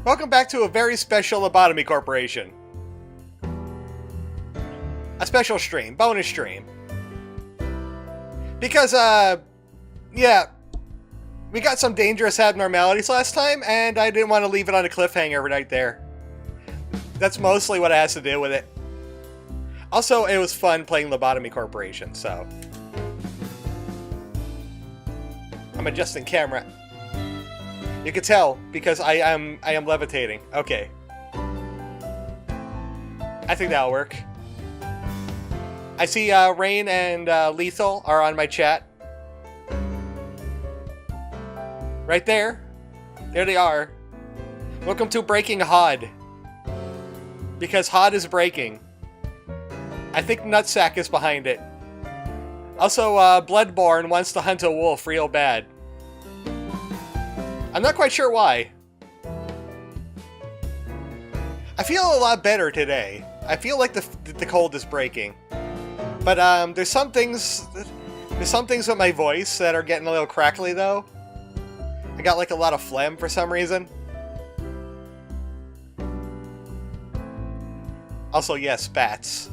Welcome back to a very special Lobotomy Corporation. A special stream, bonus stream. Because, yeah, we got some dangerous abnormalities last time, and I didn't want to leave it on a cliffhanger right there. That's mostly what it has to do with it. Also, it was fun playing Lobotomy Corporation, so... I'm adjusting camera. You can tell, because I am levitating. Okay. I think that'll work. I see Rain and Lethal are on my chat. Right there. There they are. Welcome to Breaking HOD. Because HOD is breaking. I think Nutsack is behind it. Also, Bloodborne wants to hunt a wolf real bad. I'm not quite sure why. I feel a lot better today. I feel like the cold is breaking. But there's some things with my voice that are getting a little crackly though. I got like a lot of phlegm for some reason. Also, yes, bats.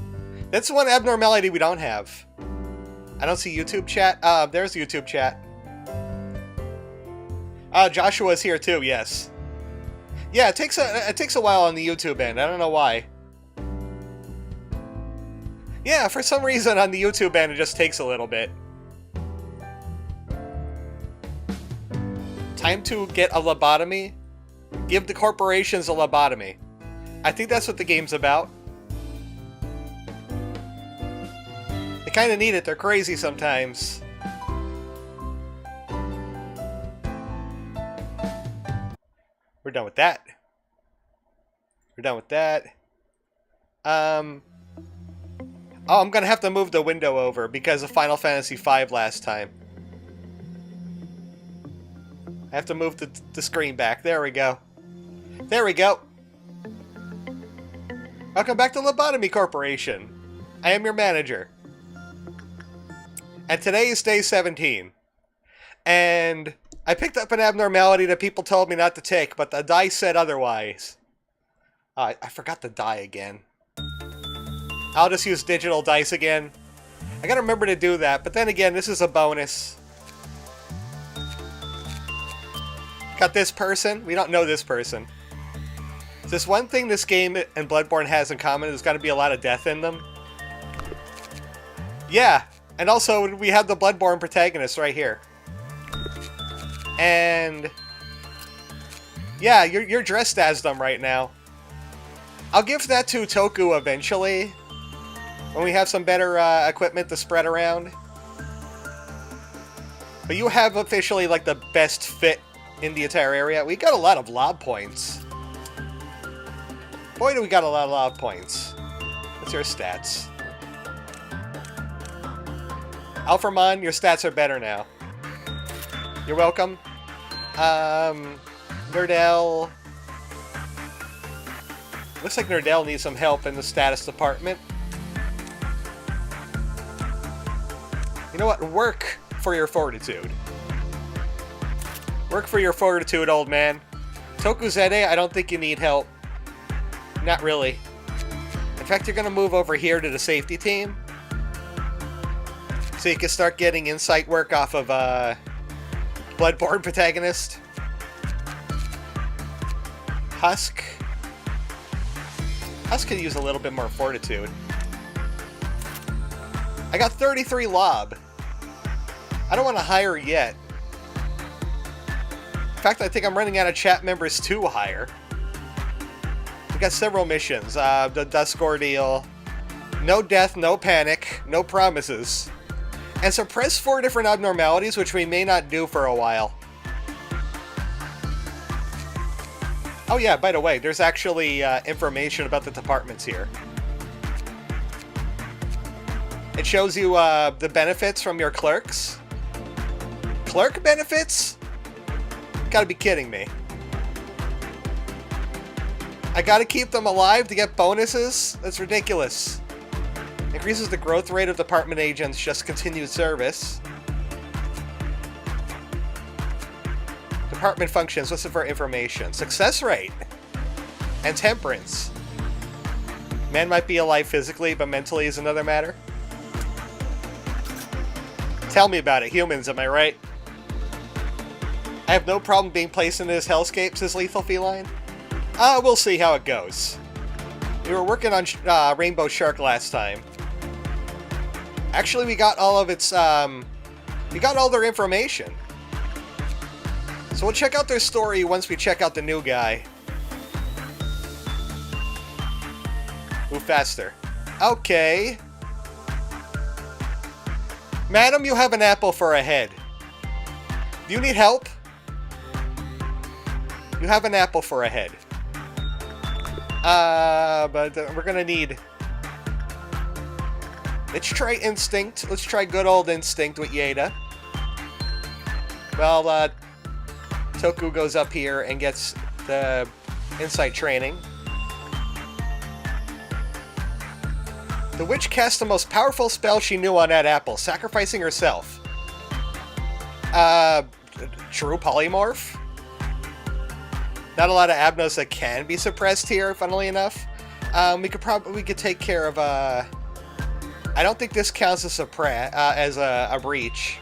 That's one abnormality we don't have. I don't see YouTube chat. There's YouTube chat. Joshua's here too, yes. Yeah, it takes a while on the YouTube end. I don't know why. Yeah, for some reason on the YouTube end it just takes a little bit. Time to get a lobotomy? Give the corporations a lobotomy. I think that's what the game's about. They kinda need it, they're crazy sometimes. We're done with that. We're done with that. Oh, I'm gonna have to move the window over because of Final Fantasy V last time. I have to move the screen back. There we go. There we go. Welcome back to Lobotomy Corporation. I am your manager. And today is day 17. And I picked up an abnormality that people told me not to take, but the dice said otherwise. I forgot the die again. I'll just use digital dice again. I gotta remember to do that, but then again, this is a bonus. Got this person. We don't know this person. There's one thing this game and Bloodborne has in common. There's gotta be a lot of death in them. Yeah, and also we have the Bloodborne protagonist right here. And yeah, you're dressed as them right now. I'll give that to Toku eventually, when we have some better equipment to spread around. But you have officially like the best fit in the entire area. We got a lot of lob points. Boy, do we got a lot of lob points. What's your stats? Alphamon, your stats are better now. You're welcome. Nerdell. Looks like Nerdell needs some help in the status department. You know what? Work for your fortitude. Work for your fortitude, old man. Tokuzede, I don't think you need help. Not really. In fact, you're gonna move over here to the safety team. So you can start getting insight work off of, Bloodborne protagonist. Husk. Husk could use a little bit more fortitude. I got 33 lob. I don't want to hire yet. In fact, I think I'm running out of chat members to hire. We got several missions. The Dusk Ordeal. No death, no panic, no promises. And suppress 4 different abnormalities, which we may not do for a while. Oh yeah, by the way, there's actually information about the departments here. It shows you the benefits from your clerks. Clerk benefits? Gotta be kidding me. I gotta keep them alive to get bonuses? That's ridiculous. Increases the growth rate of department agents, just continued service. Department functions, listen for information. Success rate. And temperance. Man might be alive physically, but mentally is another matter. Tell me about it, humans, am I right? I have no problem being placed in this hellscape, says Lethal Feline. We'll see how it goes. We were working on Rainbow Shark last time. Actually, we got all of its, we got all their information. So we'll check out their story once we check out the new guy. Move faster. Okay. Madam, you have an apple for a head. Do you need help? You have an apple for a head. But we're gonna need... Let's try Instinct. Let's try good old Instinct with Yeda. Well, Toku goes up here and gets the Insight training. The witch cast the most powerful spell she knew on that apple, sacrificing herself. True polymorph? Not a lot of abnos that can be suppressed here, funnily enough. We could take care of, I don't think this counts as a breach.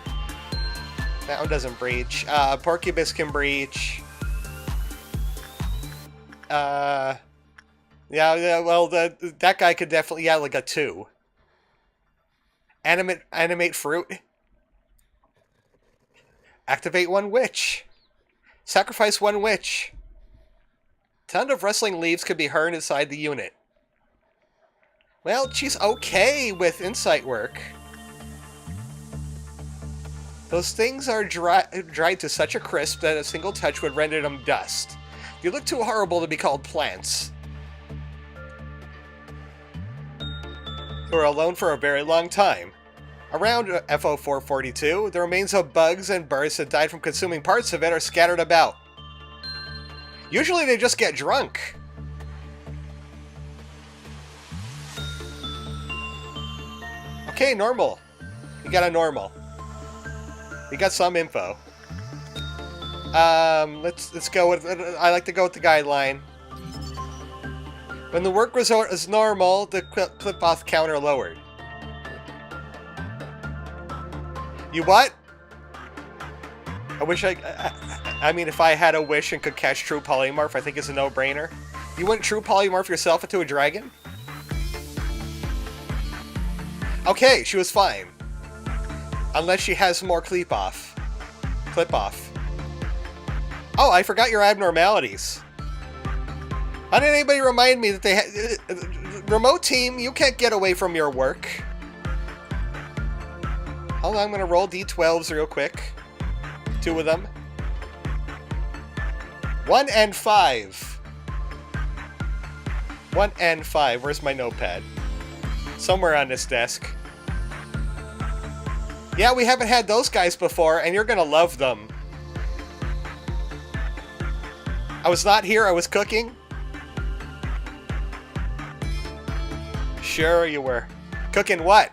That one doesn't breach. Porcubus can breach. Yeah, well, that guy could definitely, yeah, like a 2. Animate fruit. Activate one witch. Sacrifice one witch. Ton of rustling leaves could be heard inside the unit. Well, she's okay with insight work. Those things are dried to such a crisp that a single touch would render them dust. You look too horrible to be called plants. You were alone for a very long time. Around FO442, the remains of bugs and birds that died from consuming parts of it are scattered about. Usually they just get drunk. Okay, normal. We got a normal. We got some info. Let's go with... I like to go with the guideline. When the work result is normal, the clip-off counter lowered. You what? I wish I mean, if I had a wish and could catch True Polymorph, I think it's a no-brainer. You wouldn't True Polymorph yourself into a dragon? Okay, she was fine. Unless she has more clip-off. Clip-off. Oh, I forgot your abnormalities. Why didn't anybody remind me that they had... remote team, you can't get away from your work. Hold on, I'm gonna roll D12s real quick. 2 of them. 1 and 5. 1 and 5. Where's my notepad? Somewhere on this desk. Yeah, we haven't had those guys before, and you're gonna love them. I was not here, I was cooking. Sure you were. Cooking what?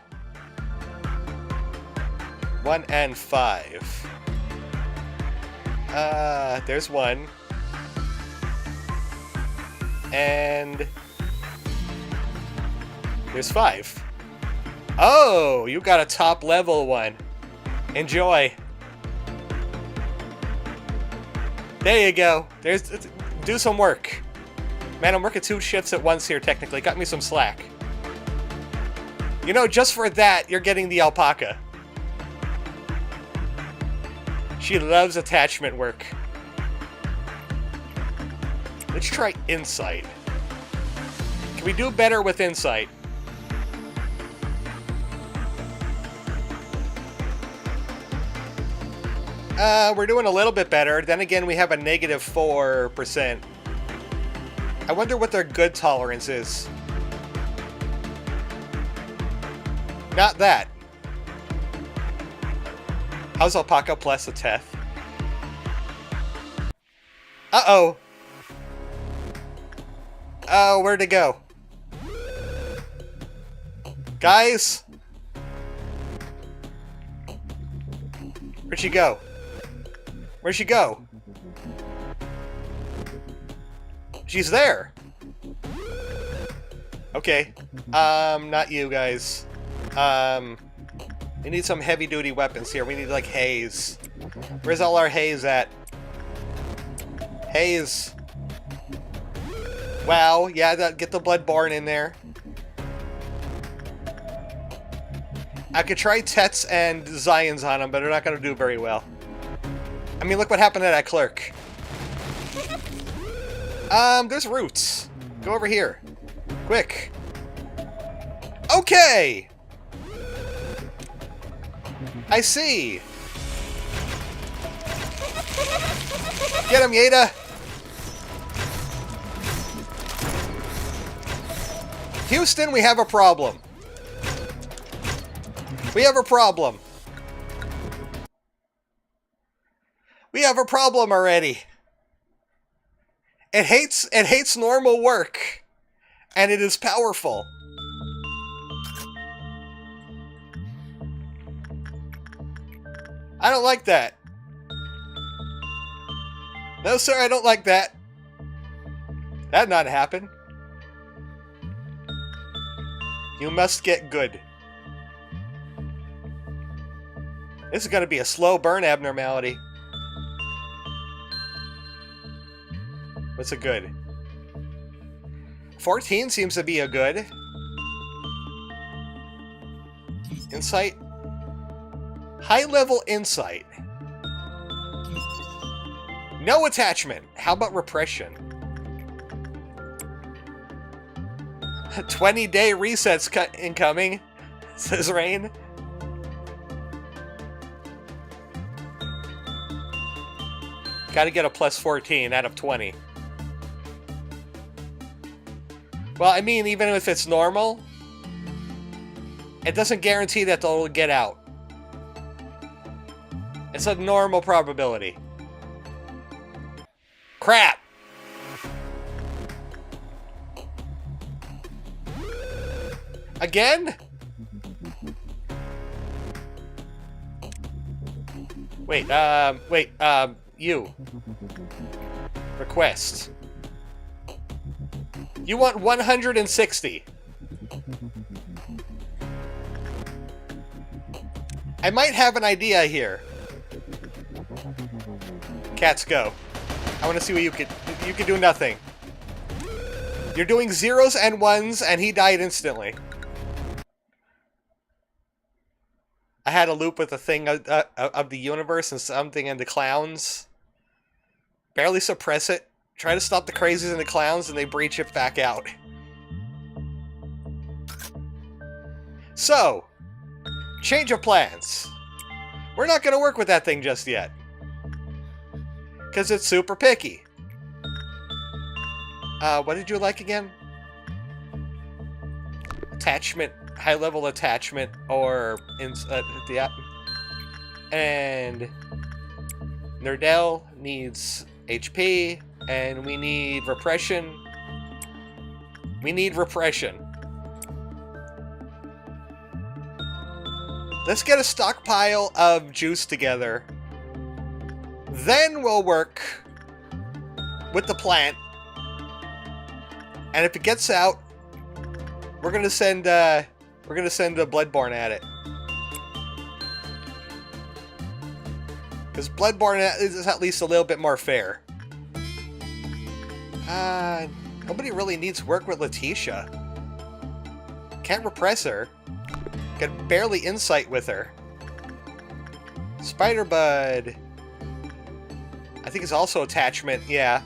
1 and 5. There's 1. And... there's 5. Oh, you got a top level one. Enjoy. There you go. Do some work. Man, I'm working 2 shifts at once here, technically. Got me some slack. You know, just for that, you're getting the alpaca. She loves attachment work. Let's try insight. Can we do better with insight? We're doing a little bit better. Then again, we have a negative 4%. I wonder what their good tolerance is. Not that. How's Alpaca plus a Teth? Uh-oh. Oh, where'd it go? Guys? Where'd she go? Where'd she go? She's there. Okay. Not you guys. We need some heavy-duty weapons here. We need, like, haze. Where's all our haze at? Haze. Wow, yeah, get the Bloodborne in there. I could try Tets and Zions on them, but they're not going to do very well. I mean, look what happened to that clerk. There's roots. Go over here. Quick. Okay! I see. Get him, Yada. Houston, we have a problem. We have a problem. We have a problem already. It hates normal work, and it is powerful. I don't like that. No, sir, I don't like that. That'd not happen. You must get good. This is going to be a slow burn abnormality. What's a good? 14 seems to be a good. Insight. High-level insight. No attachment. How about repression? 20-day resets incoming, says Rain. Gotta get a plus 14 out of 20. Well, I mean, even if it's normal, it doesn't guarantee that they'll get out. It's a normal probability. Crap! Again? Wait, you. Request. You want 160. I might have an idea here. Cats, go. I want to see what you could... You could do nothing. You're doing zeros and ones, and he died instantly. I had a loop with a thing of the universe and something in the clowns. Barely suppress it. Try to stop the crazies and the clowns, and they breach it back out. So, change of plans. We're not going to work with that thing just yet. Because it's super picky. What did you like again? Attachment, high-level attachment, or... And... Nerdell needs HP, and we need repression. We need repression. Let's get a stockpile of juice together. Then we'll work with the plant. And if it gets out, we're gonna send a Bloodborne at it. Because Bloodborne is at least a little bit more fair. Nobody really needs work with Letitia. Can't repress her. Can barely insight with her. Spider-Bud. I think it's also attachment, yeah.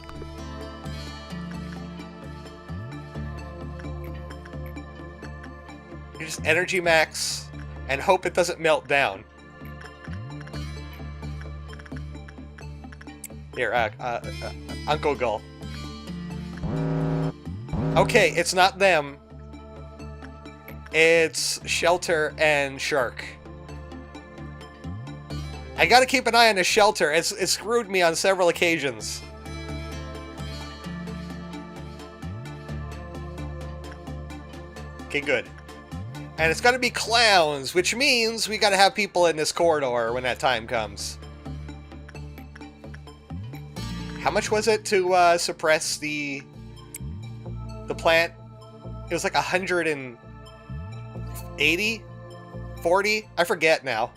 You just energy max and hope it doesn't melt down. Here, Uncle Gull. Okay, it's not them. It's Shelter and Shark. I gotta keep an eye on the Shelter. It screwed me on several occasions. Okay, good. And it's gotta be clowns, which means we gotta have people in this corridor when that time comes. How much was it to suppress the the plant, it was like 180? 40? I forget now.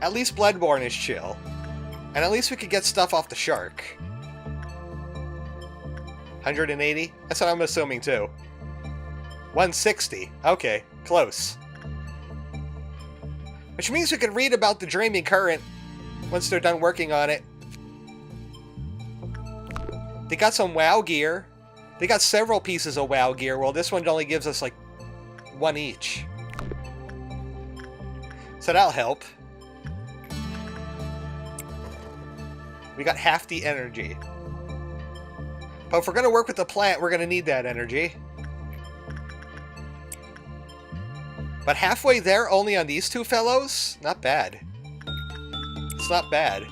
At least Bloodborne is chill. And at least we could get stuff off the shark. 180? That's what I'm assuming too. 160. Okay, close. Which means we could read about the Dreaming Current once they're done working on it. They got some WoW gear. They got several pieces of WoW gear. Well, this one only gives us like one each. So that'll help. We got half the energy. But if we're going to work with the plant, we're going to need that energy. But halfway there only on these two fellows? Not bad. It's not bad.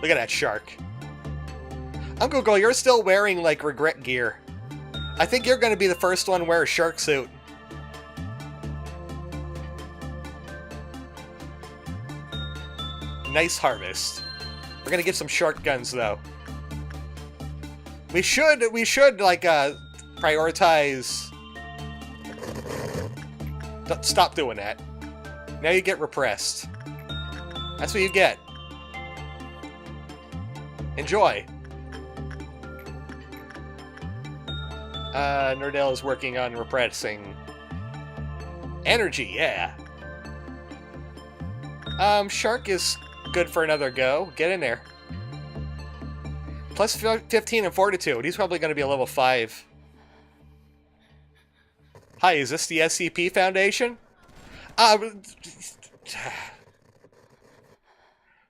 Look at that shark. Uncle Go, you're still wearing, like, regret gear. I think you're going to be the first one to wear a shark suit. Nice harvest. We're going to get some shark guns, though. We should, like, prioritize... Stop doing that. Now you get repressed. That's what you get. Enjoy. Nerdell is working on repressing energy, yeah. Shark is good for another go. Get in there. Plus 15 and Fortitude. He's probably going to be a level 5. Hi, is this the SCP Foundation?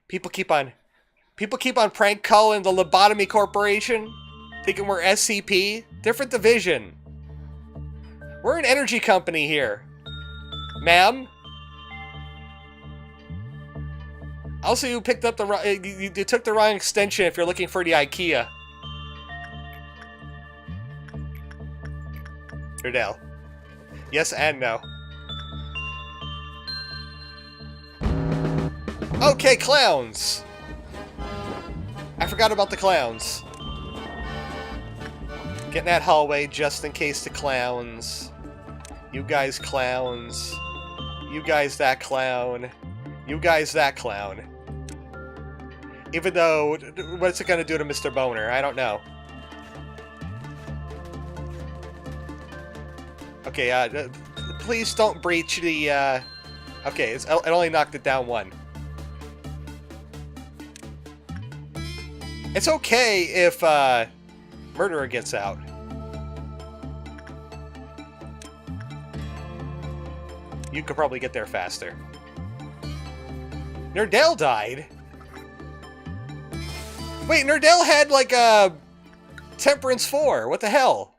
People keep on prank calling the Lobotomy Corporation, thinking we're SCP. Different division. We're an energy company here, ma'am. Also, you picked up the you took the wrong extension if you're looking for the IKEA. Nerdell. Yes and no. Okay, clowns. I forgot about the clowns. Get in that hallway just in case the clowns. You guys clowns. You guys that clown. You guys that clown. Even though, what's it gonna do to Mr. Boner? I don't know. Okay, please don't breach the, okay, it only knocked it down 1. It's okay if, Murderer gets out. You could probably get there faster. Nerdell died? Wait, Nerdell had, like, a Temperance 4. What the hell?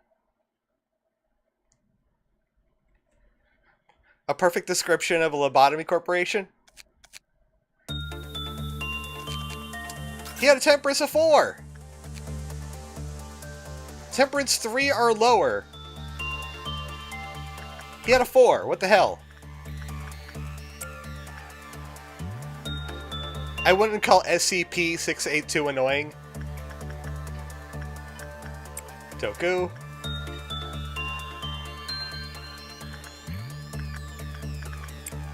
A perfect description of a Lobotomy Corporation? He had a Temperance of 4! Temperance 3 or lower. He had a 4. What the hell? I wouldn't call SCP-682 annoying. Toku.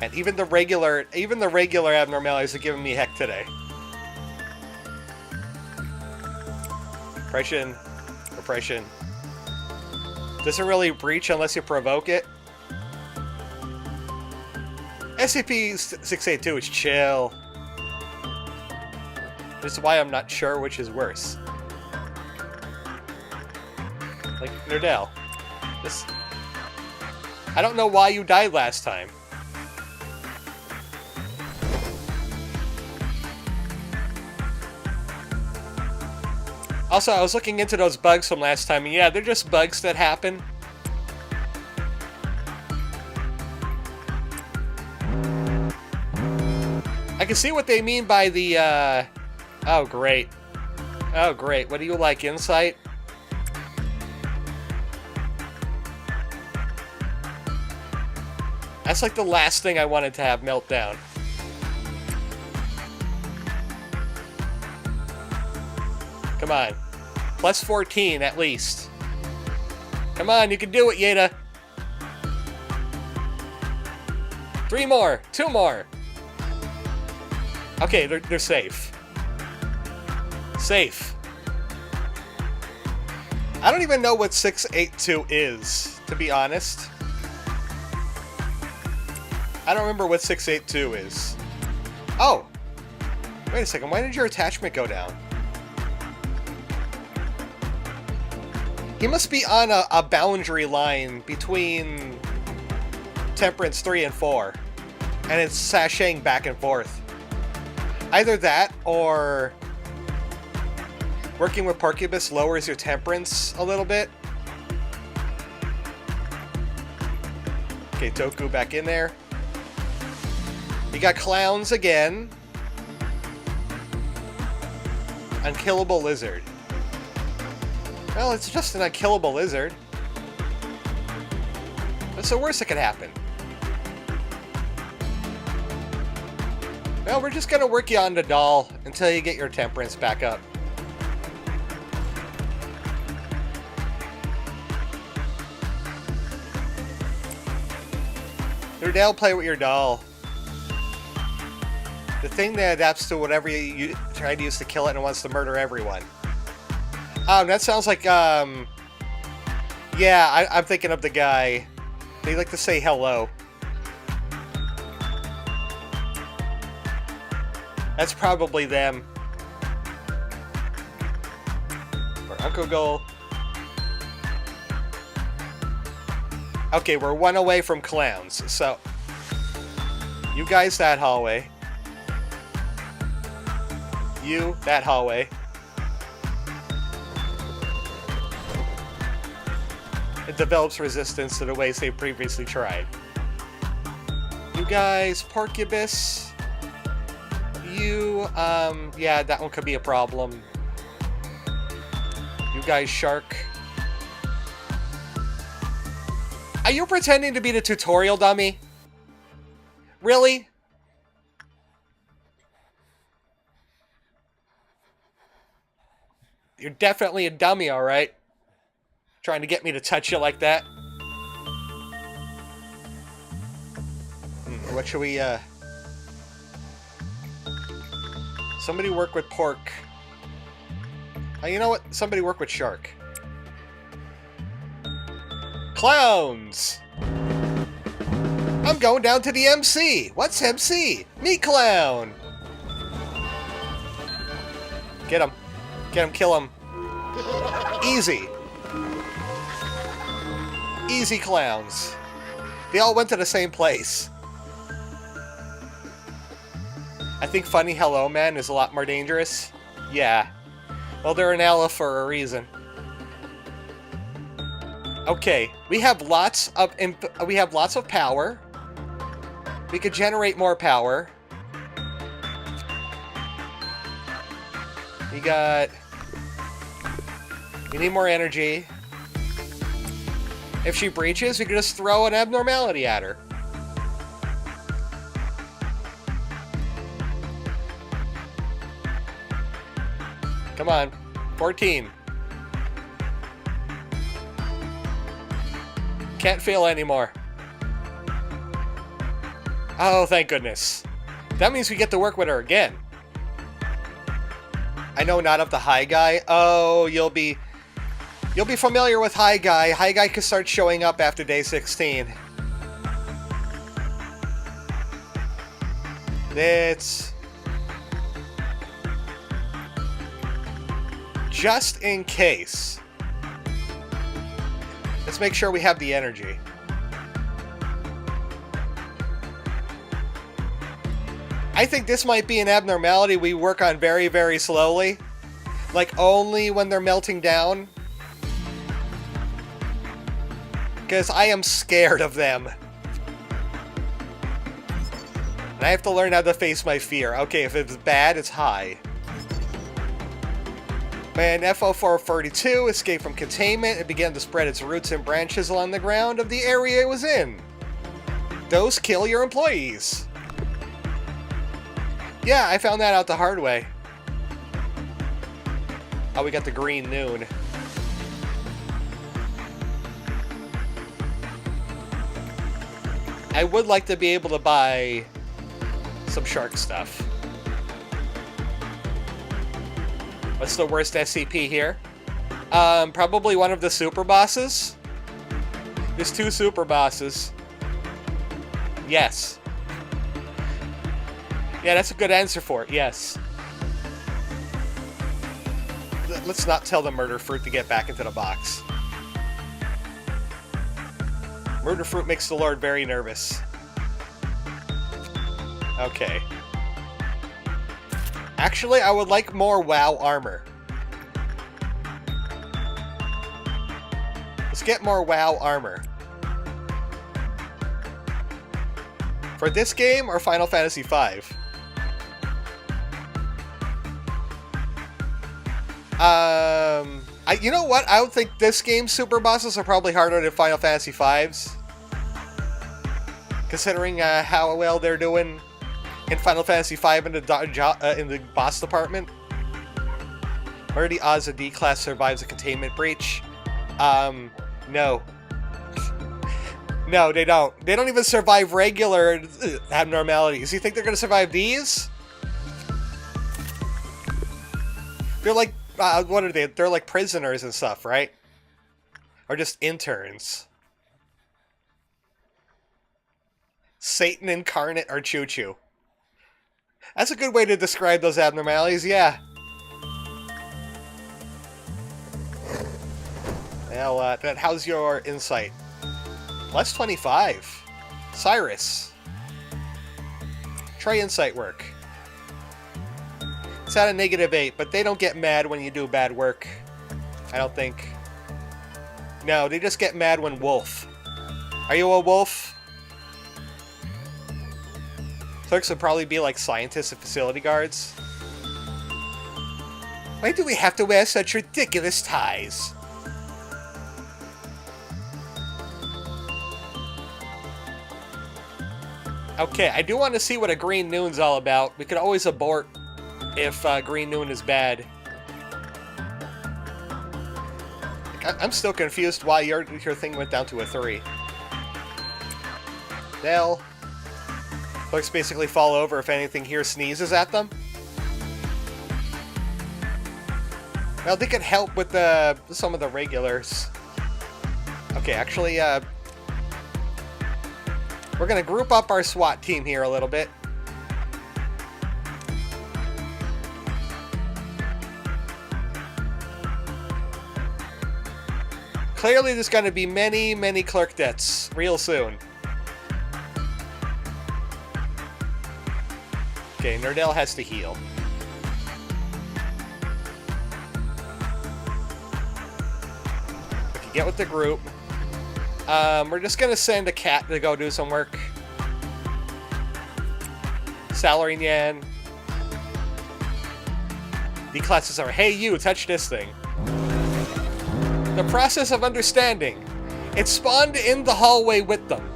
And even the regular abnormalities are giving me heck today. Repression. Repression. Doesn't really breach unless you provoke it. SCP-682 is chill. This is why I'm not sure which is worse. Like, Nerdell. This... I don't know why you died last time. Also, I was looking into those bugs from last time, and yeah, they're just bugs that happen. I can see what they mean by the, oh, great. Oh, great. What do you like, Insight? That's like the last thing I wanted to have melt down. Come on. Plus 14 at least. Come on, you can do it, Yeda. 3 more. 2 more. Okay, they're safe. Safe. I don't even know what 682 is, to be honest. I don't remember what 682 is. Oh! Wait a second, why did your attachment go down? He must be on a boundary line between Temperance 3 and 4. And it's sashaying back and forth. Either that, or working with Porcubus lowers your Temperance a little bit. Okay, Toku back in there. You got Clowns again. Unkillable Lizard. Well, it's just an unkillable lizard. What's the worst that could happen? Well, we're just gonna work you on the doll until you get your Temperance back up. Your doll, play with your doll. The thing that adapts to whatever you try to use to kill it and wants to murder everyone. That sounds like, yeah, I'm thinking of the guy. They like to say hello. That's probably them. Or Uncle Goal. Okay, we're 1 away from Clowns, so you guys that hallway. You that hallway. It develops resistance to the ways they previously tried. You guys, Porcubus. You, yeah, that one could be a problem. You guys, Shark. Are you pretending to be the tutorial dummy? Really? You're definitely a dummy, alright? Trying to get me to touch you like that. What should we, somebody work with Pork. You know what? Somebody work with Shark. Clowns! I'm going down to the MC! What's MC? Me Clown! Get him. Get him, kill him. Easy. Easy Clowns. They all went to the same place. I think Funny Hello Man is a lot more dangerous. Yeah. Well, they're an ally for a reason. Okay, we have lots of power. We could generate more power. We need more energy. If she breaches, we can just throw an abnormality at her. Come on. 14. Can't fail anymore. Oh, thank goodness. That means we get to work with her again. I know, not of the High Guy. Oh, you'll be familiar with High Guy. High Guy could start showing up after day 16. It's just in case. Let's make sure we have the energy. I think this might be an abnormality we work on very, very slowly. Like, only when they're melting down. Because I am scared of them. And I have to learn how to face my fear. Okay, if it's bad, it's high. When FO442 escaped from containment, it began to spread its roots and branches along the ground of the area it was in. Those kill your employees. Yeah, I found that out the hard way. Oh, we got the green noon. I would like to be able to buy some shark stuff. What's the worst SCP here? Probably one of the super bosses. There's 2 super bosses. Yes. Yeah, that's a good answer for it, yes. Let's not tell the murder fruit to get back into the box. Murder fruit makes the Lord very nervous. Okay. Actually, I would like more WoW armor. Let's get more WoW armor. For this game or Final Fantasy V? You know what? I would think this game's super bosses are probably harder than Final Fantasy V's. Considering how well they're doing in Final Fantasy V in the boss department. What are the odds a D-class survives a containment breach? No. No, they don't. They don't even survive regular abnormalities. You think they're going to survive these? They're like, what are they? They're like prisoners and stuff, right? Or just interns. Satan incarnate or Choo-Choo. That's a good way to describe those abnormalities, yeah. Well, how's your insight? Plus 25. Cyrus. Try insight work. It's at a -8, but they don't get mad when you do bad work. I don't think. No, they just get mad when wolf. Are you a wolf? Clerks would probably be like scientists and facility guards. Why do we have to wear such ridiculous ties? Okay, I do want to see what a green noon's all about. We could always abort if green noon is bad. I'm still confused why your thing went down to a 3. They'll... Clerks basically fall over if anything here sneezes at them. Well, they could help with some of the regulars. Okay, actually, we're gonna group up our SWAT team here a little bit. Clearly, there's gonna be many, many clerk deaths real soon. Okay, Nerdell has to heal. Okay, get with the group. We're just gonna send a cat to go do some work. Salary Nyan. The classes are, hey you, touch this thing. The process of understanding. It spawned in the hallway with them.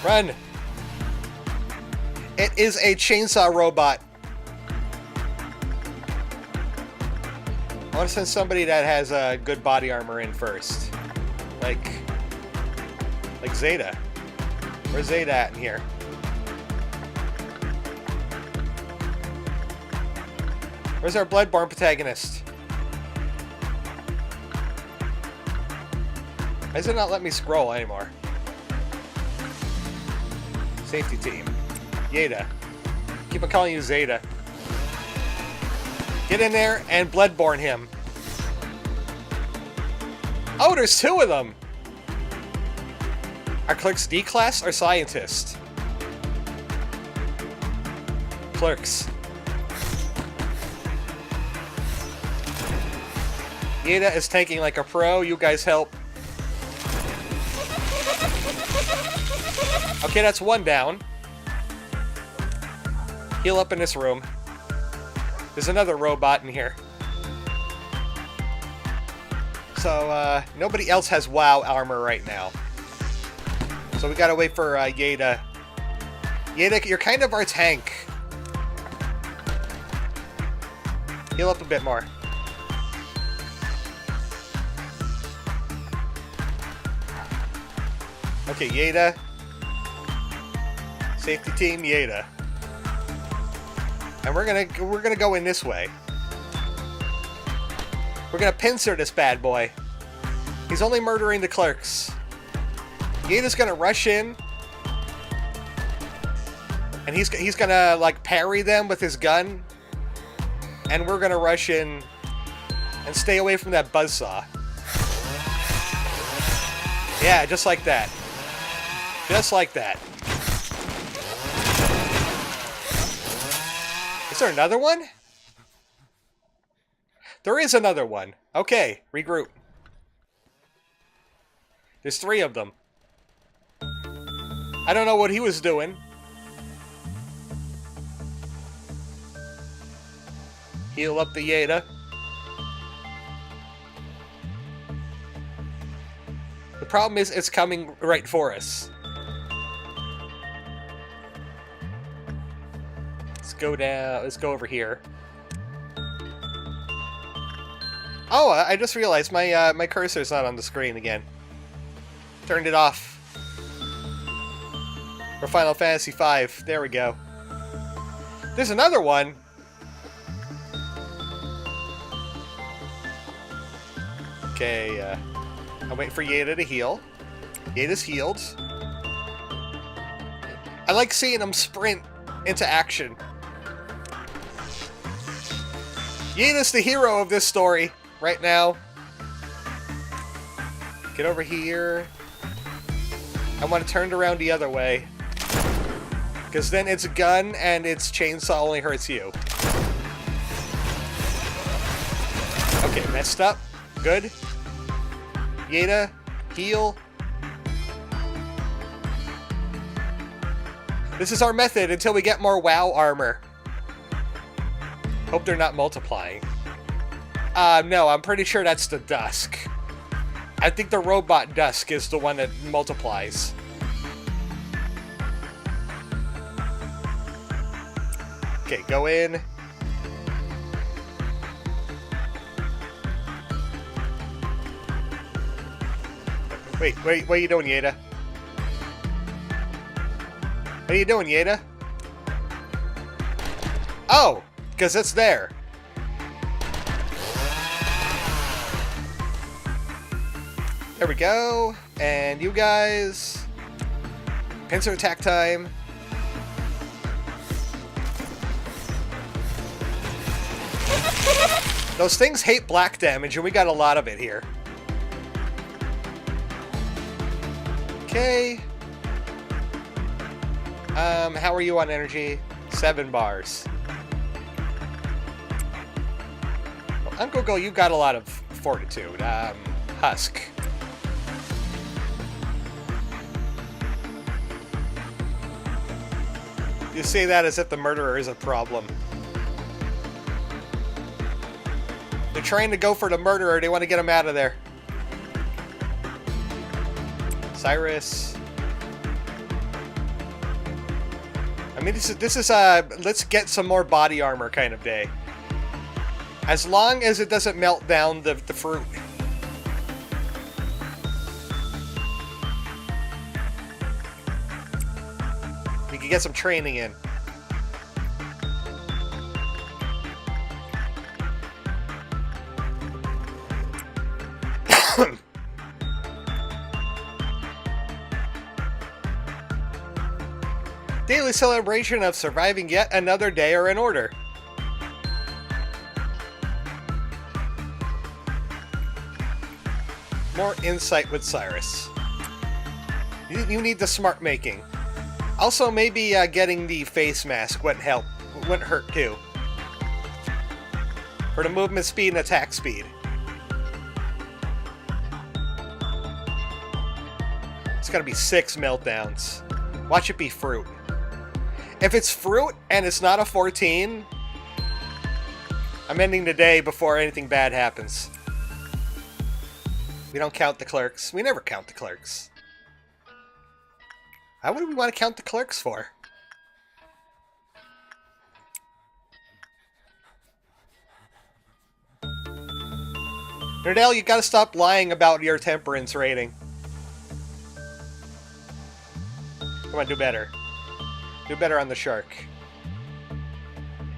Run. It is a chainsaw robot. I want to send somebody that has good body armor in first. Like Zeta. Where's Zeta at in here? Where's our Bloodborne protagonist? Why does it not let me scroll anymore? Safety team. Yeda. Keep on calling you Zeta. Get in there and Bloodborne him. Oh, there's 2 of them! Are clerks D-class or scientist? Clerks. Yeda is tanking like a pro. You guys help. Okay, that's 1 down. Heal up in this room. There's another robot in here. So, nobody else has WoW armor right now. So we gotta wait for Yeda. Yeda, you're kind of our tank. Heal up a bit more. Okay, Yeda. Safety team, Yeda. And we're gonna go in this way. We're gonna pincer this bad boy. He's only murdering the clerks. Yeda's gonna rush in. And he's gonna like parry them with his gun. And we're gonna rush in and stay away from that buzzsaw. Yeah, just like that. Just like that. Is there another one? There is another one. Okay, regroup. There's 3 of them. I don't know what he was doing. Heal up the Yeda. The problem is it's coming right for us. Let's go down. Let's go over here. Oh, I just realized my cursor's not on the screen again. Turned it off. For Final Fantasy V. There we go. There's another one. Okay, I'm waiting for Yeda to heal. Yeda's healed. I like seeing him sprint into action. Yeda's the hero of this story right now. Get over here. I want to turn it around the other way. Because then its gun and its chainsaw only hurts you. Okay, messed up. Good. Yeda, heal. This is our method until we get more WoW armor. Hope they're not multiplying. No, I'm pretty sure that's the Dusk. I think the robot Dusk is the one that multiplies. Okay, go in. Wait, what are you doing, Yeda? What are you doing, Yeda? Oh, because it's there. There we go. And you guys. Pincer attack time. Those things hate black damage, and we got a lot of it here. Okay. How are you on energy? 7 bars. Uncle Go, you've got a lot of fortitude. Husk. You say that as if the murderer is a problem. They're trying to go for the murderer. They want to get him out of there. Cyrus. I mean, this is let's get some more body armor kind of day. As long as it doesn't melt down the fruit. We can get some training in. Daily celebration of surviving yet another day are in order. More insight with Cyrus. You need the smart making. Also, maybe getting the face mask wouldn't help. Wouldn't hurt too. For the movement speed and attack speed. It's gotta be 6 meltdowns. Watch it be fruit. If it's fruit and it's not a 14, I'm ending the day before anything bad happens. We don't count the clerks. We never count the clerks. Why would we want to count the clerks for? Nerdell, you gotta stop lying about your temperance rating. Come on, do better. Do better on the shark.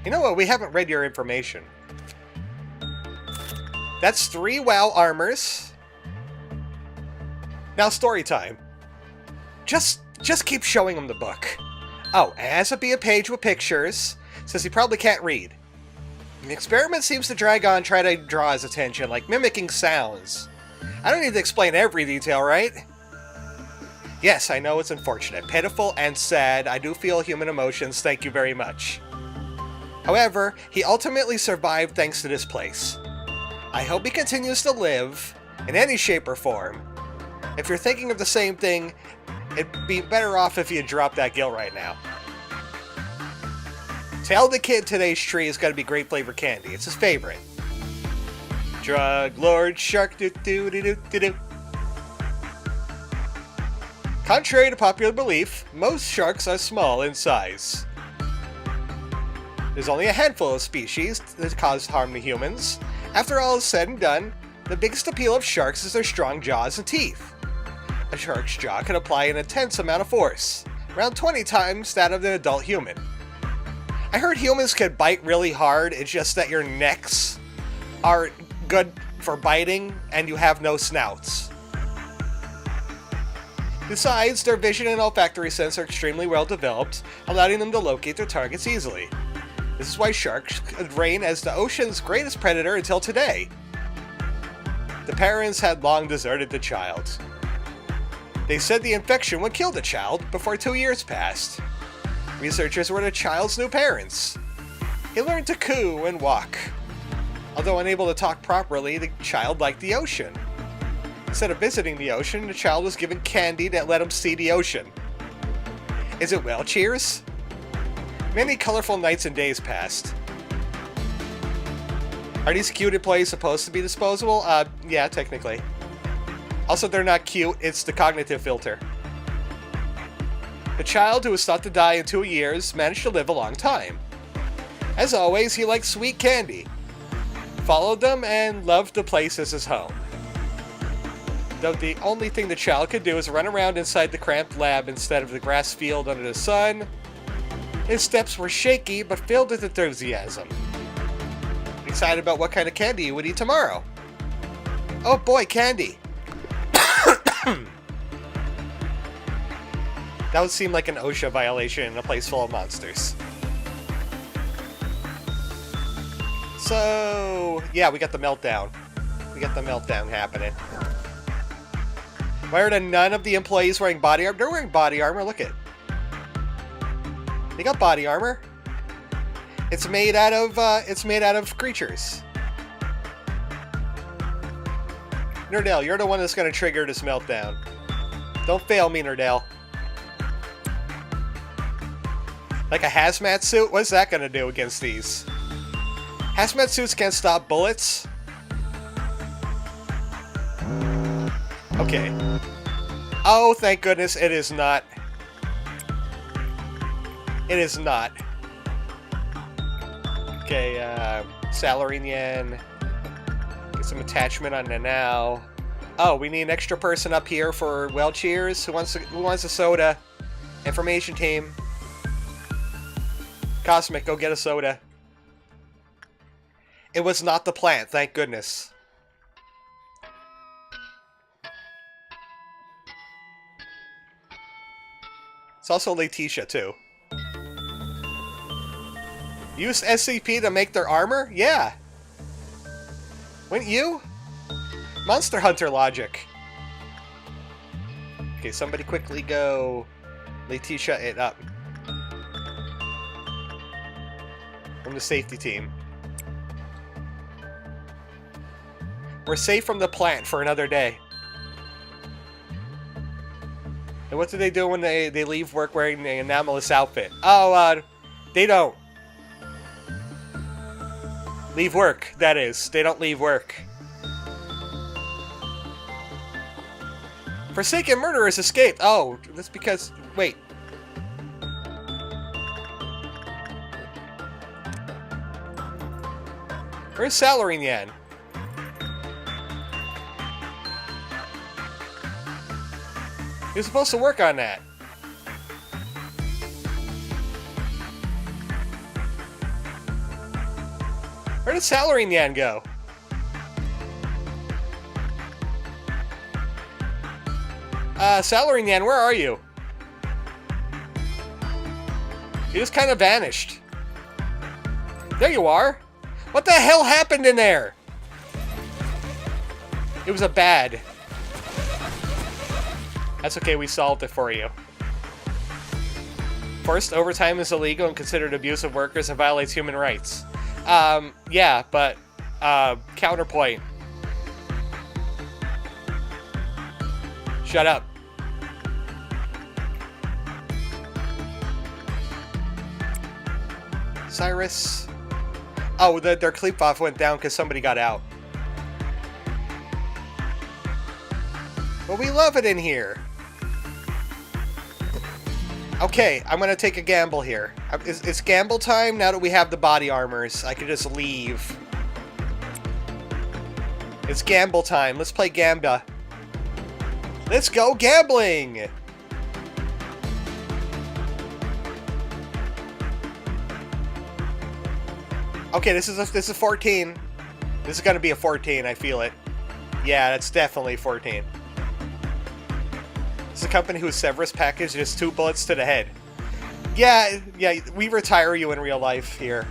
You know what? We haven't read your information. That's 3 WoW armors. Now story time. Just keep showing him the book. Oh, it has to be a page with pictures, since he probably can't read. The experiment seems to drag on, try to draw his attention, like mimicking sounds. I don't need to explain every detail, right? Yes, I know it's unfortunate, pitiful, and sad. I do feel human emotions, thank you very much. However, he ultimately survived thanks to this place. I hope he continues to live, in any shape or form. If you're thinking of the same thing, it'd be better off if you dropped that guilt right now. Tell the kid today's tree is going to be grape flavored candy. It's his favorite. Drug Lord Shark doo doo doo doo doo doo. Contrary to popular belief, most sharks are small in size. There's only a handful of species that cause harm to humans. After all is said and done, the biggest appeal of sharks is their strong jaws and teeth. A shark's jaw can apply an intense amount of force, around 20 times that of an adult human. I heard humans can bite really hard, it's just that your necks are good for biting and you have no snouts. Besides, their vision and olfactory sense are extremely well developed, allowing them to locate their targets easily. This is why sharks could reign as the ocean's greatest predator until today. The parents had long deserted the child. They said the infection would kill the child before 2 years passed. Researchers were the child's new parents. He learned to coo and walk. Although unable to talk properly, the child liked the ocean. Instead of visiting the ocean, the child was given candy that let him see the ocean. Is it well, cheers? Many colorful nights and days passed. Are these cute employees supposed to be disposable? Yeah, technically. Also, they're not cute, it's the cognitive filter. The child, who was thought to die in 2 years, managed to live a long time. As always, he liked sweet candy, followed them, and loved the place as his home. Though the only thing the child could do is run around inside the cramped lab instead of the grass field under the sun, his steps were shaky but filled with enthusiasm. Excited about what kind of candy he would eat tomorrow. Oh boy, candy! That would seem like an OSHA violation in a place full of monsters. So, yeah, we got the meltdown. We got the meltdown happening. Why are none of the employees wearing body armor? They're wearing body armor, look it. They got body armor. It's made out of creatures. Nerdell, you're the one that's gonna trigger this meltdown. Don't fail me, Nerdell. Like a hazmat suit? What's that gonna do against these? Hazmat suits can't stop bullets? Okay. Oh, thank goodness it is not. It is not. Okay, Salarine Yen. Get some attachment on the now. Oh, we need an extra person up here for well cheers. Who wants a soda? Information team. Cosmic, go get a soda. It was not the plant, thank goodness. It's also Letitia, too. Use SCP to make their armor? Yeah. Wouldn't you? Monster Hunter logic. Okay, somebody quickly go Letitia it up. From the safety team. We're safe from the plant for another day. And what do they do when they leave work wearing the anomalous outfit? Oh, they don't leave work, that is. They don't leave work. Forsaken murderers escaped. Oh, that's because... Wait. Where's Salarying Yan? He was supposed to work on that. Where did Salarying Yan go? Salarying Yan, where are you? You just kind of vanished. There you are. What the hell happened in there? It was a bad. That's okay, we solved it for you. First, overtime is illegal and considered abuse of workers and violates human rights. Yeah, but, counterpoint. Shut up. Cyrus. Oh, their clip off went down because somebody got out. But we love it in here. Okay, I'm gonna take a gamble here. It's gamble time now that we have the body armors. I can just leave. It's gamble time. Let's play Gamba. Let's go gambling! Okay, this is 14. This is gonna be a 14, I feel it. Yeah, that's definitely 14. This is a company whose severance package is 2 bullets to the head. Yeah, we retire you in real life here.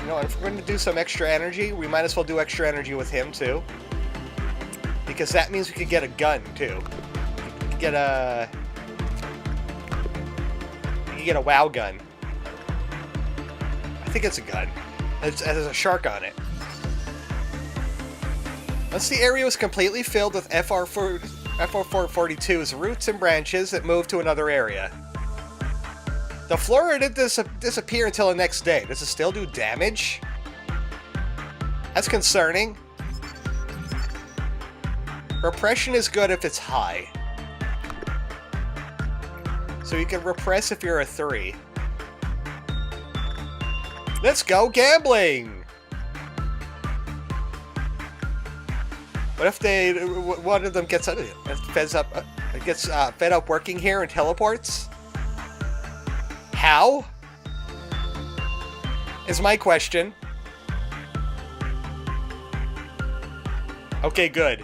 You know, if we're going to do some extra energy, we might as well do extra energy with him, too. Because that means we could get a gun, too. We could get a... You can get a WoW gun. I think it's a gun. It has a shark on it. Once the area was completely filled with FR442's roots and branches, it moved to another area. The flora didn't disappear until the next day. Does it still do damage? That's concerning. Repression is good if it's high. So you can repress if you're a 3. Let's go gambling! What if one of them gets fed up working here and teleports? How? Is my question. Okay, good.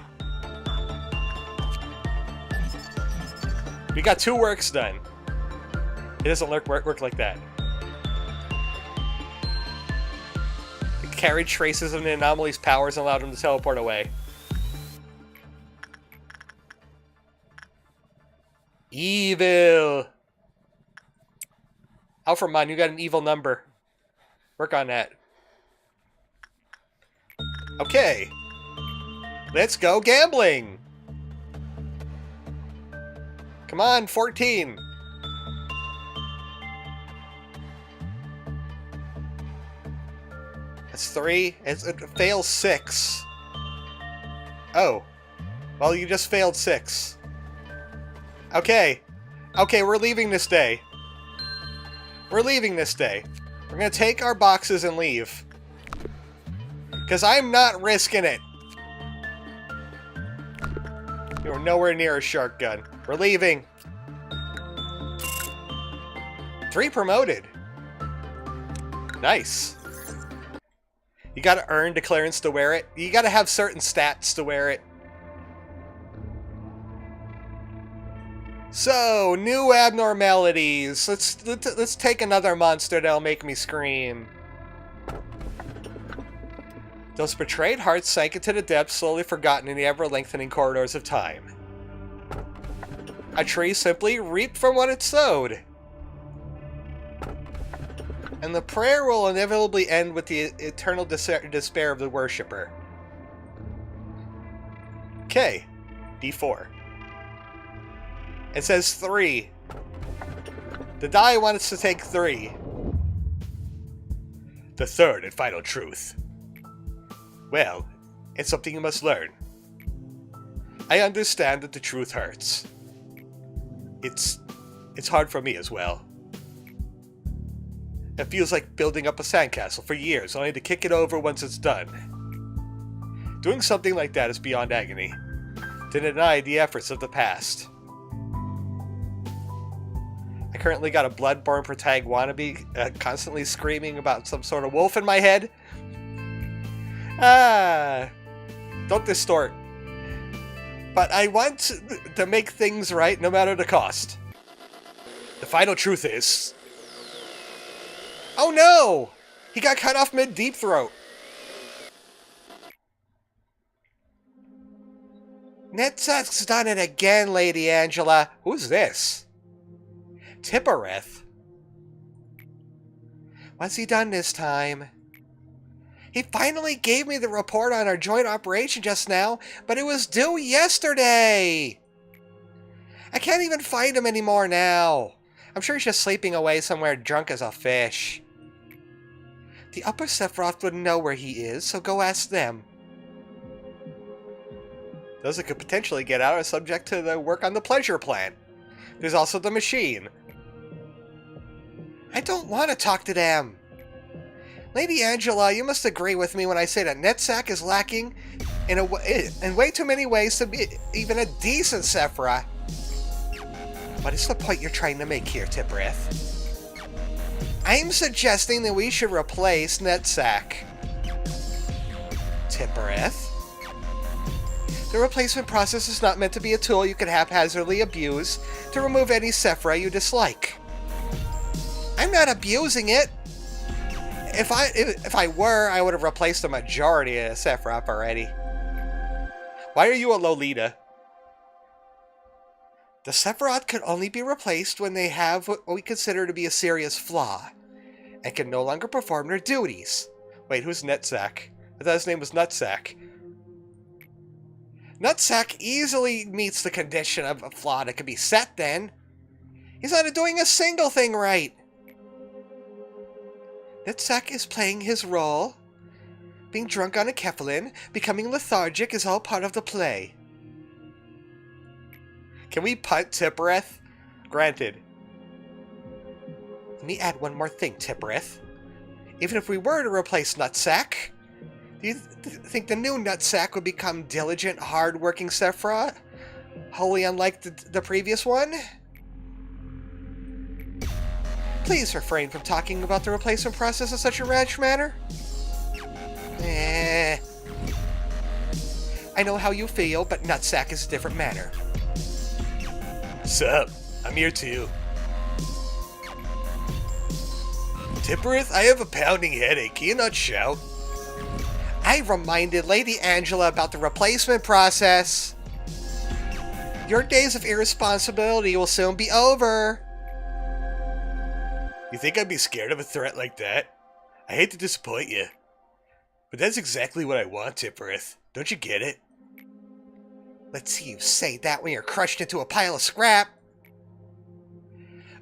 We got 2 works done. It doesn't work like that. It carried traces of the anomaly's powers and allowed him to teleport away. Evil! Alphamon, you got an evil number. Work on that. Okay. Let's go gambling! Come on, 14! That's 3. It fails 6. Oh. Well, you just failed 6. Okay. Okay, we're leaving this day. We're leaving this day. We're gonna take our boxes and leave. Because I'm not risking it. You're nowhere near a shark gun. We're leaving. 3 promoted. Nice. You gotta earn the clearance to wear it. You gotta have certain stats to wear it. So, new abnormalities. Let's take another monster that'll make me scream. Those betrayed hearts sank into the depths, slowly forgotten in the ever-lengthening corridors of time. A tree simply reaped from what it sowed. And the prayer will inevitably end with the eternal despair of the worshipper. Okay, D4. It says 3. The die wants to take 3. The third and final truth. Well, It's something you must learn. I understand that the truth hurts. It's hard for me as well. It feels like building up a sandcastle for years, only to kick it over once it's done. Doing something like that is beyond agony, to deny the efforts of the past. I currently got a Bloodborne protag wannabe constantly screaming about some sort of wolf in my head. Don't distort. But I want to make things right no matter the cost. The final truth is... Oh no! He got cut off mid-deep throat. Netzak's done it again, Lady Angela. Who's this? Tippereth. What's he done this time? He finally gave me the report on our joint operation just now, but it was due yesterday. I can't even find him anymore now. I'm sure he's just sleeping away somewhere drunk as a fish. The Upper Sephiroth wouldn't know where he is, so go ask them. Those that could potentially get out are subject to the work on the pleasure plan. There's also the machine. I don't want to talk to them. Lady Angela, you must agree with me when I say that Netzak is lacking in way too many ways to be even a decent Sephiroth. What is the point you're trying to make here, Tippereth? I'm suggesting that we should replace Netzak. Tippereth? The replacement process is not meant to be a tool you can haphazardly abuse to remove any Sephiroth you dislike. I'm not abusing it. If I were, I would have replaced the majority of Sephiroth already. Why are you a Lolita? The Sephiroth can only be replaced when they have what we consider to be a serious flaw, and can no longer perform their duties. Wait, who's Netzak? I thought his name was Nutsack. Nutsack easily meets the condition of a flaw that can be set then. He's not doing a single thing right. Nutsack is playing his role. Being drunk on a Kefalin, becoming lethargic is all part of the play. Can we punt Tippereth? Granted. Let me add one more thing, Tippereth. Even if we were to replace Nutsack, do you think the new Nutsack would become diligent, hard-working Sephiroth? Wholly unlike the previous one? Please refrain from talking about the replacement process in such a rash manner. I know how you feel, but Nutsack is a different matter. Sup? I'm here too. Tippereth, I have a pounding headache. Can you not shout? I reminded Lady Angela about the replacement process. Your days of irresponsibility will soon be over. You think I'd be scared of a threat like that? I hate to disappoint you. But that's exactly what I want, Tippereth. Don't you get it? Let's see you say that when you're crushed into a pile of scrap.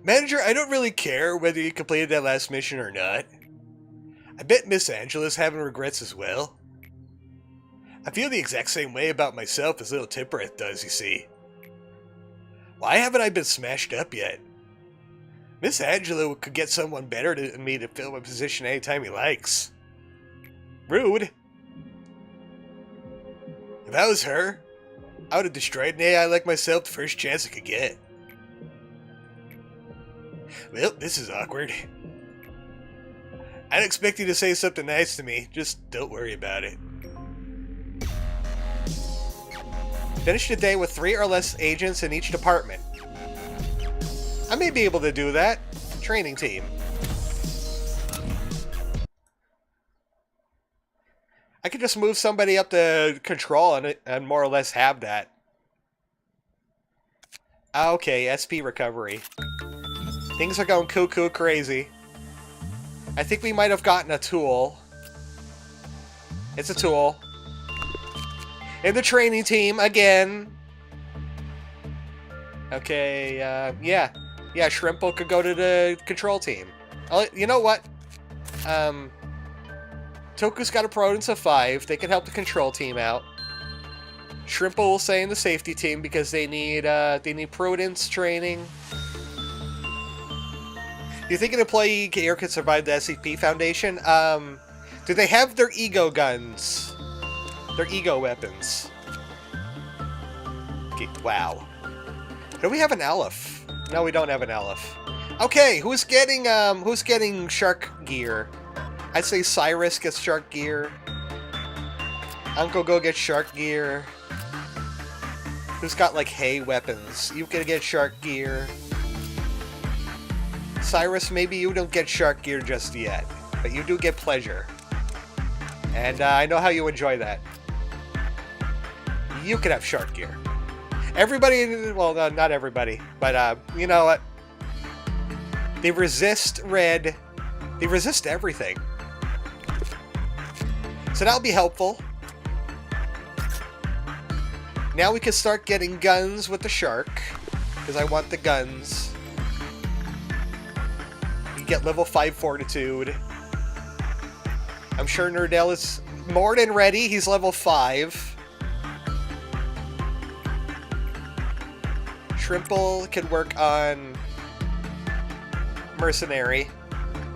Manager, I don't really care whether you completed that last mission or not. I bet Miss Angela's having regrets as well. I feel the exact same way about myself as little Tippereth does, you see. Why haven't I been smashed up yet? Miss Angela could get someone better than me to fill my position anytime he likes. Rude. If I was her, I would have destroyed an AI like myself the first chance I could get. Well, this is awkward. I'd expect you to say something nice to me, just don't worry about it. Finish the day with 3 or less agents in each department. I may be able to do that. Training team. I could just move somebody up to control and more or less have that. Okay, SP recovery. Things are going cuckoo crazy. I think we might have gotten a tool. It's a tool. In the training team, again. Okay, yeah. Yeah, Shrimple could go to the control team. You know what? Toku's got a prudence of 5. They can help the control team out. Shrimpo will stay in the safety team because they need prudence training. Do you think an employee here could survive the SCP Foundation? Do they have their ego guns? Their ego weapons? Okay, wow. Do we have an Aleph? No, we don't have an Aleph. Okay, who's getting shark gear? I'd say Cyrus gets shark gear. Uncle Go gets shark gear. Who's got, like, hay weapons? You can get shark gear. Cyrus, maybe you don't get shark gear just yet, but you do get pleasure. And I know how you enjoy that. You could have shark gear. Everybody, well, no, not everybody, but you know what? They resist red. They resist everything. So that'll be helpful. Now we can start getting guns with the shark, because I want the guns. You get level 5 fortitude. I'm sure Nerdell is more than ready. He's level 5. Shrimple can work on Mercenary.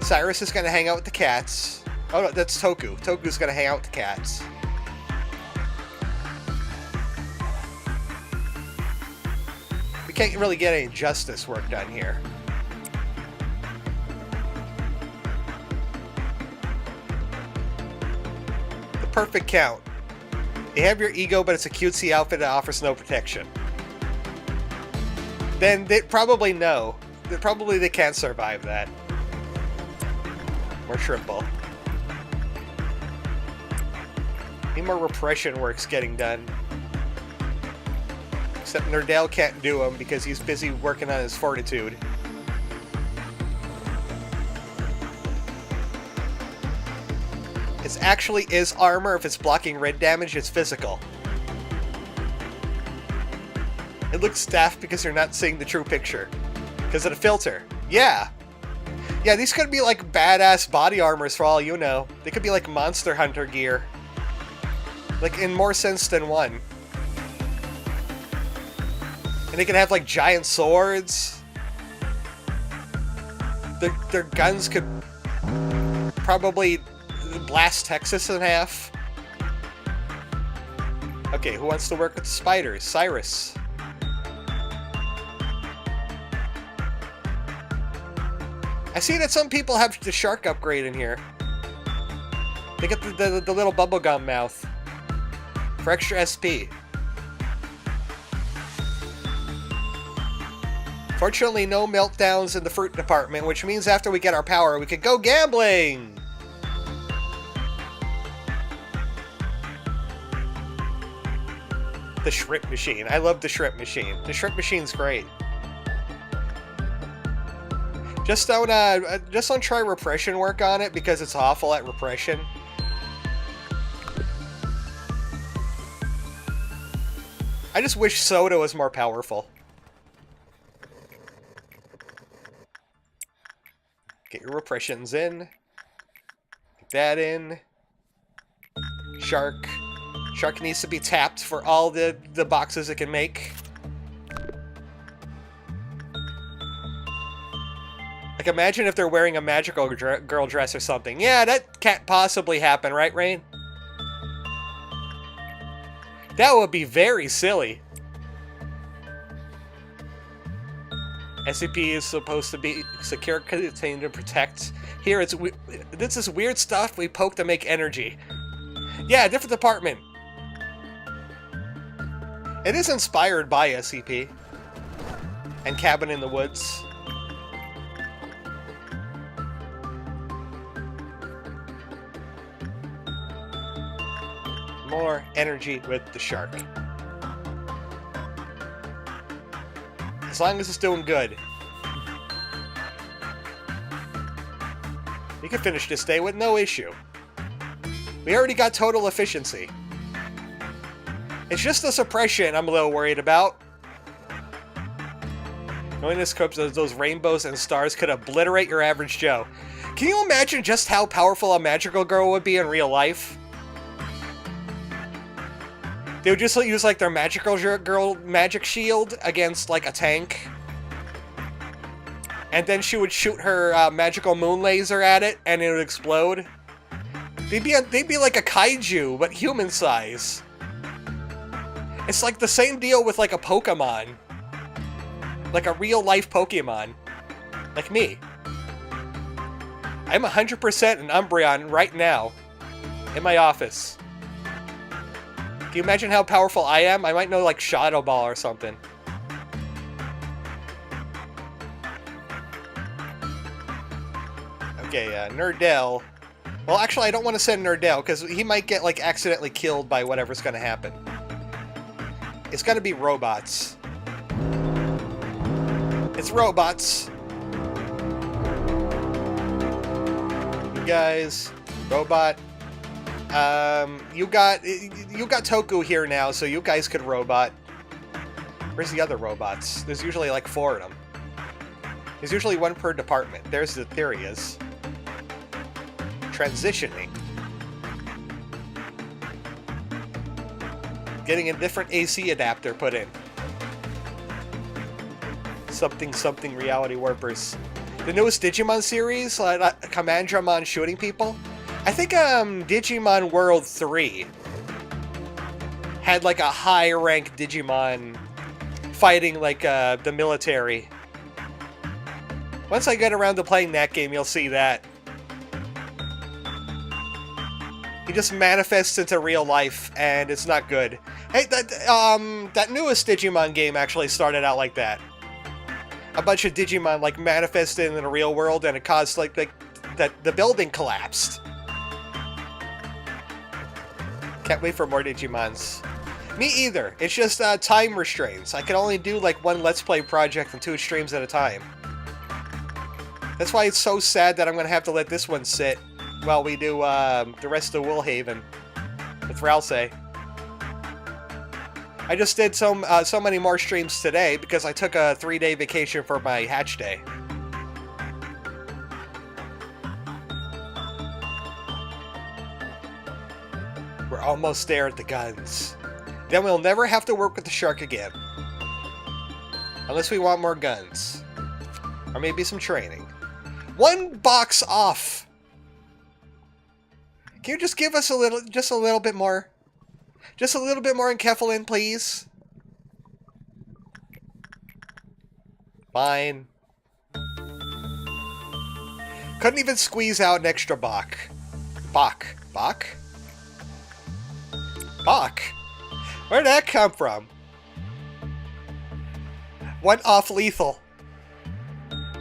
Cyrus is going to hang out with the cats. Oh no, that's Toku. Toku's going to hang out with the cats. We can't really get any justice work done here. The perfect count. You have your ego, but it's a cutesy outfit that offers no protection. Then they probably know. They can't survive that. More Shrimple. Need more repression work's getting done. Except Nerdell can't do them because he's busy working on his fortitude. It actually is armor. If it's blocking red damage, it's physical. It looks daft because you're not seeing the true picture. Because of the filter. Yeah. Yeah, these could be like badass body armors for all you know. They could be like Monster Hunter gear. Like in more sense than one. And they can have like giant swords. Their guns could probably blast Texas in half. Okay, who wants to work with the spiders? Cyrus. I see that some people have the shark upgrade in here. They get the little bubblegum mouth for extra SP. Fortunately, no meltdowns in the fruit department, which means after we get our power, we can go gambling! The shrimp machine. I love the shrimp machine. The shrimp machine's great. Just don't try repression work on it because it's awful at repression. I just wish Soda was more powerful. Get your repressions in. Get that in. Shark. Shark needs to be tapped for all the boxes it can make. Like, imagine if they're wearing a magical girl dress or something. Yeah, that can't possibly happen, right, Rain? That would be very silly. SCP is supposed to be secure, contained, and protect. Here, this is weird stuff we poke to make energy. Yeah, different department. It is inspired by SCP. And Cabin in the Woods. More energy with the shark. As long as it's doing good. We can finish this day with no issue. We already got total efficiency. It's just the suppression I'm a little worried about. Knowing this scope, those rainbows and stars could obliterate your average Joe. Can you imagine just how powerful a magical girl would be in real life? They would just use like their magical girl magic shield against like a tank. And then she would shoot her magical moon laser at it and it would explode. They'd be like a kaiju, but human size. It's like the same deal with like a Pokemon. Like a real life Pokemon. Like me. I'm 100% an Umbreon right now. In my office. Can you imagine how powerful I am? I might know like Shadow Ball or something. Okay, Nerdell. Well, actually, I don't want to send Nerdell, because he might get, like, accidentally killed by whatever's going to happen. It's got to be robots. It's robots. You guys, robot. You got Toku here now, so you guys could robot. Where's the other robots? There's usually, like, 4 of them. There's usually 1 per department. There's the theory is. Transitioning. Getting a different AC adapter put in. Something reality warpers. The newest Digimon series, Commandramon shooting people. I think Digimon World 3 had like a high rank Digimon fighting like the military. Once I get around to playing that game, you'll see that. He just manifests into real life, and it's not good. Hey, that newest Digimon game actually started out like that. A bunch of Digimon, like, manifested in the real world, and it caused, like that the building collapsed. Can't wait for more Digimons. Me either. It's just time restraints. I can only do, like, 1 Let's Play project and 2 streams at a time. That's why it's so sad that I'm going to have to let this one sit while we do the rest of Woolhaven with Ralsei. I just did so many more streams today because I took a 3-day vacation for my hatch day. We're almost there at the guns. Then we'll never have to work with the shark again. Unless we want more guns. Or maybe some training. 1 box off! Can you just give us just a little bit more? Just a little bit more enkephalin, please? Fine. Couldn't even squeeze out an extra Bach. Bach? Where'd that come from? 1 off lethal.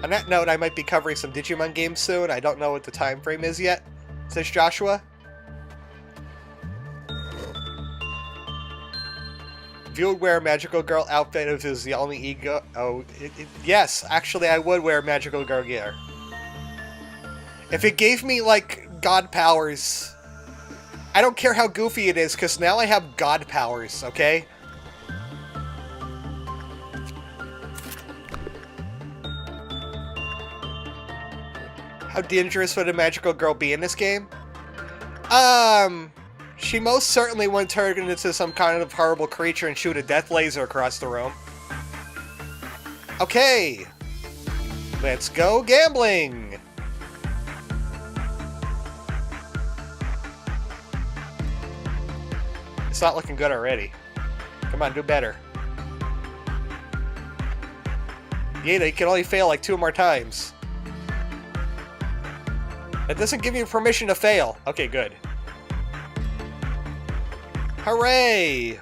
On that note, I might be covering some Digimon games soon. I don't know what the time frame is yet, says Joshua. If you would wear a Magical Girl outfit if it was the only ego... Oh, yes, actually I would wear Magical Girl gear. If it gave me, like, god powers... I don't care how goofy it is, because now I have god powers, okay? How dangerous would a Magical Girl be in this game? She most certainly wouldn't turn into some kind of horrible creature and shoot a death laser across the room. Okay! Let's go gambling! It's not looking good already. Come on, do better. Yeah, you can only fail like 2 more times. That doesn't give you permission to fail. Okay, good. Hooray!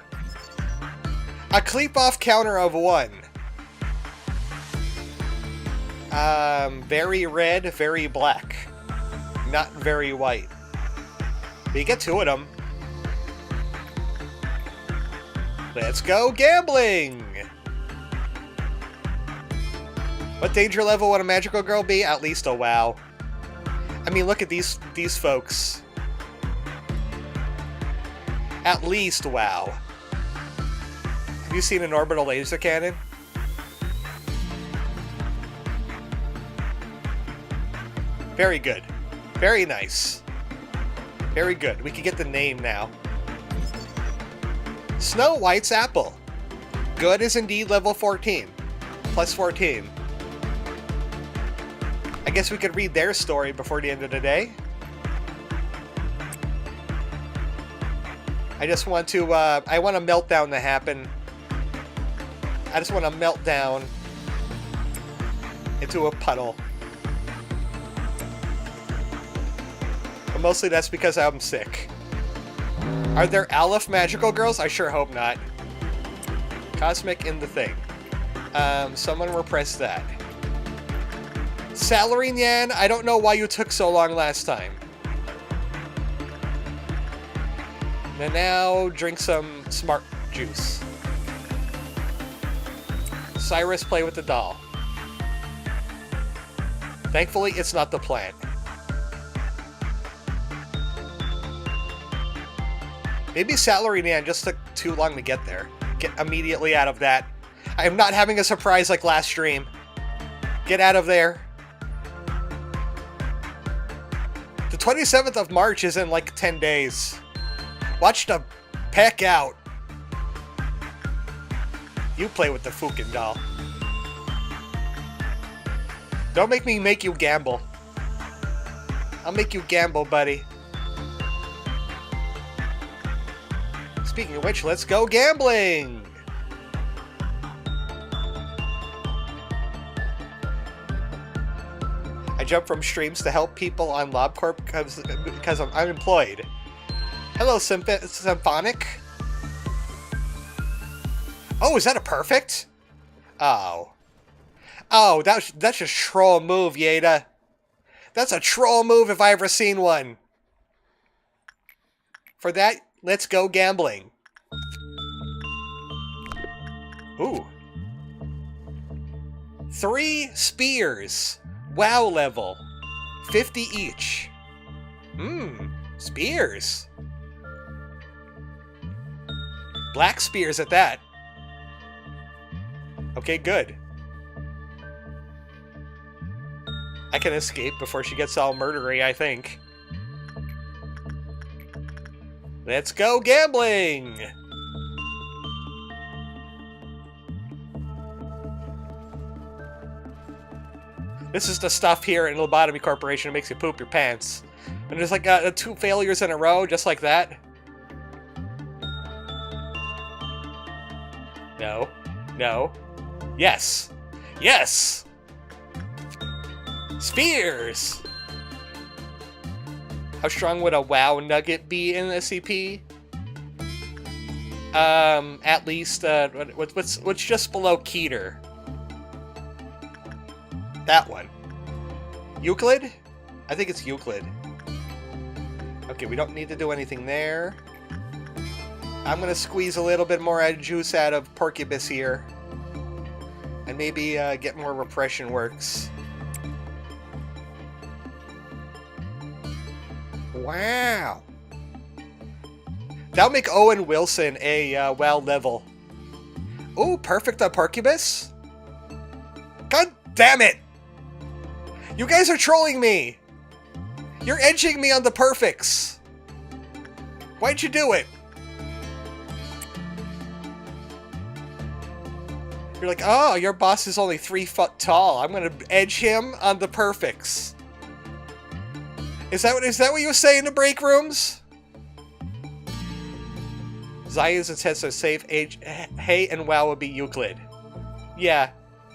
A Kleep-off counter of 1. Very red, very black. Not very white. But you get 2 of them. Let's go gambling! What danger level would a Magical Girl be? At least a WoW. I mean, look at these folks. At least WoW. Have you seen an orbital laser cannon? Very good. Very nice. Very good. We can get the name now. Snow White's apple. Good is indeed level 14. Plus 14. I guess we could read their story before the end of the day. I just want to, I want a meltdown to happen. I just want to melt down into a puddle. But mostly that's because I'm sick. Are there Aleph magical girls? I sure hope not. Cosmic in the thing. Someone repress that. Salary Nyan, I don't know why you took so long last time. And now drink some smart juice. Cyrus, play with the doll. Thankfully, it's not the plant. Maybe Salary Nyan just took too long to get there. Get immediately out of that. I am not having a surprise like last stream. Get out of there. The 27th of March is in like 10 days. Watch the peck out. You play with the Fukin doll. Don't make me make you gamble. I'll make you gamble, buddy. Speaking of which, let's go gambling! I jump from streams to help people on LobCorp because I'm unemployed. Hello, Symphonic. Oh, is that a perfect? Oh. Oh, that's a troll move, Yeda. That's a troll move if I ever seen one. For that, let's go gambling. Ooh. 3 spears. WoW level. 50 each. Spears. Black spears at that. Okay, good. I can escape before she gets all murdery, I think. Let's go gambling! This is the stuff here in Lobotomy Corporation that makes you poop your pants. And there's like 2 failures in a row, just like that. No. No. Yes! Yes! Spears! How strong would a WoW nugget be in SCP? At least, what's just below Keter? That one. Euclid? I think it's Euclid. Okay, we don't need to do anything there. I'm gonna squeeze a little bit more juice out of Porcubus here. And maybe get more repression works. Wow. That'll make Owen Wilson a WoW level. Ooh, perfect on Porcubus? God damn it! You guys are trolling me! You're edging me on the perfects! Why'd you do it? You're like, oh, your boss is only 3 foot tall. I'm gonna edge him on the perfects. Is that what you say in the break rooms? Zion's intent so safe age. Hey and WoW would be Euclid. Yeah,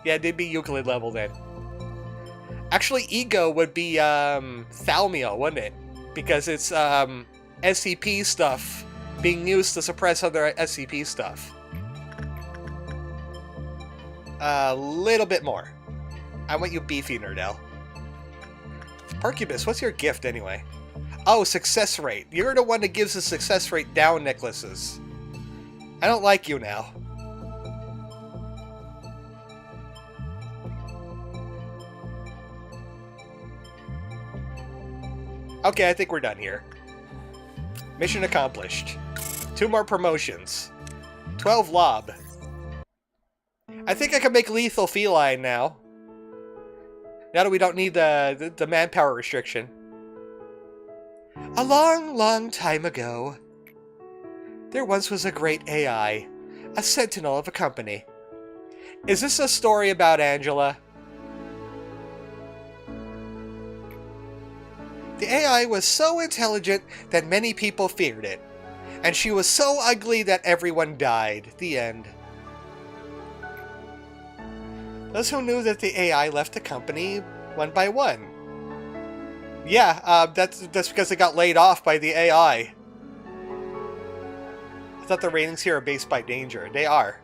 they'd be Euclid level then. Actually, Ego would be Thalmiel, wouldn't it? Because it's SCP stuff being used to suppress other SCP stuff. A little bit more. I want you beefy, Nerdell. Porcubus, what's your gift anyway? Oh, success rate. You're the one that gives the success rate down necklaces. I don't like you now. Okay, I think we're done here. Mission accomplished. 2 more promotions. 12 lob. I think I can make lethal feline now. Now that we don't need the manpower restriction. A long, long time ago, there once was a great AI, a sentinel of a company. Is this a story about Angela? The AI was so intelligent that many people feared it, and she was so ugly that everyone died. The end. Those who knew that the AI left the company one by one. Yeah, that's because they got laid off by the AI. I thought the ratings here are based by danger. They are.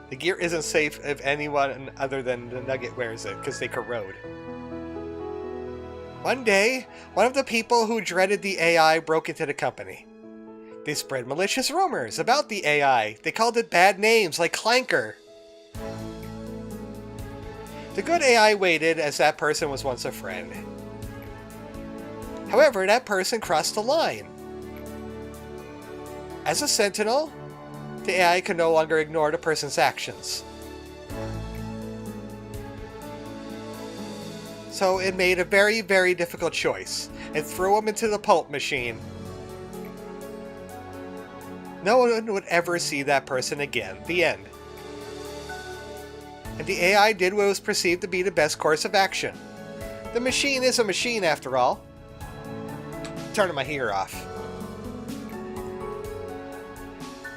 The gear isn't safe if anyone other than the Nugget wears it, because they corrode. One day, one of the people who dreaded the AI broke into the company. They spread malicious rumors about the AI. They called it bad names like Clanker. The good AI waited, as that person was once a friend. However, that person crossed the line. As a sentinel, the AI could no longer ignore the person's actions. So it made a very, very difficult choice. It threw him into the pulp machine. No one would ever see that person again. The end. And the AI did what was perceived to be the best course of action. The machine is a machine, after all. Turning my heater off.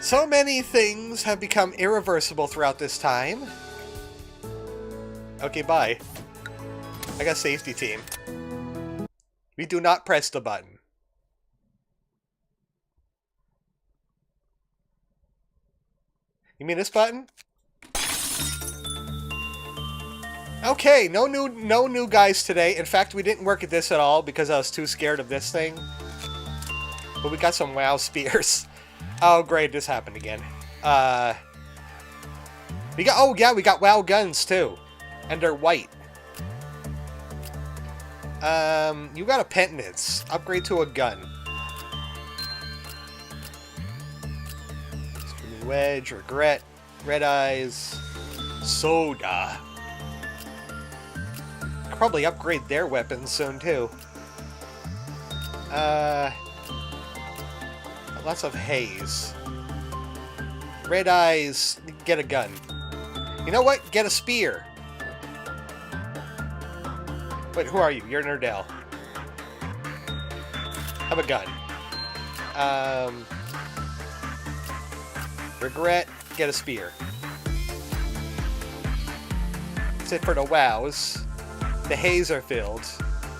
So many things have become irreversible throughout this time. Okay, bye. I got safety team. We do not press the button. You mean this button? Okay, no new guys today. In fact, we didn't work at this at all because I was too scared of this thing. But we got some WoW spears. Oh, great, this happened again. We got WoW guns too. And they're white. You got a penitence. Upgrade to a gun. Screaming Wedge, Regret, Red Eyes, Soda. I'll probably upgrade their weapons soon too. Lots of haze. Red Eyes, get a gun. You know what? Get a spear. Wait, who are you? You're Nerdell. Have a gun. Regret, get a spear. That's it for the wows. The haze are filled.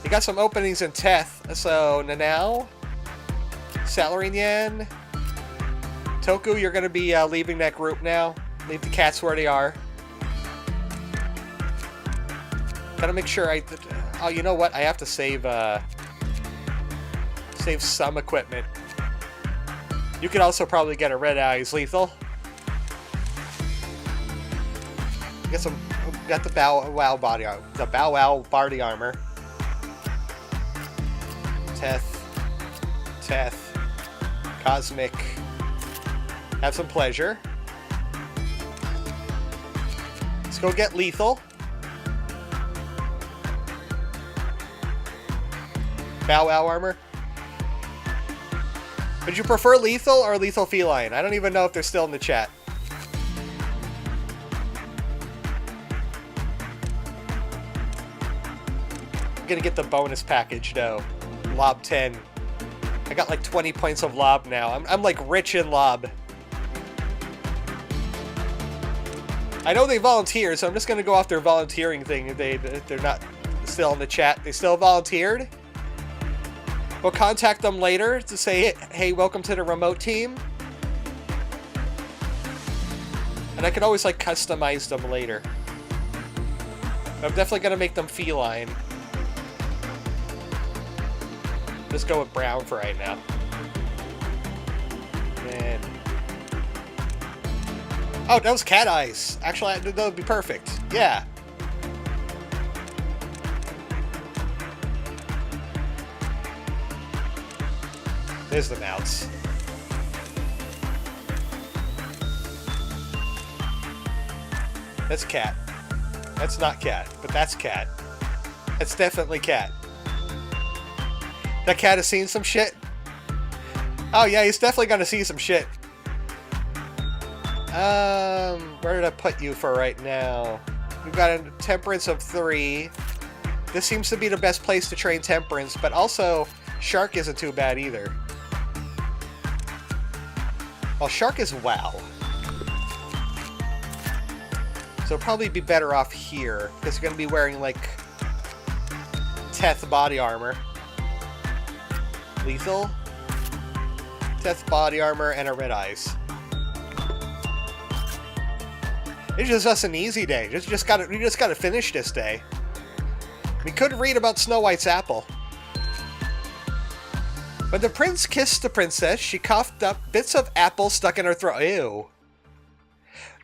You got some openings in Teth, so Nanao, Salarian, Toku, you're going to be leaving that group now. Leave the cats where they are. Gotta make sure I... Oh, you know what? I have to save some equipment. You could also probably get a Red Eyes lethal. Got the Bow Wow body armor. The Bow Wow body armor. Teth. Cosmic. Have some pleasure. Let's go get lethal. Bow Wow armor. Would you prefer lethal or lethal feline? I don't even know if they're still in the chat. I'm gonna get the bonus package though. Lob 10. I got like 20 points of lob now. I'm like rich in lob. I know they volunteered, so I'm just gonna go off their volunteering thing. If they're not still in the chat. They still volunteered. We'll contact them later to say, hey, welcome to the remote team. And I can always, like, customize them later. But I'm definitely going to make them feline. Just go with brown for right now. And... oh, that was cat eyes. Actually, that would be perfect. Yeah. There's the mounts. That's cat. That's not cat, but that's cat. That's definitely cat. That cat has seen some shit? Oh yeah, he's definitely gonna see some shit. Where did I put you for right now? We've got a temperance of 3. This seems to be the best place to train temperance, but also shark isn't too bad either. Well, shark is wow. So it'll probably be better off here, because you're going to be wearing, like, Teth body armor. Lethal? Teth body armor and a red eyes. It's just us an easy day. We just gotta finish this day. We could read about Snow White's apple. When the prince kissed the princess, she coughed up bits of apple stuck in her throat. Ew.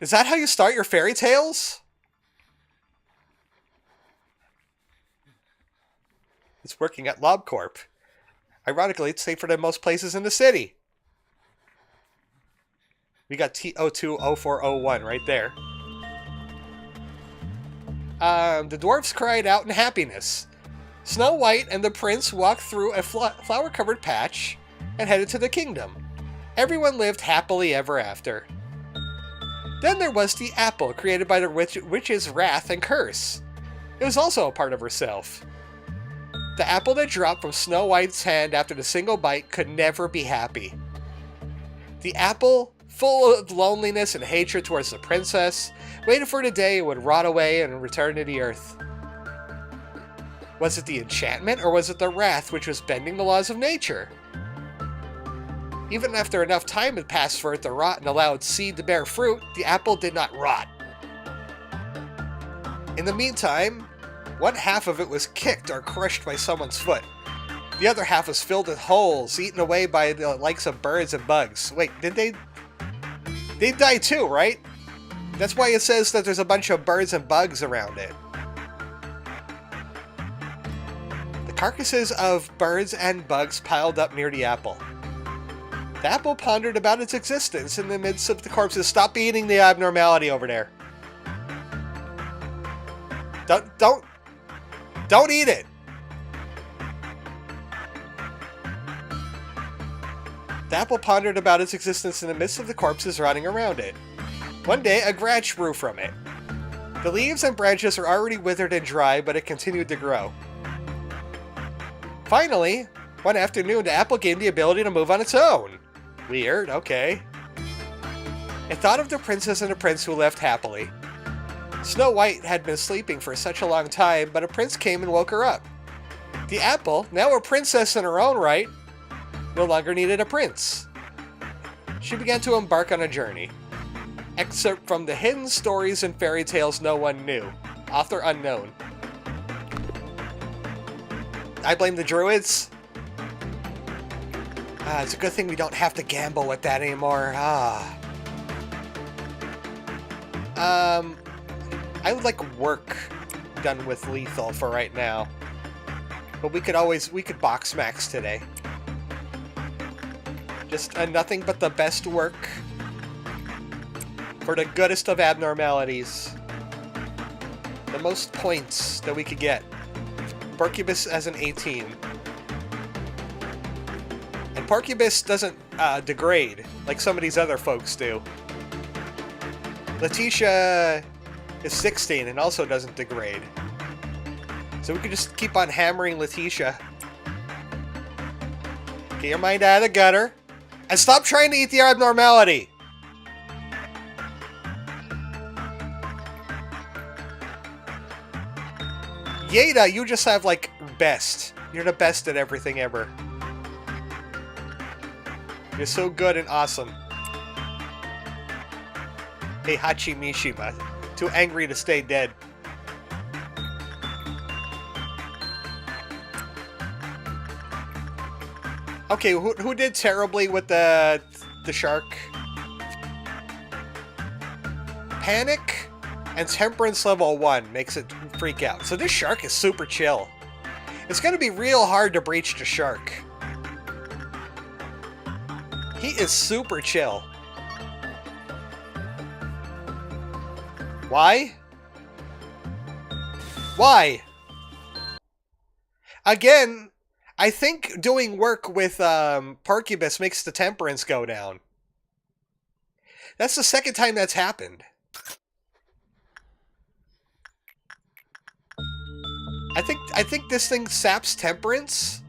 Is that how you start your fairy tales? It's working at LobCorp. Ironically, it's safer than most places in the city. We got T020401 right there. The dwarfs cried out in happiness. Snow White and the prince walked through a flower-covered patch and headed to the kingdom. Everyone lived happily ever after. Then there was the apple, created by the witch's wrath and curse. It was also a part of herself. The apple that dropped from Snow White's hand after the single bite could never be happy. The apple, full of loneliness and hatred towards the princess, waited for the day it would rot away and return to the earth. Was it the enchantment, or was it the wrath which was bending the laws of nature? Even after enough time had passed for it to rot and allow its seed to bear fruit, the apple did not rot. In the meantime, one half of it was kicked or crushed by someone's foot. The other half was filled with holes, eaten away by the likes of birds and bugs. Wait, did they die too, right? That's why it says that there's a bunch of birds and bugs around it. The carcasses of birds and bugs piled up near the apple. The apple pondered about its existence in the midst of the corpses. Stop eating the abnormality over there. Don't eat it. The apple pondered about its existence in the midst of the corpses rotting around it. One day, a branch grew from it. The leaves and branches were already withered and dry, but it continued to grow. Finally, one afternoon, the apple gained the ability to move on its own. Weird, okay. It thought of the princess and the prince who left happily. Snow White had been sleeping for such a long time, but a prince came and woke her up. The apple, now a princess in her own right, no longer needed a prince. She began to embark on a journey. Excerpt from the Hidden Stories and Fairy Tales No One Knew. Author unknown. I blame the druids. It's a good thing we don't have to gamble with that anymore. I would like work done with lethal for right now. But we could box max today. Just nothing but the best work for the goodest of abnormalities. The most points that we could get. Porcubus as an 18. And Porcubus doesn't degrade like some of these other folks do. Letitia is 16 and also doesn't degrade. So we could just keep on hammering Letitia. Get your mind out of the gutter. And stop trying to eat the abnormality! Yada, you just have, like, best. You're the best at everything ever. You're so good and awesome. Hey, Hachi Mishima. Too angry to stay dead. Okay, who did terribly with the shark? Panic and Temperance level 1 makes it freak out. So this shark is super chill. It's gonna be real hard to breach the shark. He is super chill. Why? Why? Again, I think doing work with Parcubus makes the temperance go down. That's the second time that's happened. I think this thing saps temperance.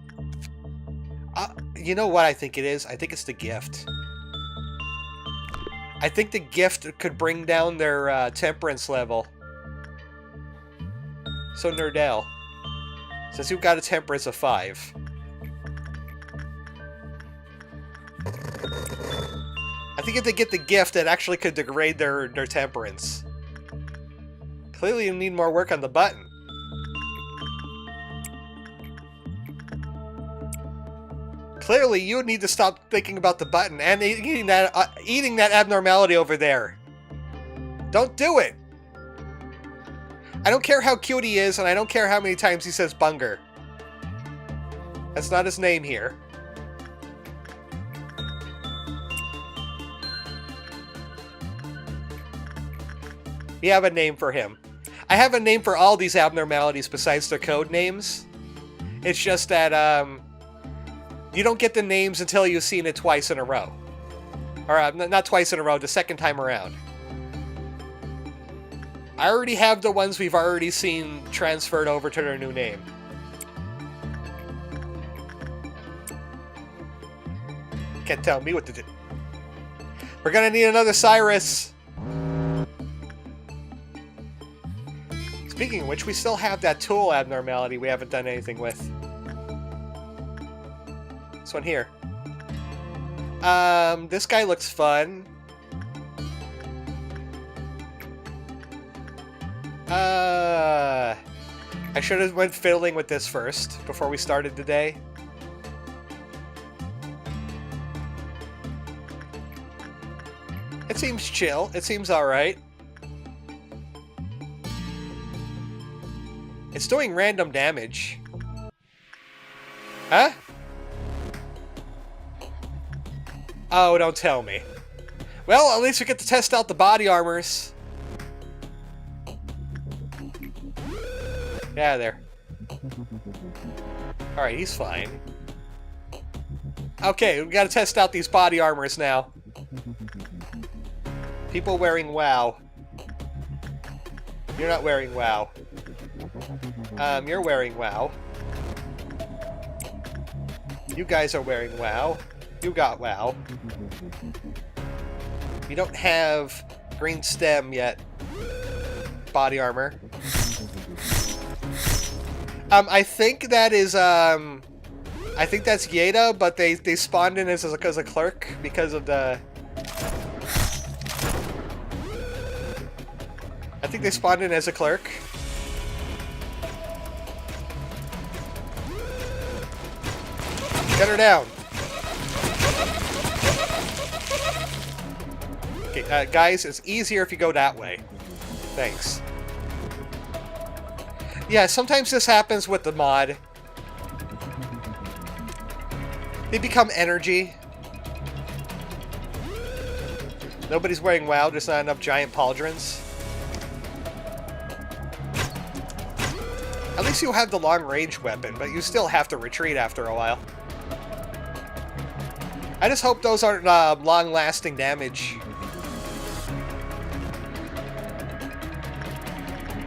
You know what I think it is? I think it's the gift. I think the gift could bring down their temperance level. So Nerdell, since you've got a temperance of 5. I think if they get the gift, it actually could degrade their temperance. Clearly you need more work on the button. Clearly, you need to stop thinking about the button and eating that abnormality over there. Don't do it. I don't care how cute he is, and I don't care how many times he says Bunger. That's not his name here. We have a name for him. I have a name for all these abnormalities besides their code names. It's just that, you don't get the names until you've seen it twice in a row. Or, not twice in a row, the second time around. I already have the ones we've already seen transferred over to their new name. Can't tell me what to do. We're gonna need another Cyrus! Speaking of which, we still have that tool abnormality we haven't done anything with. This one here. This guy looks fun. I should have went fiddling with this first, before we started the day. It seems chill. It seems alright. It's doing random damage. Huh? Oh, don't tell me. Well, at least we get to test out the body armors. Yeah, there. Alright, he's fine. Okay, we gotta test out these body armors now. People wearing WoW. You're not wearing WoW. You're wearing WoW. You guys are wearing WoW. You got WoW. You don't have green stem yet. Body armor. I think that is, I think that's Yeda, but they spawned in as a clerk because of the... I think they spawned in as a clerk. Get her down. Okay, guys, it's easier if you go that way. Thanks. Yeah, sometimes this happens with the mod. They become energy. Nobody's wearing WoW, there's not enough giant pauldrons. At least you have the long-range weapon, but you still have to retreat after a while. I just hope those aren't long-lasting damage.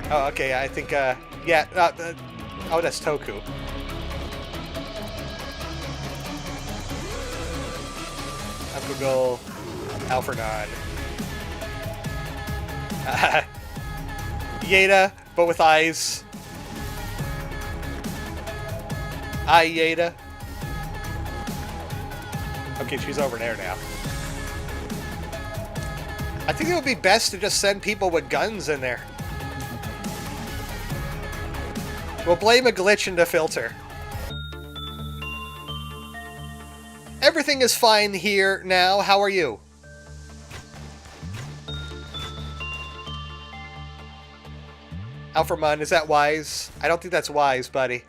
Oh, okay, I think, yeah, oh, that's Toku. Google Alpherdon. Yeda, but with eyes. Yeda. Okay, she's over there now. I think it would be best to just send people with guns in there. We'll blame a glitch in the filter. Everything is fine here now. How are you? Alphamon, is that wise? I don't think that's wise, buddy.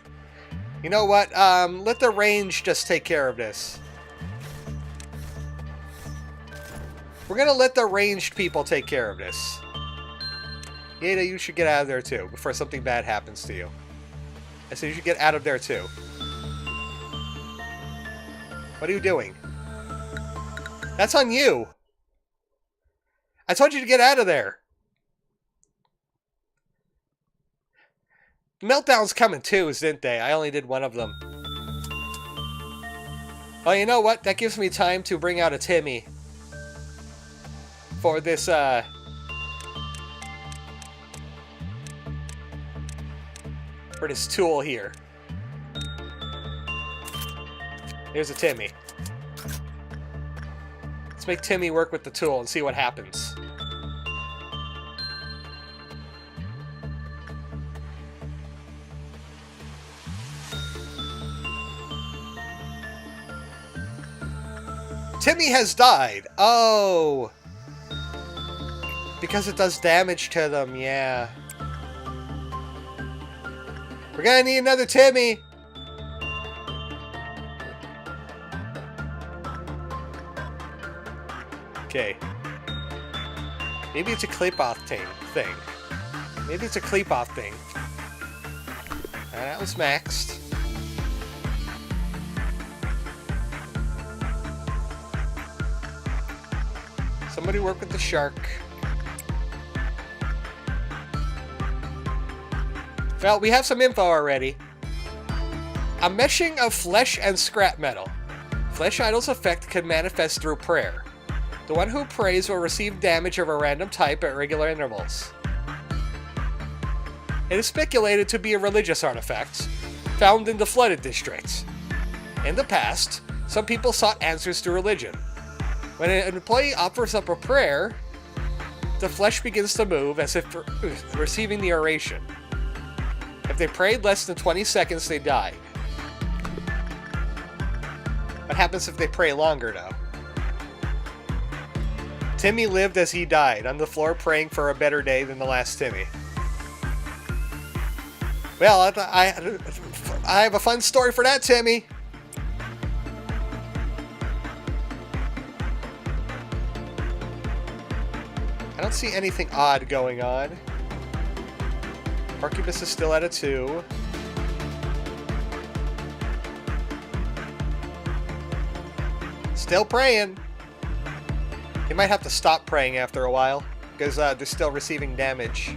You know what? Let the range just take care of this. We're gonna let the ranged people take care of this. Yada, you should get out of there too, before something bad happens to you. I said you should get out of there too. What are you doing? That's on you! I told you to get out of there! Meltdown's coming too, didn't they? I only did one of them. Well, you know what? That gives me time to bring out a Timmy. For this, for this tool here. Here's a Timmy. Let's make Timmy work with the tool and see what happens. Timmy has died. Oh. Because it does damage to them, yeah. We're gonna need another Timmy. Okay. Maybe it's a clip-off thing. Maybe it's a clip-off thing. That was maxed. Somebody work with the shark. Well, we have some info already. A meshing of flesh and scrap metal. Flesh idol's effect can manifest through prayer. The one who prays will receive damage of a random type at regular intervals. It is speculated to be a religious artifact, found in the flooded districts. In the past, some people sought answers to religion. When an employee offers up a prayer, the flesh begins to move as if receiving the oration. If they prayed less than 20 seconds, they die. What happens if they pray longer, though? Timmy lived as he died, on the floor praying for a better day than the last Timmy. Well, I have a fun story for that, Timmy. I don't see anything odd going on. Arquebus is still at a 2. Still praying. He might have to stop praying after a while, because they're still receiving damage.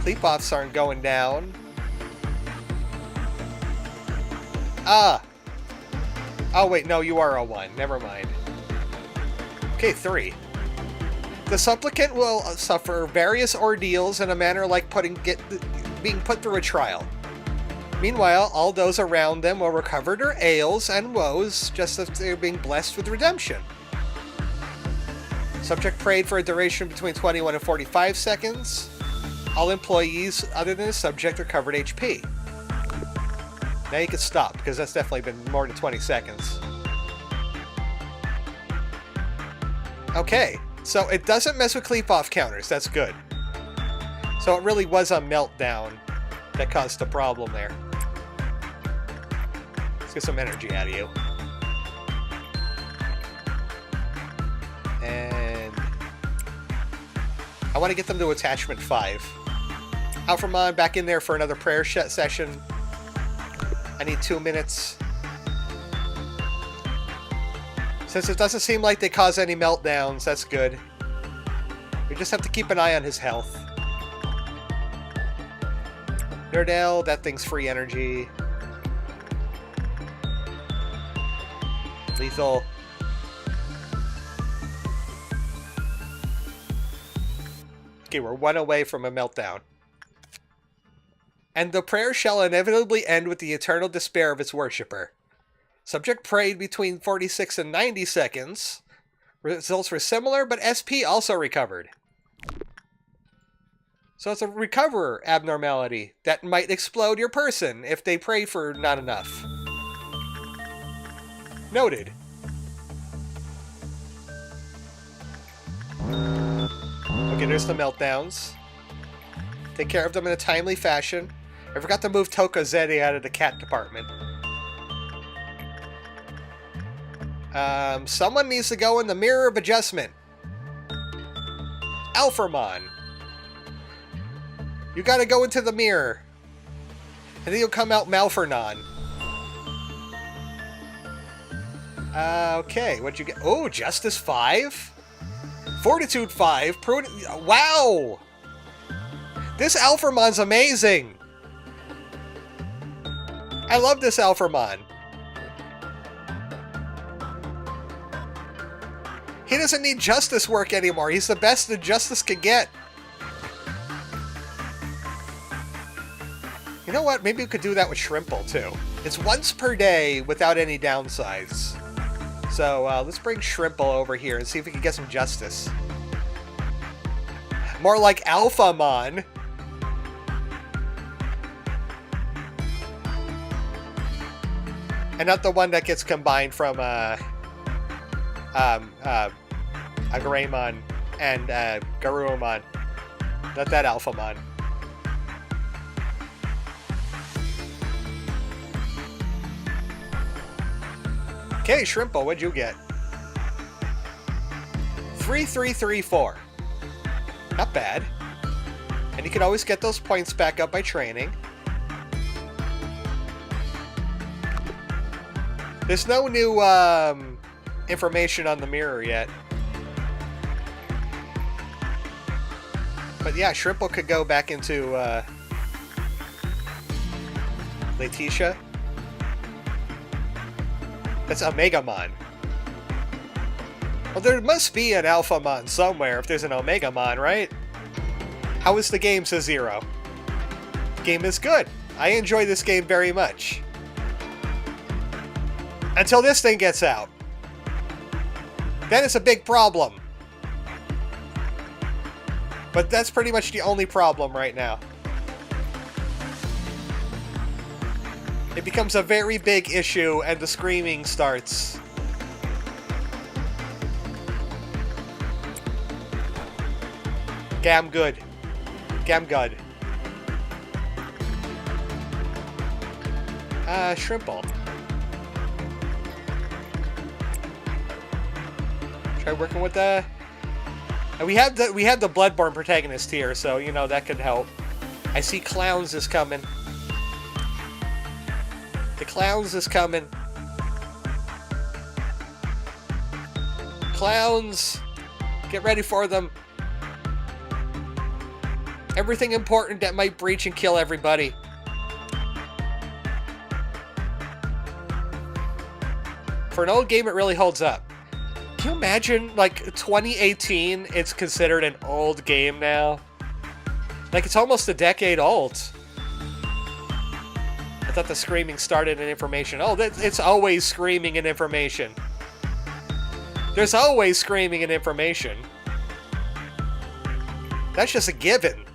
Sleep-offs aren't going down. Ah! Oh wait, no, you are a 1. Never mind. Okay, 3. The supplicant will suffer various ordeals in a manner like being put through a trial. Meanwhile, all those around them will recover their ails and woes, just as they're being blessed with redemption. Subject prayed for a duration between 21 and 45 seconds. All employees other than the subject recovered HP. Now you can stop, because that's definitely been more than 20 seconds. Okay, so it doesn't mess with cleap-off counters, that's good. So it really was a meltdown that caused the problem there. Let's get some energy out of you. And I want to get them to attachment 5. Alphamon back in there for another prayer session. I need 2 minutes. Since it doesn't seem like they cause any meltdowns, that's good. We just have to keep an eye on his health. Nerdell, that thing's free energy. Lethal. Okay, we're 1 away from a meltdown. And the prayer shall inevitably end with the eternal despair of its worshipper. Subject prayed between 46 and 90 seconds. Results were similar, but SP also recovered. So it's a recoverer abnormality that might explode your person if they pray for not enough. Noted. Okay, there's the meltdowns. Take care of them in a timely fashion. I forgot to move Toko Zeddy out of the cat department. Someone needs to go in the mirror of adjustment. Alphamon. You gotta go into the mirror. And then you'll come out Malfernon. Okay, what'd you get? Oh, Justice 5? Fortitude 5? Wow! This Alphamon's amazing! I love this Alphamon. He doesn't need Justice work anymore. He's the best that Justice could get. You know what? Maybe we could do that with Shrimple, too. It's once per day without any downsides. So, let's bring Shrimple over here and see if we can get some Justice. More like Alphamon. And not the one that gets combined from, Agreymon and, Garurumon. Not that Alphamon. Okay, Shrimple, what'd you get? 3334. Not bad. And you can always get those points back up by training. There's no new information on the mirror yet. But yeah, Shrimple could go back into Letitia. That's Omegamon. Well, there must be an Alphamon somewhere if there's an Omegamon, right? How is the game, says Zero? Game is good. I enjoy this game very much. Until this thing gets out. Then it's a big problem. But that's pretty much the only problem right now. It becomes a very big issue and the screaming starts. Gam good. Gam good. Shrimple. Try working with the... We have the Bloodborne protagonist here, so you know that could help. I see Clowns is coming. The Clowns is coming. Clowns, get ready for them. Everything important that might breach and kill everybody. For an old game, it really holds up. Can you imagine, like, 2018, it's considered an old game now? Like, it's almost a decade old. I thought the screaming started in information. Oh, it's always screaming in information. There's always screaming in information. That's just a given.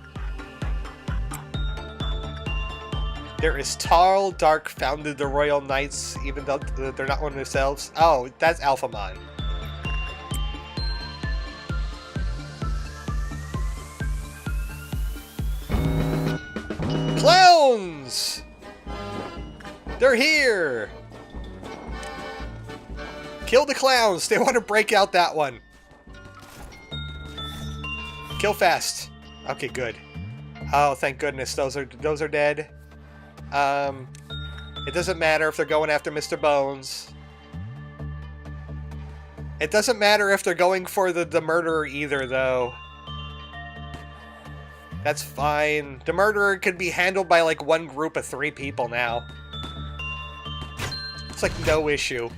There is Tarl Dark founded the Royal Knights, even though they're not one themselves. Oh, that's Alphamon. Clowns! They're here! Kill the clowns! They want to break out that one. Kill fast. Okay, good. Oh, thank goodness. Those are dead. It doesn't matter if they're going after Mr. Bones. It doesn't matter if they're going for the murderer either, though. That's fine. The murderer could be handled by, like, one group of 3 people now. It's like no issue.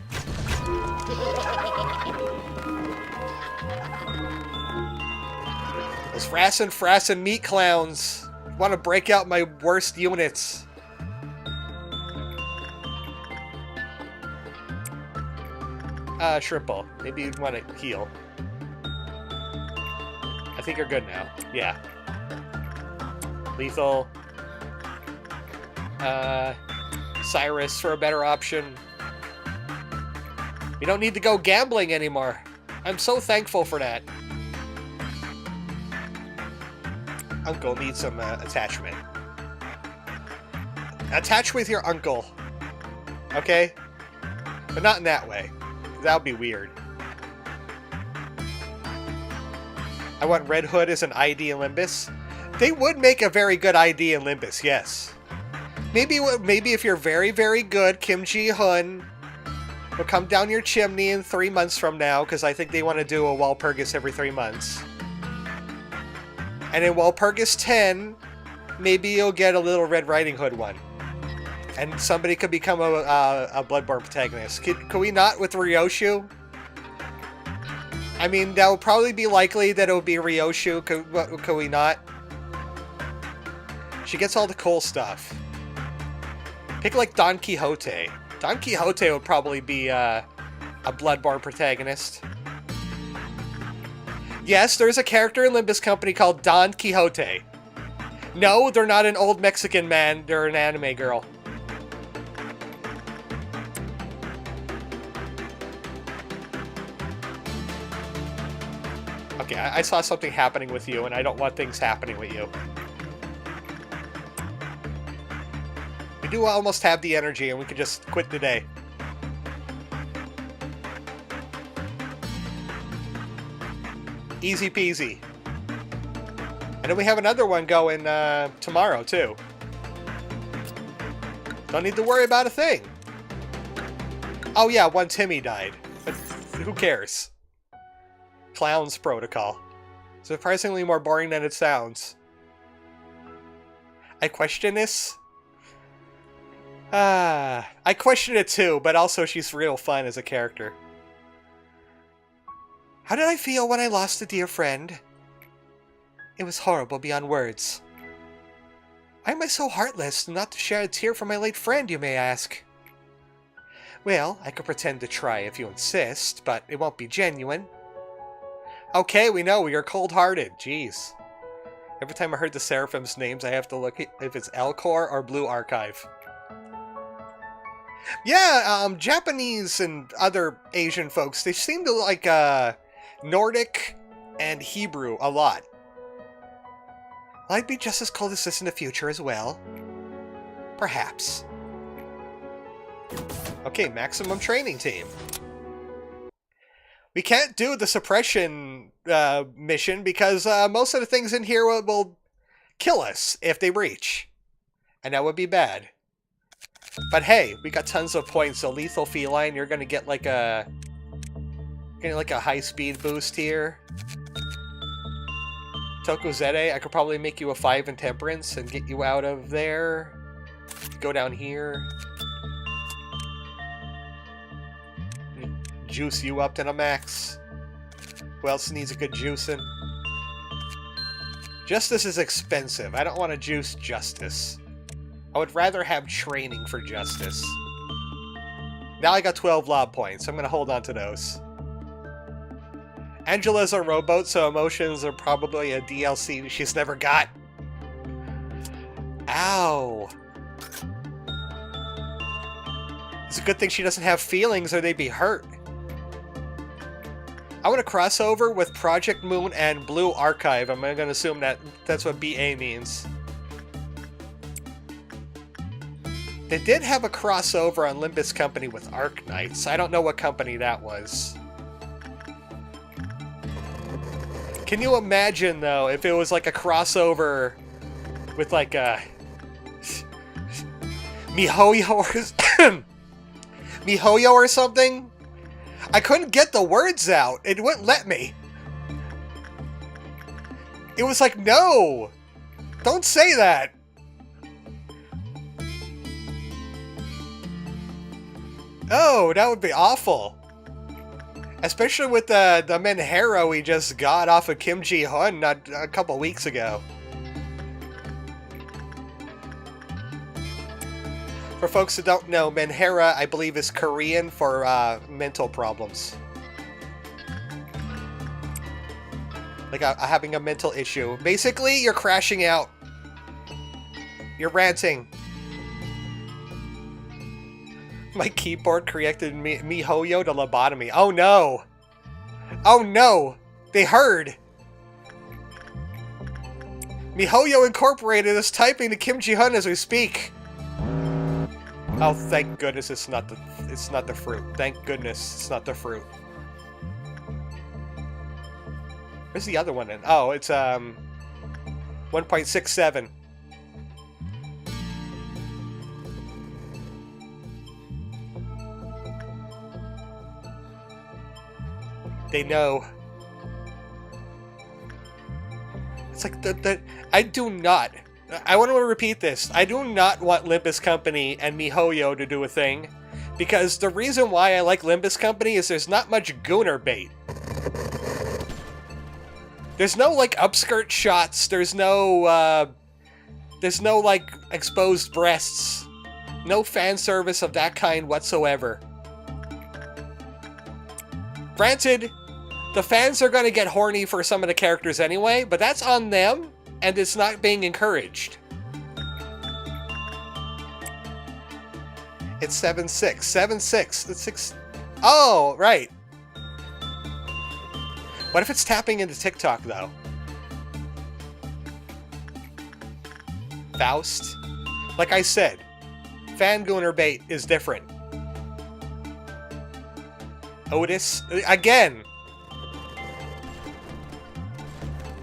Those Frassin' meat clowns want to break out my worst units. Shrimple, maybe you'd want to heal. I think you're good now. Yeah. Lethal. Cyrus for a better option. We don't need to go gambling anymore. I'm so thankful for that. Uncle needs some attachment. Attach with your uncle. Okay? But not in that way. That would be weird. I want Red Hood as an ID in Limbus. They would make a very good ID in Limbus, yes. Maybe if you're very, very good, Kim Ji-hun will come down your chimney in 3 months from now, because I think they want to do a Walpurgis every 3 months. And in Walpurgis 10, maybe you'll get a little Red Riding Hood one. And somebody could become a Bloodborne protagonist. Could we not with Ryoshu? I mean, that would probably be likely that it would be Ryoshu. Could we not? She gets all the cool stuff. Pick like Don Quixote. Don Quixote would probably be a Bloodborne protagonist. Yes, there's a character in Limbus Company called Don Quixote. No, they're not an old Mexican man. They're an anime girl. Okay, I saw something happening with you, and I don't want things happening with you. We do almost have the energy, and we could just quit today. Easy peasy. And then we have another one going tomorrow, too. Don't need to worry about a thing. Oh yeah, one Timmy died. But who cares? Clown's Protocol. Surprisingly more boring than it sounds. I question this. I question it too, but also she's real fun as a character. How did I feel when I lost a dear friend? It was horrible beyond words. Why am I so heartless not to share a tear for my late friend, you may ask? Well, I could pretend to try if you insist, but it won't be genuine. Okay, we know, you're cold-hearted. Jeez. Every time I heard the Seraphim's names, I have to look if it's Elcor or Blue Archive. Yeah, Japanese and other Asian folks, they seem to like Nordic and Hebrew a lot. Will I be just as cold as this in the future as well? Perhaps. Okay, maximum training team. We can't do the suppression mission because most of the things in here will kill us if they breach. And that would be bad. But hey, we got tons of points. So lethal feline, you're gonna get like a high speed boost here. Tokozete, I could probably make you a 5 in temperance and get you out of there. Go down here. Juice you up to the max. Who else needs a good juicing? Justice is expensive. I don't want to juice Justice. I would rather have training for Justice. Now I got 12 lob points, so I'm going to hold on to those. Angela's a rowboat, so emotions are probably a DLC she's never got. Ow. It's a good thing she doesn't have feelings or they'd be hurt. I want to cross over with Project Moon and Blue Archive. I'm going to assume that that's what BA means. They did have a crossover on Limbus Company with Arc Knights. I don't know what company that was. Can you imagine, though, if it was like a crossover with like a MiHoYo or something? I couldn't get the words out. It wouldn't let me. It was like, no! Don't say that! Oh, that would be awful. Especially with the Menhero we just got off of Kim Ji-hun not a couple weeks ago. For folks who don't know, Menhera, I believe, is Korean for mental problems. Like having a mental issue. Basically, you're crashing out. You're ranting. My keyboard corrected MiHoYo to Lobotomy. Oh no! Oh no! They heard! MiHoYo Incorporated is typing to Kim Ji-hun as we speak. Oh, thank goodness it's not the fruit. Thank goodness it's not the fruit. Where's the other one in? Oh, it's 1.67. They know. It's like I do not. I want to repeat this. I do not want Limbus Company and MiHoYo to do a thing, because the reason why I like Limbus Company is there's not much gooner bait. There's no, like, upskirt shots. There's no, like, exposed breasts. No fan service of that kind whatsoever. Granted, the fans are going to get horny for some of the characters anyway, but that's on them, and it's not being encouraged. It's 7.6. 7.6. It's 6. Oh, right. What if it's tapping into TikTok, though? Faust? Like I said, fan gooner bait is different. Otis? Again!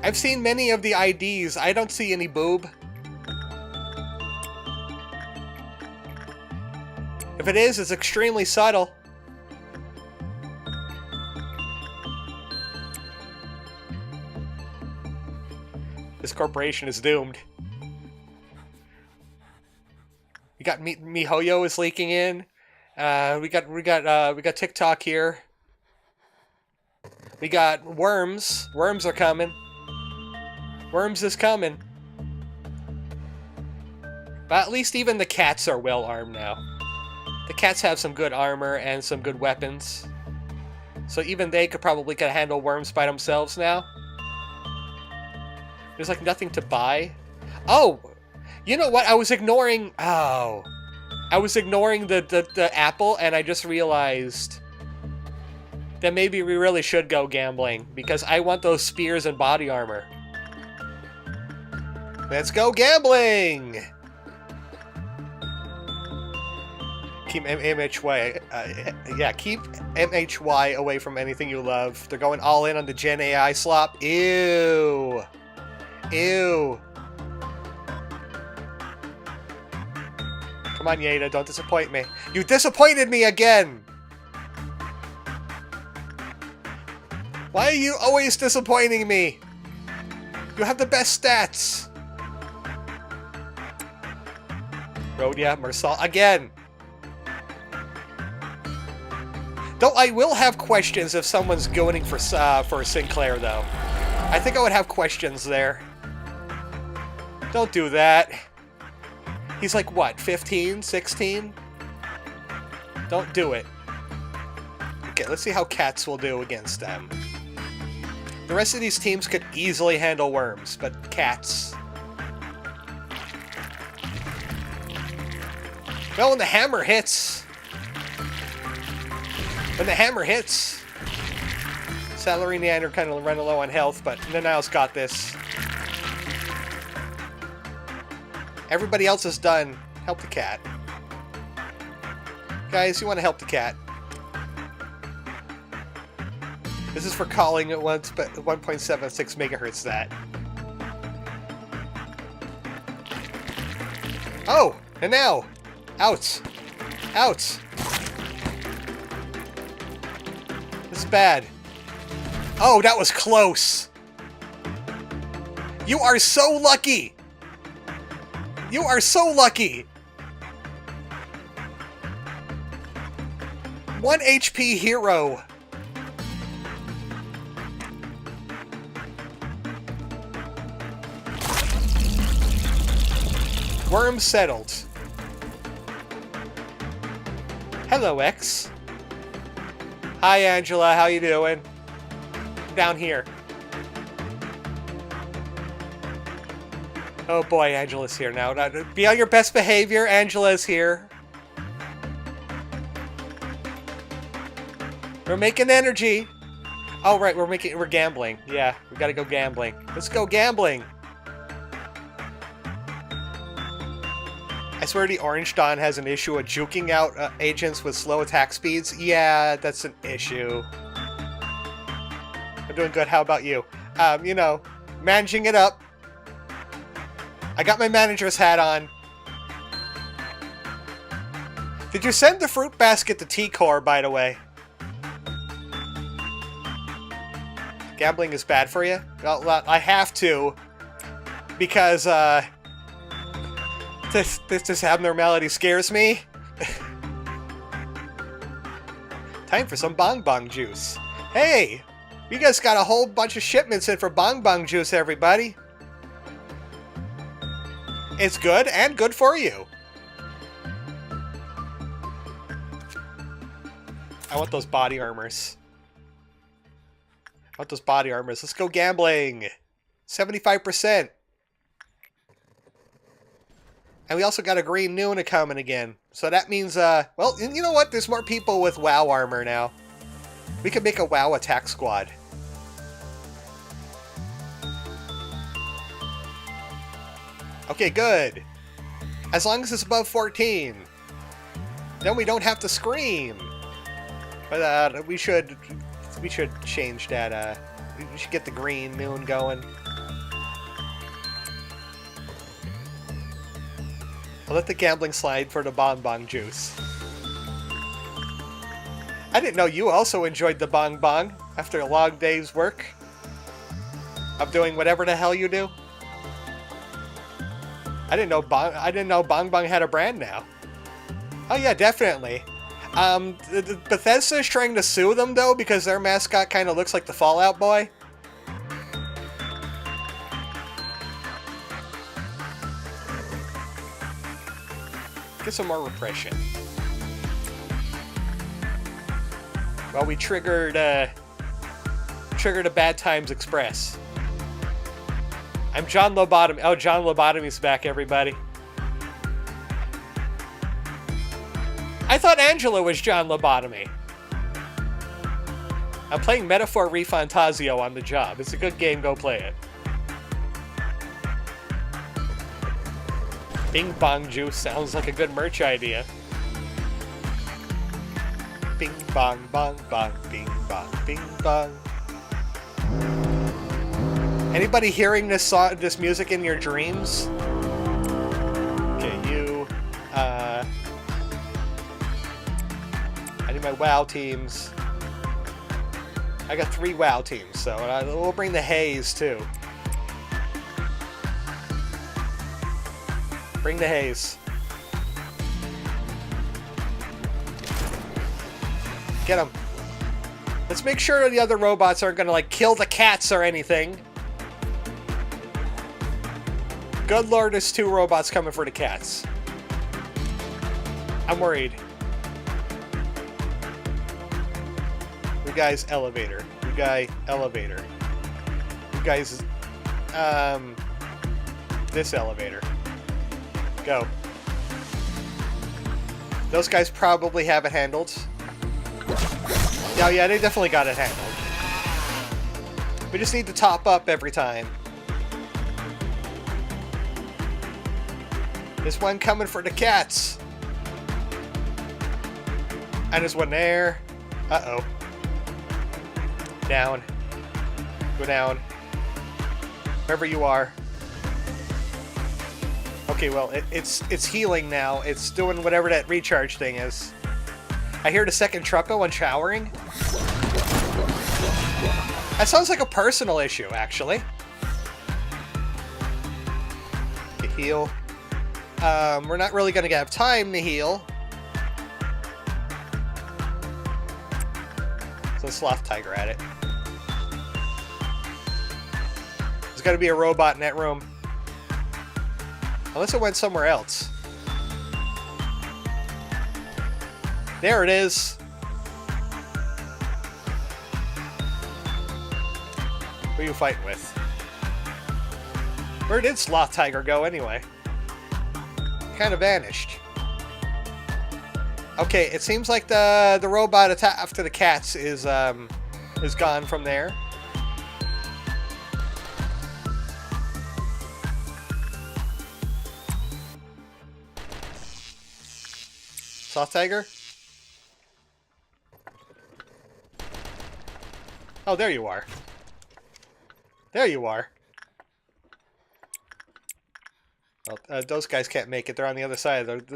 I've seen many of the IDs. I don't see any boob. If it is, it's extremely subtle. This corporation is doomed. We got MiHoYo is leaking in. We got TikTok here. We got Worms. Worms are coming. Worms is coming. But at least even the cats are well armed now. The cats have some good armor and some good weapons. So even they could probably handle Worms by themselves now. There's like nothing to buy. Oh! You know what? I was ignoring... Oh. I was ignoring the apple, and I just realized that maybe we really should go gambling, because I want those spears and body armor. Let's go gambling! Keep MHY... yeah, keep MHY away from anything you love. They're going all in on the Gen AI slop. Ew! Ew. Come on, Yada, don't disappoint me. You disappointed me again! Why are you always disappointing me? You have the best stats! Rhodia, Mersal, again! Though I will have questions if someone's going for Sinclair, though. I think I would have questions there. Don't do that. He's like, what, 15? 16? Don't do it. Okay, let's see how cats will do against them. The rest of these teams could easily handle Worms, but cats... Well, when the hammer hits... When the hammer hits... Salaryne and are kind of running low on health, but Nanao's got this. Everybody else is done. Help the cat. Guys, you want to help the cat. This is for calling at 1.76 megahertz that. Oh! And now! Ouch! Ouch! This is bad. Oh, that was close! You are so lucky! You are so lucky! 1 HP hero. Worm settled. Hello, X. Hi, Angela. How you doing? Down here. Oh boy, Angela's here now. Be on your best behavior. Angela's here. We're making energy. Oh right, we're gambling. Yeah, we gotta go gambling. Let's go gambling. I swear the Orange Dawn has an issue of juking out agents with slow attack speeds. Yeah, that's an issue. I'm doing good. How about you? You know, managing it up. I got my manager's hat on. Did you send the fruit basket to T-Core, by the way? Gambling is bad for you? Well, I have to. Because, this abnormality scares me. Time for some bong bong juice. Hey! You guys got a whole bunch of shipments in for bong bong juice, everybody. It's good and good for you. I want those body armors. I want those body armors. Let's go gambling. 75%. And we also got a green Nuna coming again. So that means, well, you know what? There's more people with WoW armor now. We can make a WoW attack squad. Okay, good. As long as it's above 14. Then we don't have to scream. But we should change that. We should get the green moon going. I'll let the gambling slide for the bong bong juice. I didn't know you also enjoyed the bong bong after a long day's work of doing whatever the hell you do. I didn't know Bong Bong had a brand now. Oh yeah, definitely. Bethesda's trying to sue them, though, because their mascot kind of looks like the Fallout Boy. Get some more repression. Well, we triggered a Bad Times Express. I'm John Lobotomy. Oh, John Lobotomy's back, everybody. I thought Angela was John Lobotomy. I'm playing Metaphor Refantasio on the job. It's a good game, go play it. Bing Bong Juice sounds like a good merch idea. Bing bong bong bong, bing bong. Anybody hearing this song, this music in your dreams? Okay, you. I need my WoW teams. I got 3 WoW teams, so we'll bring the haze too. Bring the haze. Get him. Let's make sure the other robots aren't gonna, like, kill the cats or anything. Good lord, there's 2 robots coming for the cats. I'm worried. You guys, elevator. You guy, elevator. You guys, this elevator. Go. Those guys probably have it handled. Yeah, they definitely got it handled. We just need to top up every time. There's one coming for the cats. And there's one there. Uh-oh. Down. Go down. Wherever you are. Okay, well, it's healing now. It's doing whatever that recharge thing is. I hear the second Chocobo when showering. That sounds like a personal issue, actually. To heal. We're not really going to have time to heal. So Sloth Tiger at it. There's got to be a robot in that room. Unless it went somewhere else. There it is. Who are you fighting with? Where did Sloth Tiger go anyway? Kind of vanished. Okay, it seems like the robot attack after the cats is gone from there. Sloth Tiger? Oh, there you are. There you are. Well, those guys can't make it. They're on the other side of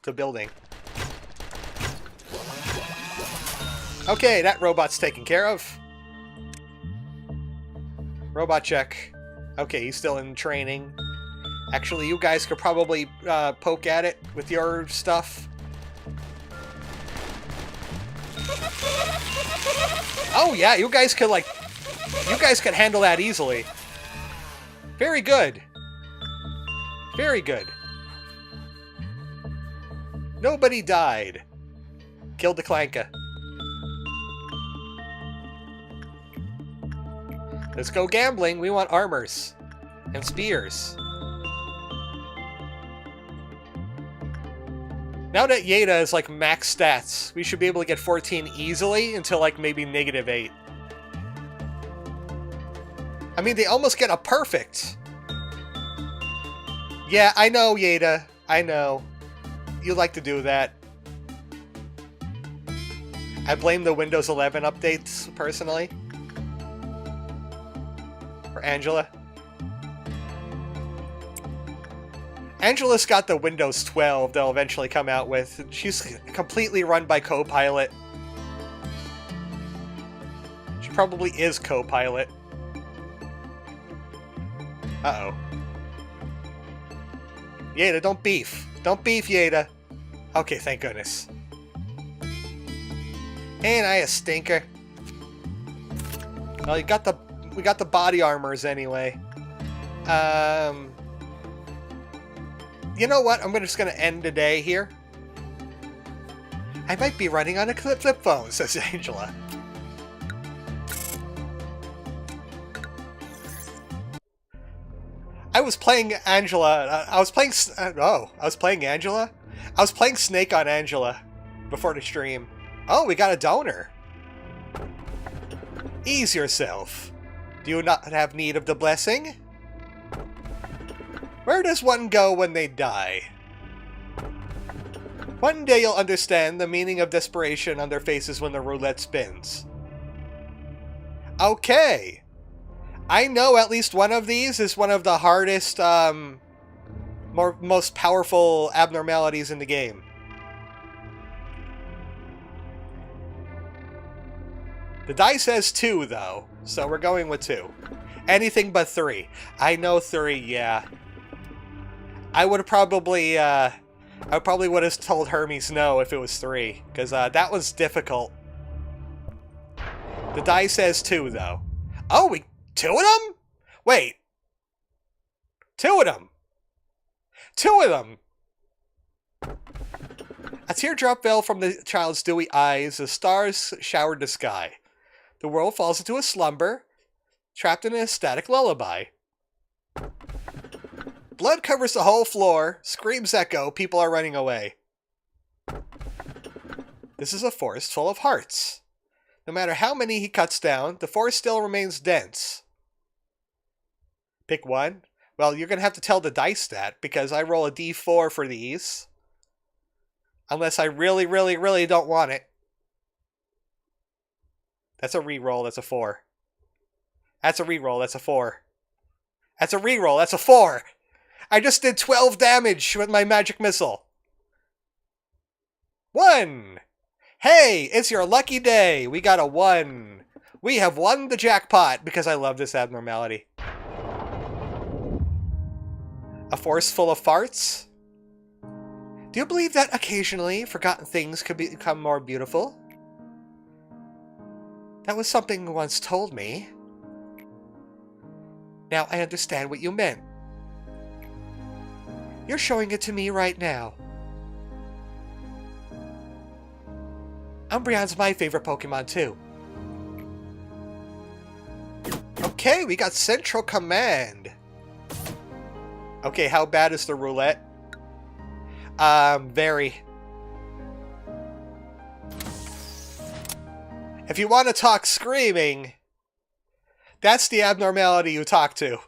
the building. Okay, that robot's taken care of. Robot check. Okay, he's still in training. Actually, you guys could probably poke at it with your stuff. Oh yeah, you guys could handle that easily. Very good. Very good. Nobody died. Killed the Clanka. Let's go gambling. We want armors and spears. Now that Yeda is like max stats, we should be able to get 14 easily until like maybe -8. I mean, they almost get a perfect. Yeah, I know, Yeda. I know. You like to do that. I blame the Windows 11 updates, personally. For Angela. Angela's got the Windows 12 they'll eventually come out with. She's completely run by Copilot. She probably is Copilot. Uh-oh. Yeda, don't beef. Don't beef, Yeda. Okay, thank goodness. Ain't I a stinker? Well, we got the body armors anyway. You know what? I'm just gonna end the day here. I might be running on a flip phone, says Angela. I was playing Angela. I was playing Angela. I was playing Snake on Angela before the stream. Oh, we got a donor. Ease yourself. Do you not have need of the blessing? Where does one go when they die? One day you'll understand the meaning of desperation on their faces when the roulette spins. Okay. I know at least one of these is one of the hardest, most powerful abnormalities in the game. The die says 2, though, so we're going with 2. Anything but 3. I know 3, yeah. I probably would have told Hermes no if it was 3, because that was difficult. The die says 2, though. Oh, 2 of them? Wait. 2 of them. 2 of them. A teardrop fell from the child's dewy eyes as stars showered the sky. The world falls into a slumber, trapped in an ecstatic lullaby. Blood covers the whole floor, screams echo, people are running away. This is a forest full of hearts. No matter how many he cuts down, the forest still remains dense. Pick one? Well, you're going to have to tell the dice stat, because I roll a d4 for these. Unless I really, really, really don't want it. That's a reroll, that's a 4. That's a reroll, that's a 4. That's a reroll, that's a 4! I just did 12 damage with my magic missile. 1! Hey, it's your lucky day! We got a 1. We have won the jackpot, because I love this abnormality. A forest full of farts? Do you believe that occasionally forgotten things could become more beautiful? That was something you once told me. Now I understand what you meant. You're showing it to me right now. Umbreon's my favorite Pokemon too. Okay, we got Central Command. Okay, how bad is the roulette? Very. If you want to talk screaming, that's the abnormality you talk to.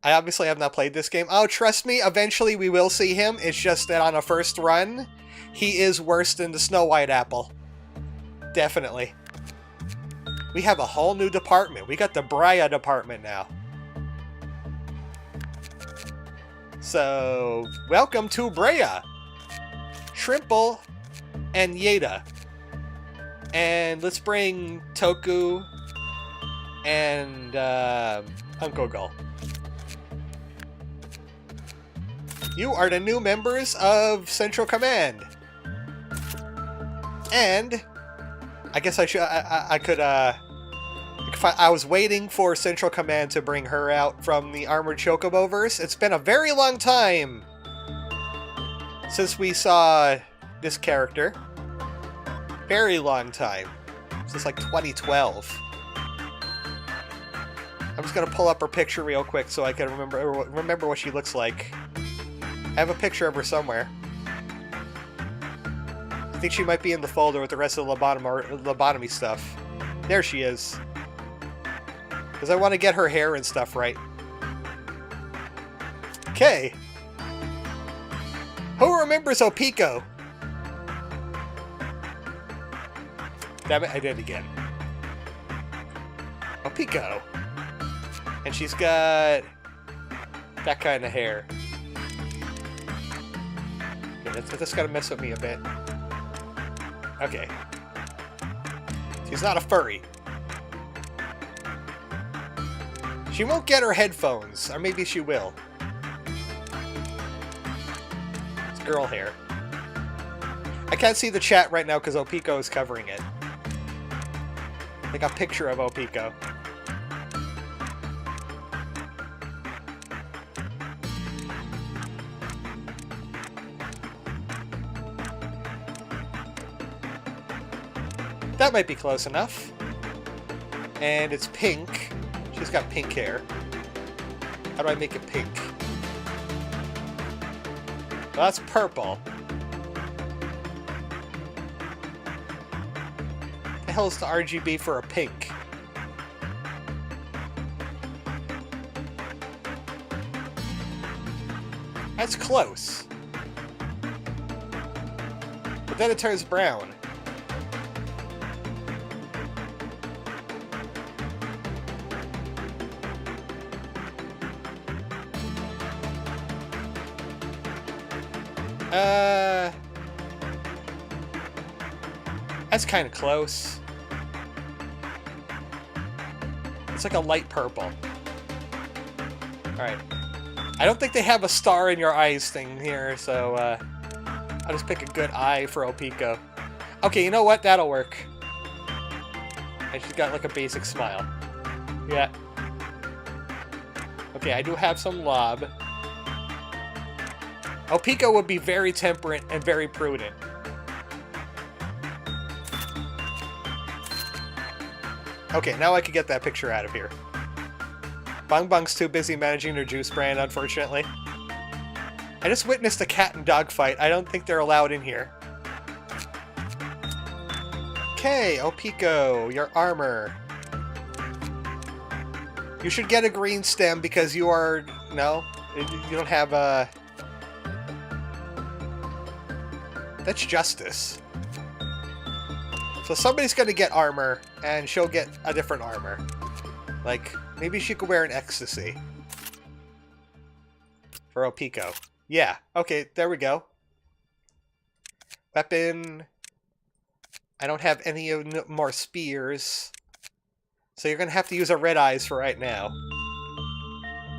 I obviously have not played this game. Oh, trust me, eventually we will see him. It's just that on a first run, he is worse than the Snow White apple. Definitely. We have a whole new department. We got the Bria department now. So, welcome to Bria. Shrimple and Yeda. And let's bring Toku and Uncle Gull. You are the new members of Central Command. And I guess I was waiting for Central Command to bring her out from the Armored Chocobo verse. It's been a very long time since we saw this character. Very long time. Since like 2012. I'm just gonna pull up her picture real quick so I can remember what she looks like. I have a picture of her somewhere. I think she might be in the folder with the rest of the lobotomy stuff. There she is. Because I want to get her hair and stuff right. Okay. Who remembers Opiko? Damn it, I did it again. Opiko. And she's got that kind of hair. Okay, that's gotta mess with me a bit. Okay. She's not a furry. She won't get her headphones, or maybe she will. It's girl hair. I can't see the chat right now because Opiko is covering it. Like a picture of Opiko. That might be close enough. And it's pink. She's got pink hair. How do I make it pink? Well, that's purple. What the hell is the RGB for a pink? That's close. But then it turns brown. That's kind of close. It's like a light purple. Alright. I don't think they have a star in your eyes thing here, so I'll just pick a good eye for Opiko. Okay, you know what? That'll work. And she's got like a basic smile. Yeah. Okay, I do have some lob. Opiko would be very temperate and very prudent. Okay, now I can get that picture out of here. Bong Bong's too busy managing their juice brand, unfortunately. I just witnessed a cat and dog fight. I don't think they're allowed in here. Okay, Opiko, your armor. You should get a green stem because you are... No, you don't have a... That's Justice. So somebody's gonna get armor, and she'll get a different armor. Like, maybe she could wear an ecstasy. For Opiko. Yeah, okay, there we go. Weapon. I don't have any more spears. So you're gonna have to use a red eyes for right now.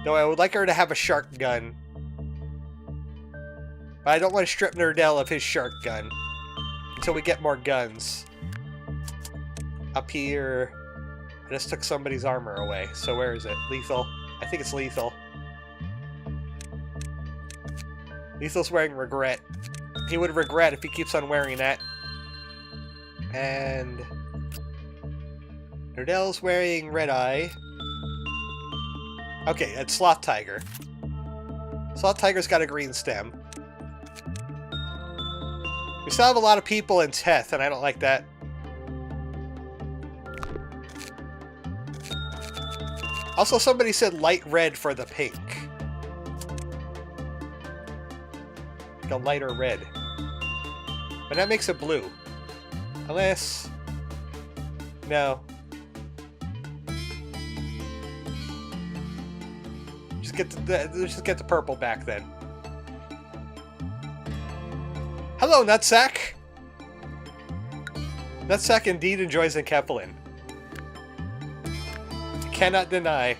Though I would like her to have a shark gun. But I don't want to strip Nerdell of his shark gun. Until we get more guns. Up here... I just took somebody's armor away. So where is it? Lethal? I think it's Lethal. Lethal's wearing Regret. He would regret if he keeps on wearing that. And... Nerdell's wearing Red Eye. Okay, it's Sloth Tiger. Sloth Tiger's got a green stem. We still have a lot of people in Teth, and I don't like that. Also, somebody said light red for the pink. Like a lighter red. But that makes it blue. Unless... No. Just get let's just get the purple back then. Hello, Nutsack. Nutsack indeed enjoys a Kepler. Cannot deny.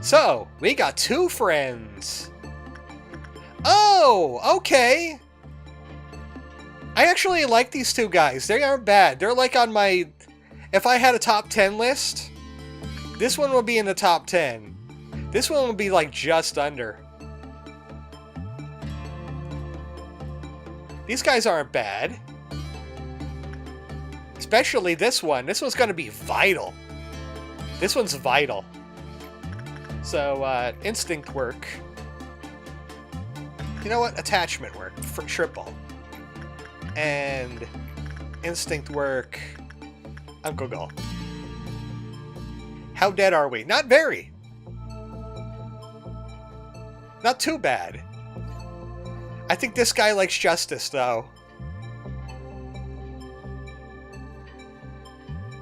So, we got 2 friends. Oh, okay. I actually like these 2 guys. They aren't bad. They're like on my... If I had a top 10 list, this one would be in the top 10. This one would be like just under. These guys aren't bad. Especially this one. This one's going to be vital. This one's vital. So, instinct work. You know what? Attachment work for triple. And instinct work, Uncle Gull. How dead are we? Not very. Not too bad. I think this guy likes justice, though.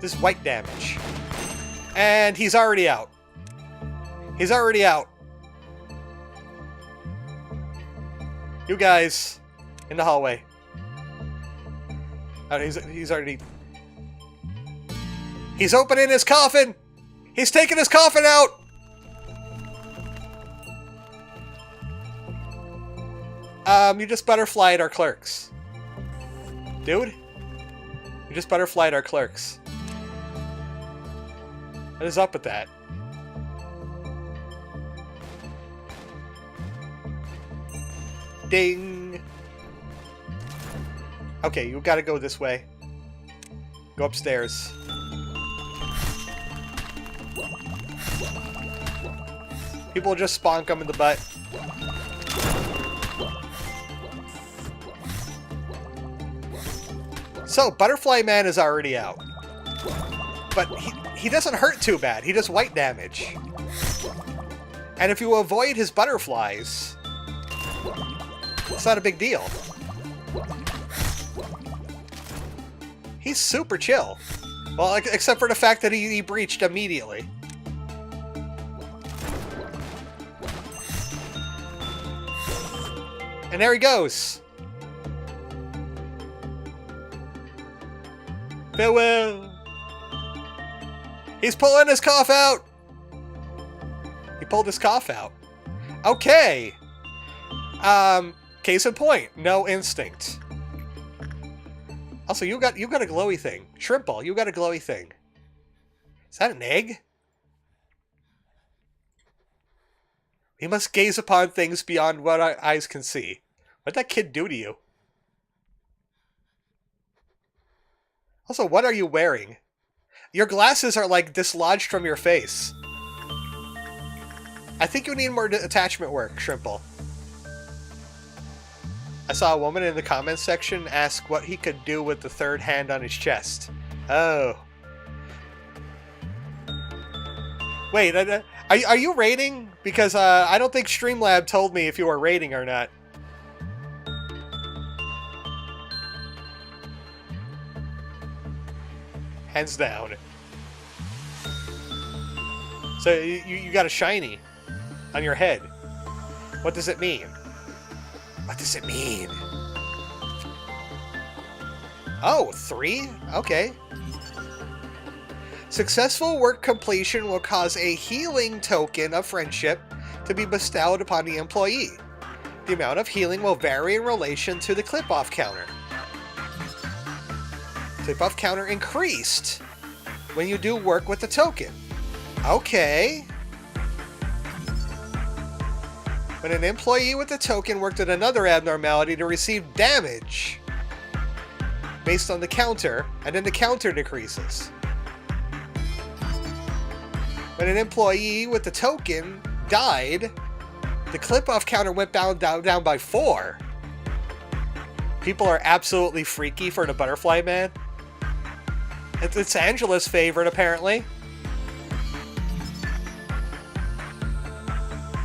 This is white damage. And he's already out. He's already out. You guys, in the hallway. Oh, he's already... He's opening his coffin! He's taking his coffin out! You just butterflied our clerks. Dude? You just butterflied our clerks. What is up with that? Ding! Okay, you gotta go this way. Go upstairs. People just bonk him in the butt. So, Butterfly Man is already out. But he doesn't hurt too bad. He does white damage. And if you avoid his butterflies, it's not a big deal. He's super chill. Well, except for the fact that he breached immediately. And there he goes. Farewell. He's pulling his cough out. He pulled his cough out. Okay. Case in point, no instinct. Also, you got a glowy thing. Shrimple, you got a glowy thing. Is that an egg? We must gaze upon things beyond what our eyes can see. What'd that kid do to you? Also, what are you wearing? Your glasses are like dislodged from your face. I think you need more attachment work, Shrimple. I saw a woman in the comments section ask what he could do with the third hand on his chest. Oh. Wait, are you rating? Because I don't think Streamlab told me if you were rating or not. Hands down. So you got a shiny on your head. What does it mean? What does it mean? Oh, 3? Okay. Successful work completion will cause a healing token of friendship to be bestowed upon the employee. The amount of healing will vary in relation to the clip-off counter. Clip-off counter increased when you do work with the token. Okay. When an employee with the token worked at another abnormality to receive damage based on the counter, and then the counter decreases. When an employee with the token died, the clip-off counter went down by 4. People are absolutely freaky for the Butterfly Man. It's Angela's favorite, apparently.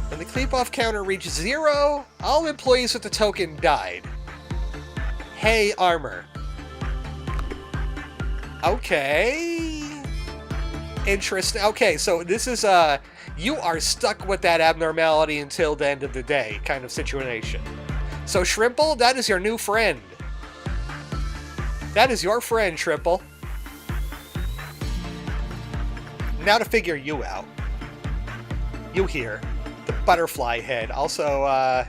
When the clip-off counter reached 0, all employees with the token died. Hey, armor. Okay. Interesting. Okay, so this is, you are stuck with that abnormality until the end of the day kind of situation. So Shrimple, that is your new friend. That is your friend, Shrimple. Now to figure you out. You here. The butterfly head. Also,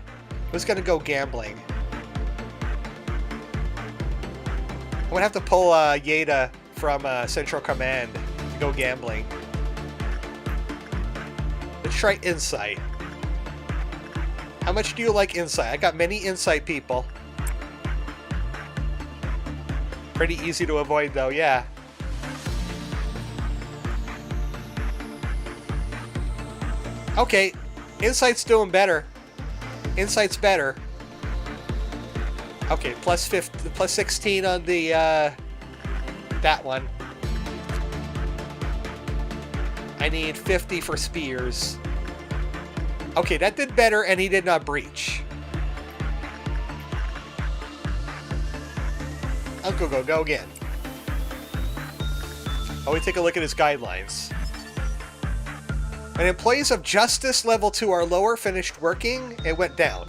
who's gonna go gambling? I'm gonna have to pull Yeda from Central Command to go gambling. Let's try Insight. How much do you like Insight? I got many Insight people. Pretty easy to avoid though, yeah. Okay, Insight's doing better. Insight's better. Okay, plus 16 on the that one. I need 50 for Spears. Okay, that did better, and he did not breach. Uncle go again. Oh, we take a look at his guidelines. When employees of Justice Level 2 or lower finished working, it went down.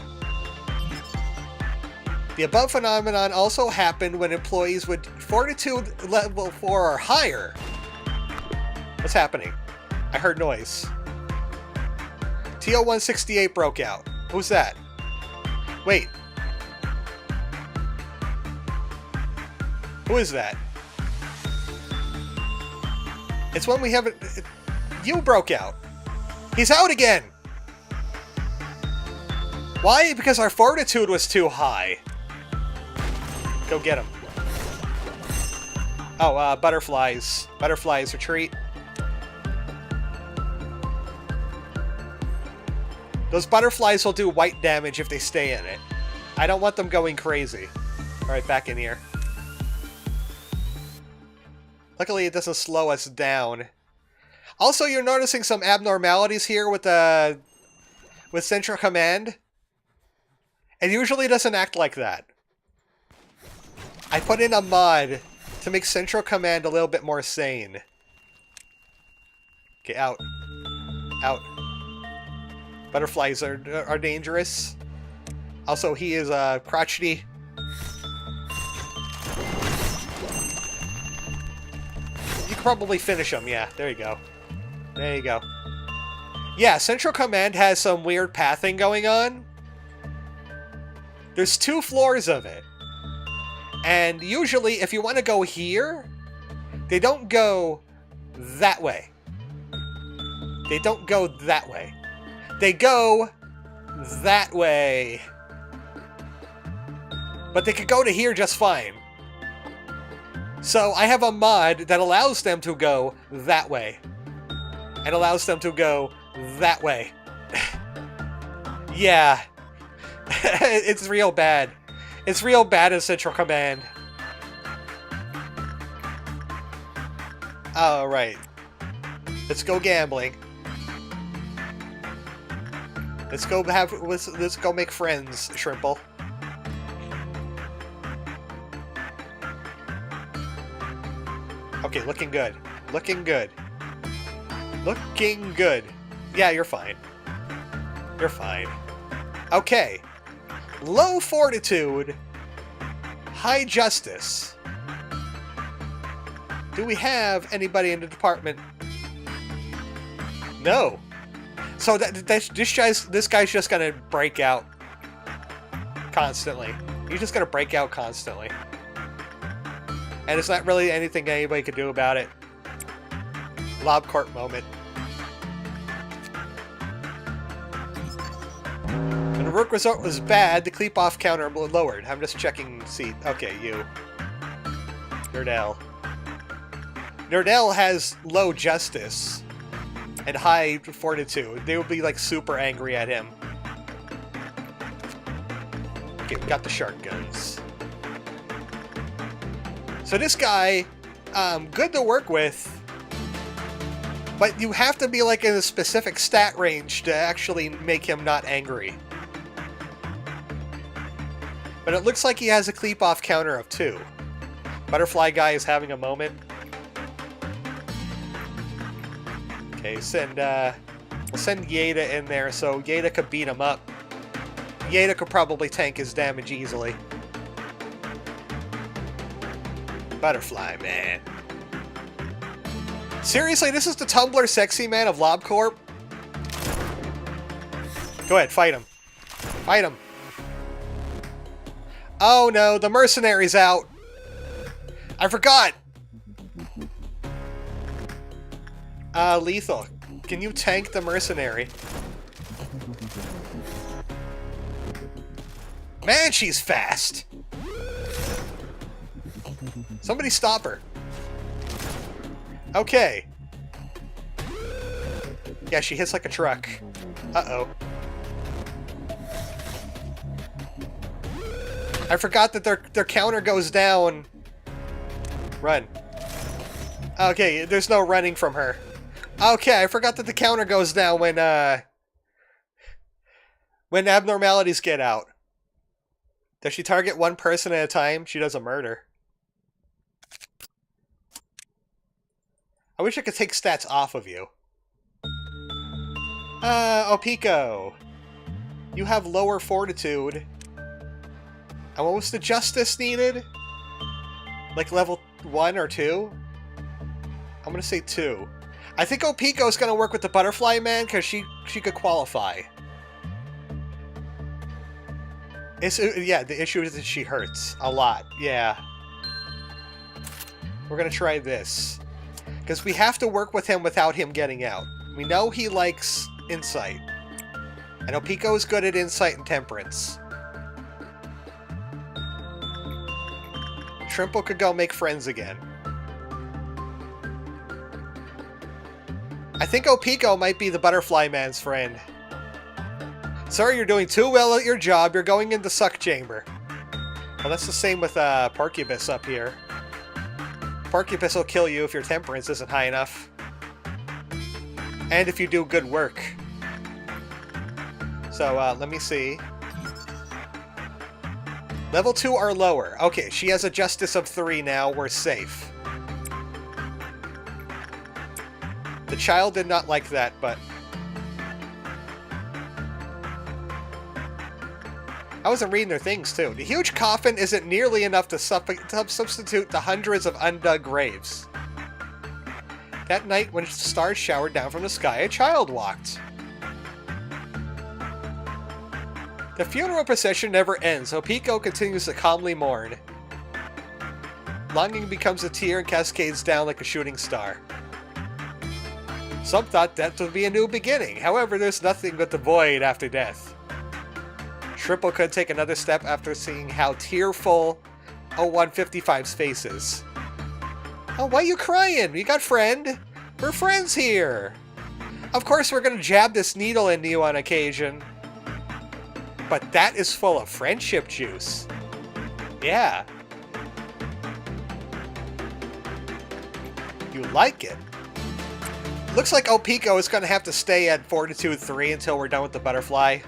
The above phenomenon also happened when employees with Fortitude Level 4 or higher. What's happening? I heard noise. TO-168 broke out. Who's that? Wait. Who is that? It's when we haven't... You broke out. He's out again! Why? Because our fortitude was too high. Go get him. Oh, butterflies. Butterflies retreat. Those butterflies will do white damage if they stay in it. I don't want them going crazy. Alright, back in here. Luckily, it doesn't slow us down. Also, you're noticing some abnormalities here with Central Command. It usually doesn't act like that. I put in a mod to make Central Command a little bit more sane. Okay, out. Out. Butterflies are dangerous. Also, he is crotchety. You can probably finish him. Yeah, there you go. There you go. Yeah, Central Command has some weird pathing going on. There's 2 floors of it. And usually, if you want to go here, they don't go that way. They don't go that way. They go that way. But they could go to here just fine. So I have a mod that allows them to go that way. And allows them to go that way. Yeah. It's real bad. It's real bad in Central Command. Alright. Let's go gambling. Let's go make friends, Shrimple. Okay, looking good. Looking good. Looking good. Yeah, you're fine. You're fine. Okay. Low fortitude. High justice. Do we have anybody in the department? No. So this guy's just gonna break out constantly. He's just gonna break out constantly. And it's not really anything anybody could do about it. Lob court moment. When the work result was bad, the cleap off counter lowered. I'm just checking seat. Okay, you. Nerdell. Nerdell has low justice and high fortitude. They would be like super angry at him. Okay, we got the shark guns. So this guy, good to work with, but you have to be like in a specific stat range to actually make him not angry. But it looks like he has a cleap off counter of 2. Butterfly guy is having a moment. Okay, send We'll send Yeda in there so Yeda could beat him up. Yeda could probably tank his damage easily. Butterfly Man. Seriously, this is the Tumblr Sexy Man of LobCorp? Go ahead, fight him. Fight him. Oh no, the mercenary's out. I forgot. Lethal. Can you tank the mercenary? Man, she's fast. Somebody stop her. Okay. Yeah, she hits like a truck. Uh-oh. I forgot that their counter goes down. Run. Okay, there's no running from her. Okay, I forgot that the counter goes down when abnormalities get out. Does she target one person at a time? She does a murder. I wish I could take stats off of you. Opiko. You have lower fortitude. And what was the justice needed? Like level 1 or 2? I'm gonna say 2. I think Opiko's gonna work with the Butterfly Man because she could qualify. Yeah, the issue is that she hurts a lot. Yeah. We're gonna try this. Because we have to work with him without him getting out. We know he likes insight. And Opiko is good at insight and temperance. Shrimpo could go make friends again. I think Opiko might be the Butterfly Man's friend. Sorry, you're doing too well at your job. You're going into Suck Chamber. Well, that's the same with Porcupus up here. Porcupus will kill you if your temperance isn't high enough. And if you do good work. So, let me see. Level 2 or lower. Okay, she has a Justice of 3 now. We're safe. The child did not like that, but... I wasn't reading their things, too. The huge coffin isn't nearly enough to substitute the hundreds of undug graves. That night, when stars showered down from the sky, a child walked. The funeral procession never ends. Opiko continues to calmly mourn. Longing becomes a tear and cascades down like a shooting star. Some thought death would be a new beginning. However, there's nothing but the void after death. Shrimpo could take another step after seeing how tearful 0155's face is. Oh, why are you crying? You got friend? We're friends here. Of course we're gonna jab this needle into you on occasion. But that is full of friendship juice. Yeah. You like it. Looks like Opiko is gonna have to stay at Fortitude 3 until we're done with the butterfly.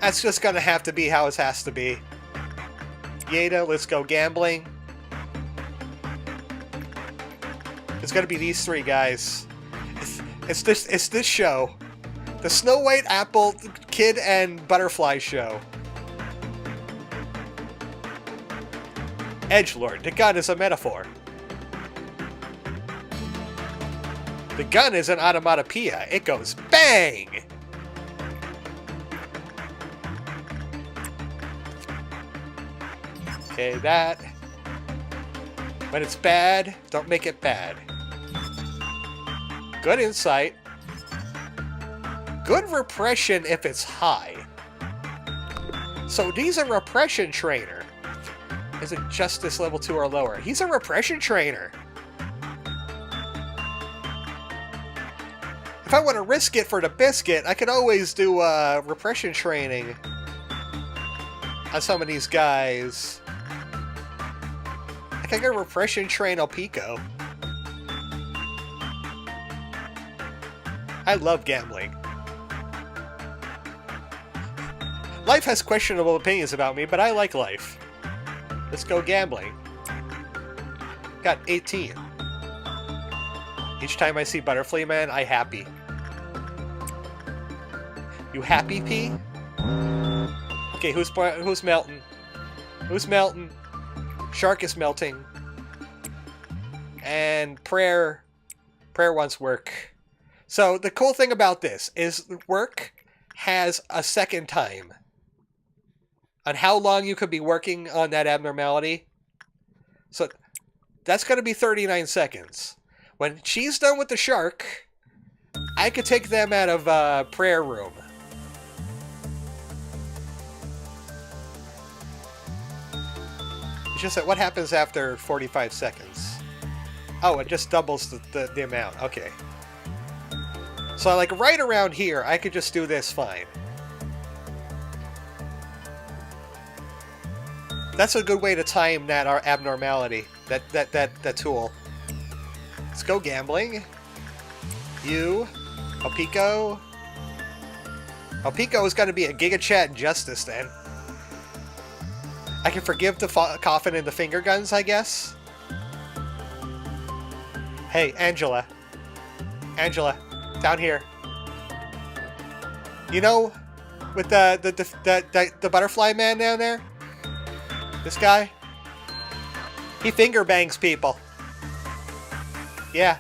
That's just gonna have to be how it has to be. Yeda, let's go gambling. It's gonna be these three guys. It's this show. The Snow White, Apple, Kid, and Butterfly show. Edgelord, the gun is a metaphor. The gun is an onomatopoeia. It goes bang! Okay, that. When it's bad, don't make it bad. Good insight. Good repression if it's high. So he's a repression trainer. Is it Justice level 2 or lower? He's a repression trainer. If I want to risk it for the biscuit, I could always do repression training on some of these guys. I can get repression train Opiko. I love gambling. Life has questionable opinions about me, but I like life. Let's go gambling. Got 18. Each time I see Butterfly Man, I happy. You happy pea? Okay, who's melting? Who's melting? Shark is melting. And prayer wants work. So the cool thing about this is work has a second time on how long you could be working on that abnormality. So that's going to be 39 seconds. When she's done with the shark, I could take them out of prayer room. It's just that what happens after 45 seconds? Oh, it just doubles the amount. Okay. So like right around here, I could just do this fine. That's a good way to time that abnormality, that tool. Let's go gambling. You, Alpico. Alpico is going to be a Giga Chat Justice then. I can forgive the coffin and the finger guns, I guess. Hey, Angela. Angela, down here. You know, with the butterfly man down there? This guy? He finger bangs people. Yeah.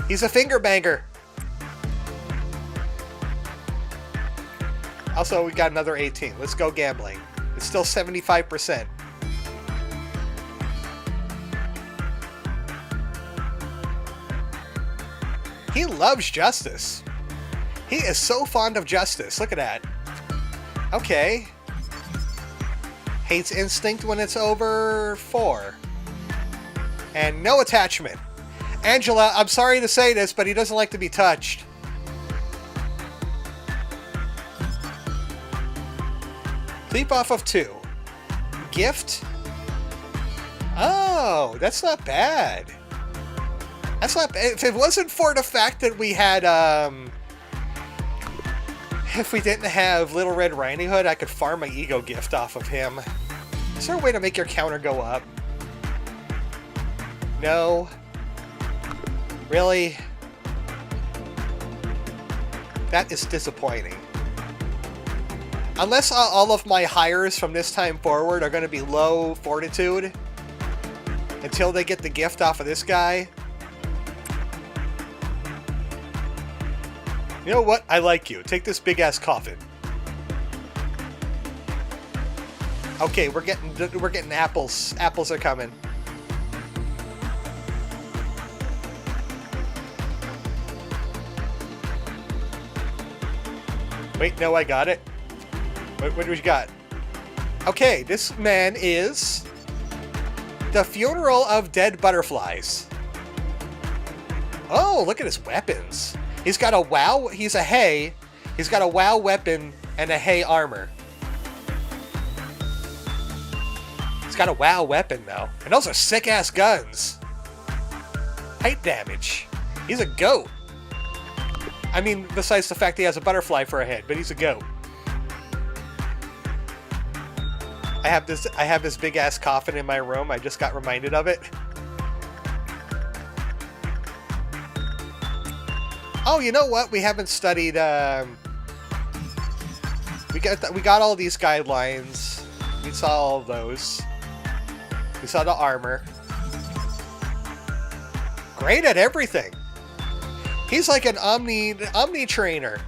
He's a finger banger. Also, we got another 18. Let's go gambling. It's still 75%. He loves justice. He is so fond of justice. Look at that. Okay. Hates instinct when it's over 4. And no attachment. Angela, I'm sorry to say this, but he doesn't like to be touched. Leap off of 2. Gift? Oh, that's not bad. That's not bad. If it wasn't for the fact that we had, if we didn't have Little Red Riding Hood, I could farm my ego gift off of him. Is there a way to make your counter go up? No. Really? That is disappointing. Unless all of my hires from this time forward are going to be low fortitude until they get the gift off of this guy. You know what? I like you. Take this big-ass coffin. Okay, we're getting apples. Apples are coming. Wait, no, I got it. What do we got? Okay, this man is the funeral of dead butterflies. Oh, look at his weapons. He's got a WoW. He's a hay. He's got a WoW weapon and a hay armor. He's got a WoW weapon though, and those are sick ass guns. Height damage. He's a goat. I mean, besides the fact he has a butterfly for a head, but he's a goat. I have this big ass coffin in my room. I just got reminded of it. Oh, you know what? We haven't studied. We got all these guidelines. We saw all of those. We saw the armor. Great at everything. He's like an omni trainer.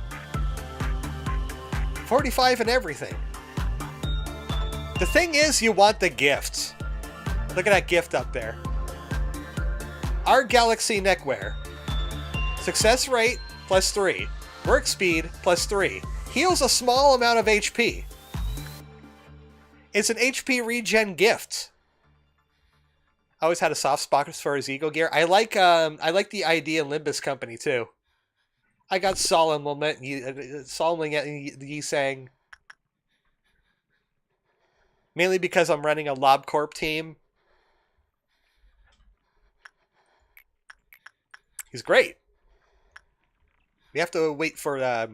45 and everything. The thing is, you want the gifts. Look at that gift up there. Our Galaxy neckwear. Success rate +3. Work speed +3. Heals a small amount of HP. It's an HP regen gift. I always had a soft spot for his ego gear. I like the idea Limbus company too. I got Solemn Yisang. Mainly because I'm running a LobCorp team. He's great. We have to wait for oh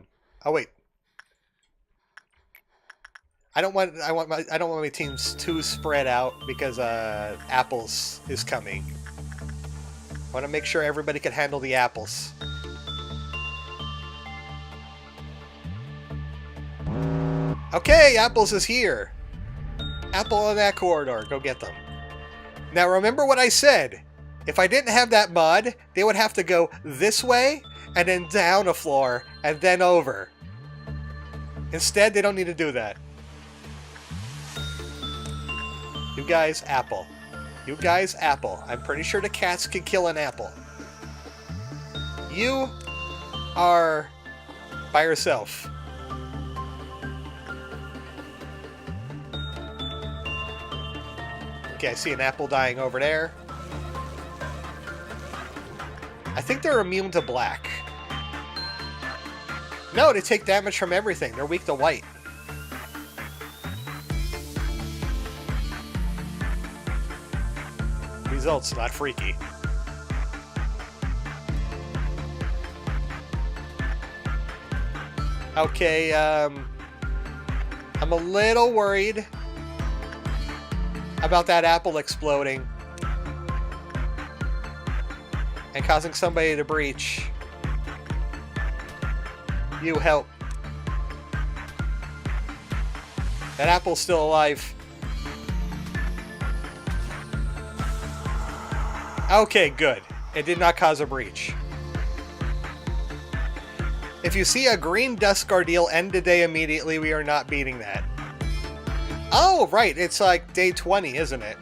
wait. I don't want my teams too spread out because Apples is coming. I want to make sure everybody can handle the apples. Okay, apples is here. Apple in that corridor. Go get them. Now remember what I said. If I didn't have that mod, they would have to go this way and then down a floor and then over. Instead, they don't need to do that. You guys, apple. You guys, apple. I'm pretty sure the cats can kill an apple. You are by yourself. Okay, I see an apple dying over there. I think they're immune to black. No, they take damage from everything. They're weak to white. Results not freaky. Okay, I'm a little worried about that apple exploding and causing somebody to breach. You help. That apple's still alive. Okay, good. It did not cause a breach. If you see a green dusk ordeal end the day immediately, we are not beating that. Oh, right. It's like day 20, isn't it?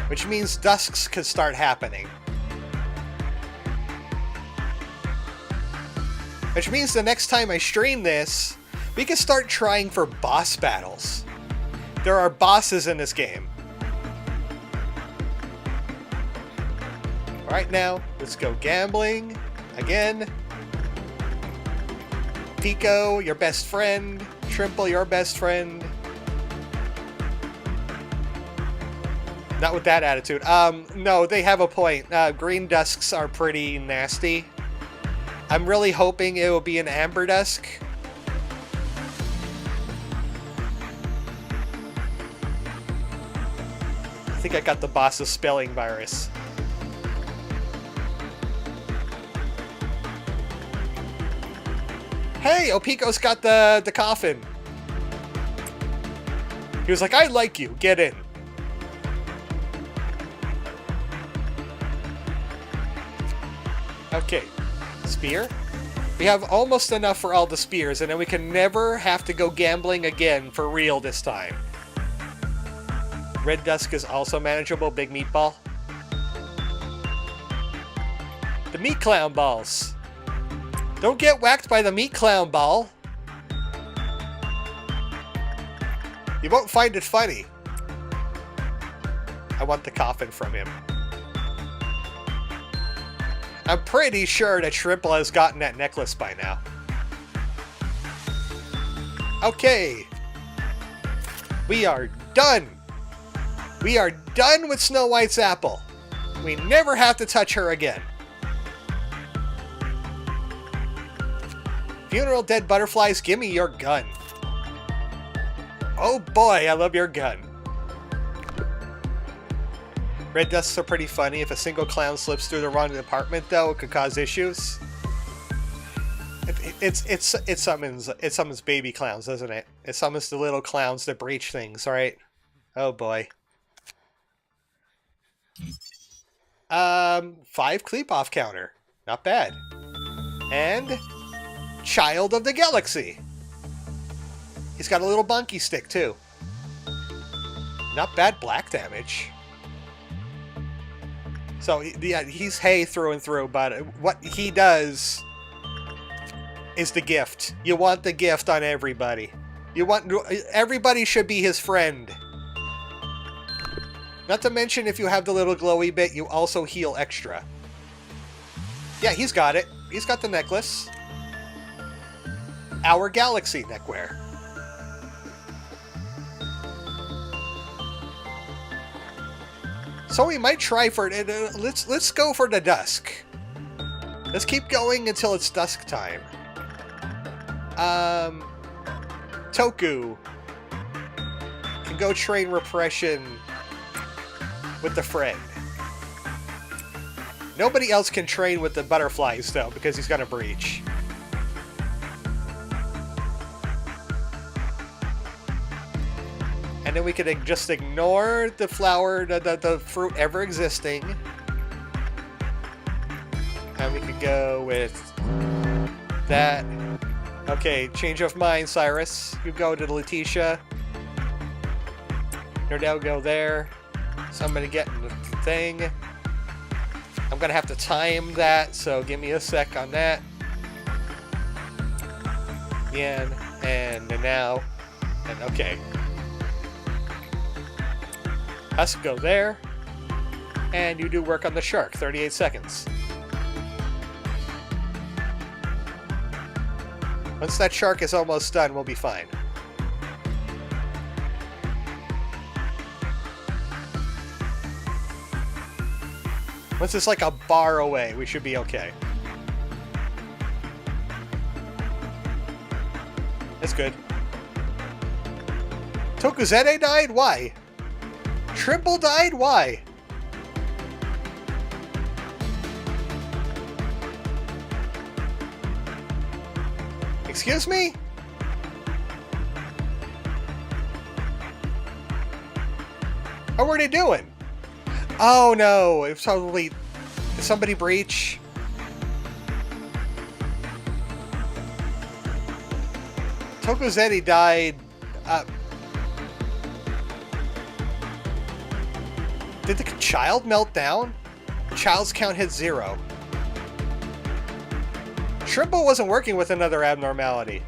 Which means dusks could start happening. Which means the next time I stream this, we can start trying for boss battles. There are bosses in this game. Alright now, let's go gambling. Again. Pico, your best friend. Trimple, your best friend. Not with that attitude. No, they have a point. Green dusks are pretty nasty. I'm really hoping it will be an amber dusk. I think I got the boss's spelling virus. Hey, Opico's got the coffin. He was like, I like you. Get in. Okay. Spear? We have almost enough for all the spears, and then we can never have to go gambling again for real this time. Red Dusk is also manageable. Big meatball. The meat clown balls. Don't get whacked by the meat clown ball. You won't find it funny. I want the coffin from him. I'm pretty sure that Trimple has gotten that necklace by now. Okay. We are done. We are done with Snow White's apple. We never have to touch her again. Funeral dead butterflies, give me your gun. Oh boy, I love your gun. Red dusks are pretty funny. If a single clown slips through the wrong department, though, it could cause issues. It summons baby clowns, doesn't it? It summons the little clowns that breach things, right? Oh boy. 5 cleap off counter. Not bad. And Child of the Galaxy. He's got a little bunky stick too. Not bad black damage. So yeah, he's hay through and through, but what he does is the gift. You want the gift on everybody. Everybody should be his friend. Not to mention, if you have the little glowy bit, you also heal extra. Yeah, he's got it. He's got the necklace. Our Galaxy neckwear. So we might try for it. Let's go for the dusk. Let's keep going until it's dusk time. Toku can go train repression with the friend. Nobody else can trade with the butterflies, though, because he's gonna breach. And then we could just ignore the flower, the fruit ever existing. And we could go with that. Okay, change of mind, Cyrus. You go to Letitia. Nerdell, go there. So I'm gonna get the thing. I'm gonna have to time that, so give me a sec on that. Again, and now, and okay. Us go there, and you do work on the shark. 38 seconds. Once that shark is almost done, we'll be fine. Once it's like a bar away, we should be okay. That's good. Tokuzete died? Why? Trimble died? Why? Excuse me? What were they doing? Oh no, it was probably... Did somebody breach? Tokuzete died... Did the child melt down? Child's count hit 0. Shrimpo wasn't working with another abnormality.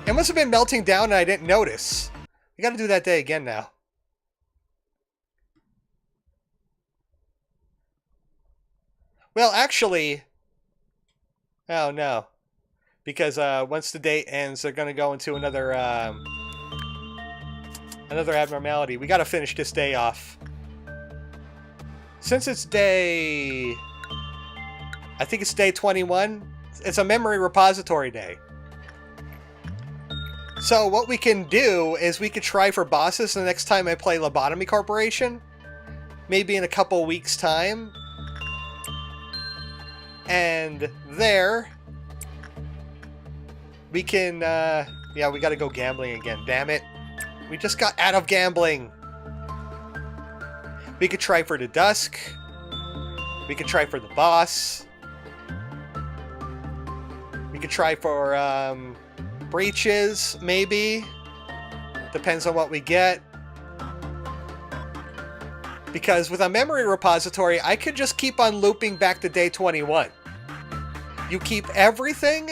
It must have been melting down and I didn't notice. We gotta do that day again now. Well, actually... Oh, no. Because once the date ends, they're going to go into another another abnormality. We got to finish this day off. Since it's day... I think it's day 21. It's a memory repository day. So what we can do is we could try for bosses the next time I play Lobotomy Corporation. Maybe in a couple weeks' time. And there, we can, yeah, we gotta go gambling again, damn it. We just got out of gambling. We could try for the Dusk. We could try for the boss. We could try for, breaches, maybe. Depends on what we get. Because with a memory repository, I could just keep on looping back to day 21. You keep everything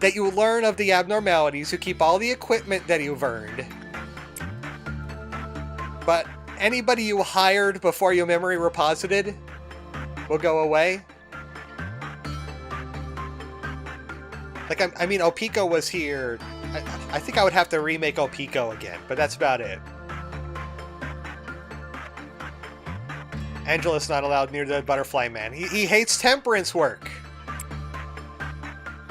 that you learn of the abnormalities. You keep all the equipment that you've earned. But anybody you hired before you memory reposited will go away. Like, I mean, Opico was here. I think I would have to remake Opico again, but that's about it. Angela's not allowed near the Butterfly Man. He hates temperance work.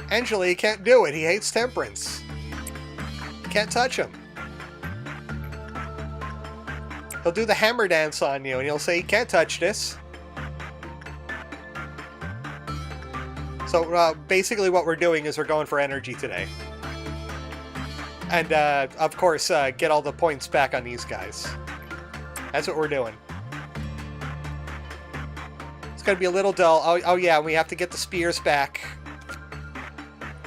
Angela, he can't do it. He hates temperance. Can't touch him. He'll do the hammer dance on you, and he'll say, he can't touch this. So, basically what we're doing is we're going for energy today. And, of course, get all the points back on these guys. That's what we're doing. It's gonna be a little dull. Oh yeah, we have to get the spears back.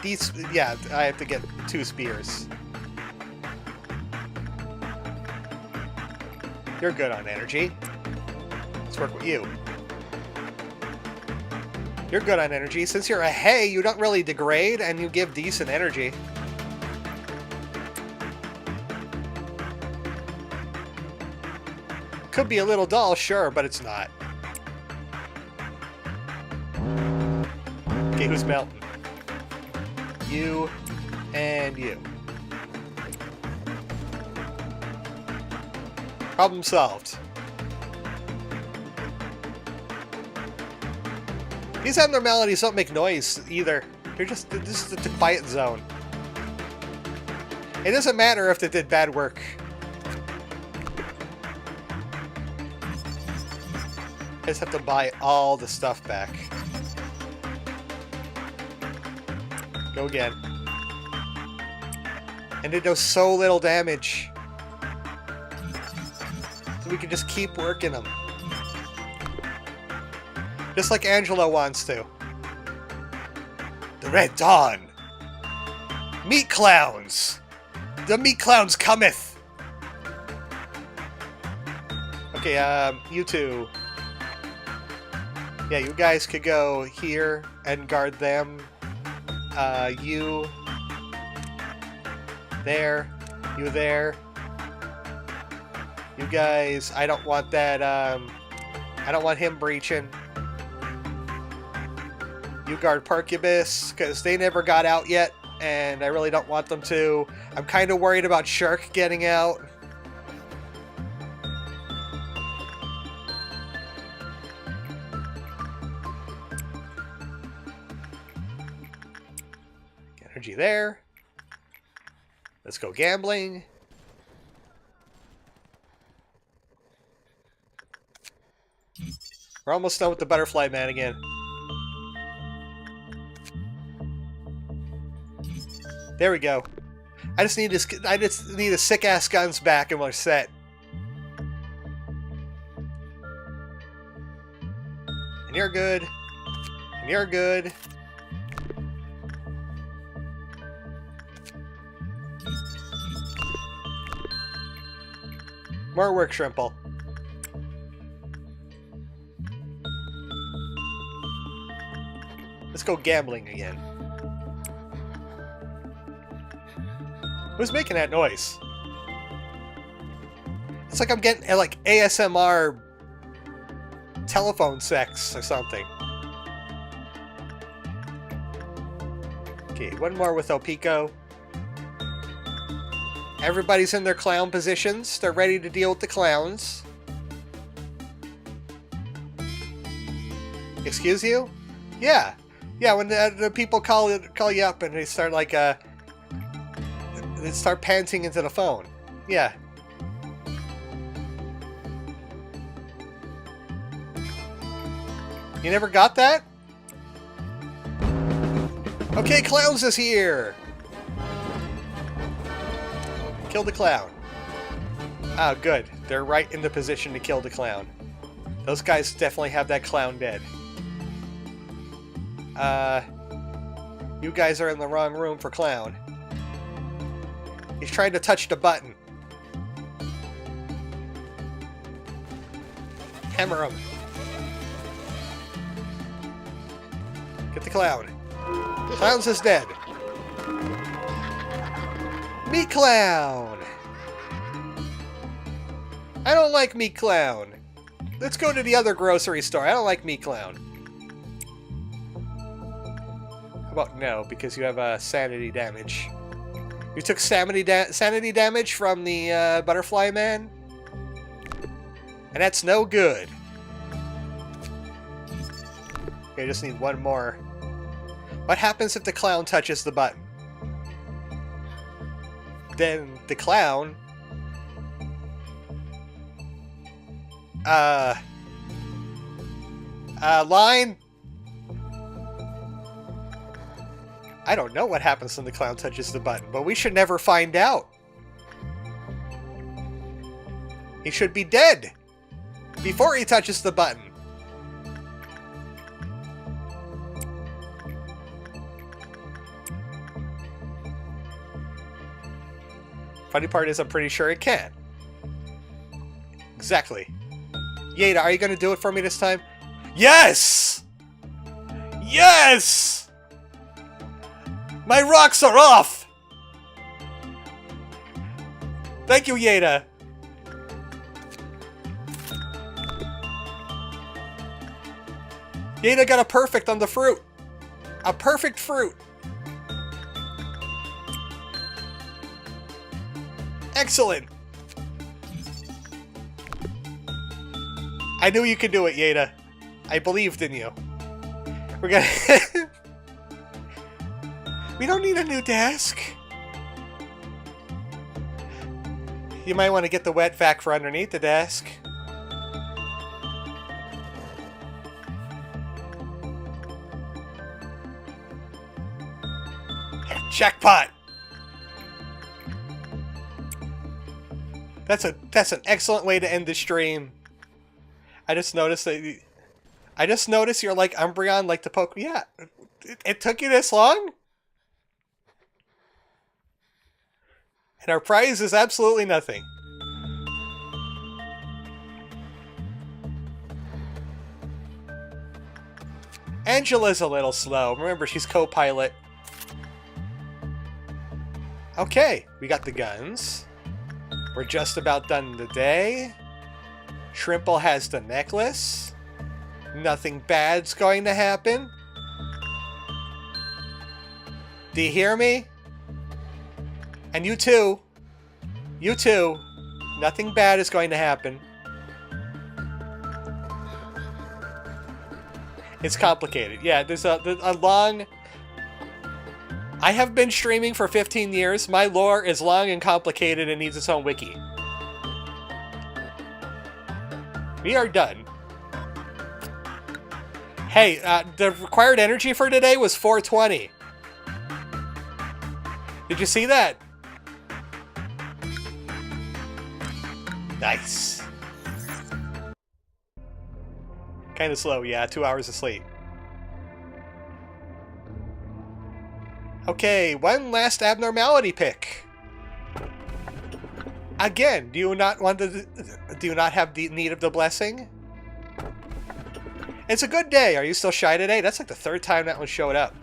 These, yeah, I have to get 2 spears. You're good on energy. Let's work with you. You're good on energy. Since you're a hay, you don't really degrade, and you give decent energy. Could be a little dull, sure, but it's not. Okay, who's melting? You and you. Problem solved. These abnormalities don't make noise either. They're just this is the quiet zone. It doesn't matter if they did bad work. just have to buy all the stuff back. Go again. And it does so little damage. So we can just keep working them. Just like Angelo wants to. The Red Dawn. Meat clowns. The meat clowns cometh. Okay, you two. Yeah, you guys could go here and guard them. You there. You there. You guys, I don't want that, I don't want him breaching. You guard Percubus, because they never got out yet, and I really don't want them to. I'm kind of worried about Shark getting out. Energy there. Let's go gambling. We're almost done with the Butterfly Man again. There we go. I just need a sick ass guns back and we're set. And you're good. And you're good. More work, Shrimple. Let's go gambling again. Who's making that noise? It's like I'm getting like ASMR telephone sex or something. Okay, one more with Opico. Everybody's in their clown positions. They're ready to deal with the clowns. Excuse you? Yeah. Yeah, when the people call you up and they start like they start panting into the phone. Yeah. You never got that? Okay, Clowns is here! Kill the clown. Oh, good. They're right in the position to kill the clown. Those guys definitely have that clown dead. You guys are in the wrong room for clown. He's trying to touch the button. Hammer him. Get the clown. Clowns is dead. Meat Clown! I don't like Meat Clown. Let's go to the other grocery store. I don't like Meat Clown. How about no, because you have sanity damage. You took sanity damage from the Butterfly Man? And that's no good. Okay, I just need one more. What happens if the clown touches the button? Then the clown... line? I don't know what happens when the clown touches the button, but we should never find out. He should be dead before he touches the button. Funny part is I'm pretty sure it can. Exactly. Yada, are you going to do it for me this time? Yes! Yes! My rocks are off! Thank you, Yada. Yada got a perfect on the fruit. A perfect fruit. Excellent. I knew you could do it, Yada. I believed in you. We're gonna... We don't need a new desk. You might want to get the wet vac for underneath the desk. Jackpot! That's an excellent way to end the stream. I just noticed you're like Umbreon, like the Pokemon. Yeah, it took you this long? And our prize is absolutely nothing. Angela's a little slow. Remember, she's co-pilot. Okay, we got the guns. We're just about done today. Shrimple has the necklace. Nothing bad's going to happen. Do you hear me? And you too. You too. Nothing bad is going to happen. It's complicated. Yeah, there's a long... I have been streaming for 15 years. My lore is long and complicated and needs its own wiki. We are done. Hey, the required energy for today was 420. Did you see that? Nice. Kind of slow, yeah. 2 hours of sleep. Okay, one last abnormality pick. Again, do you not have the need of the blessing? It's a good day. Are you still shy today? That's like the third time that one showed up.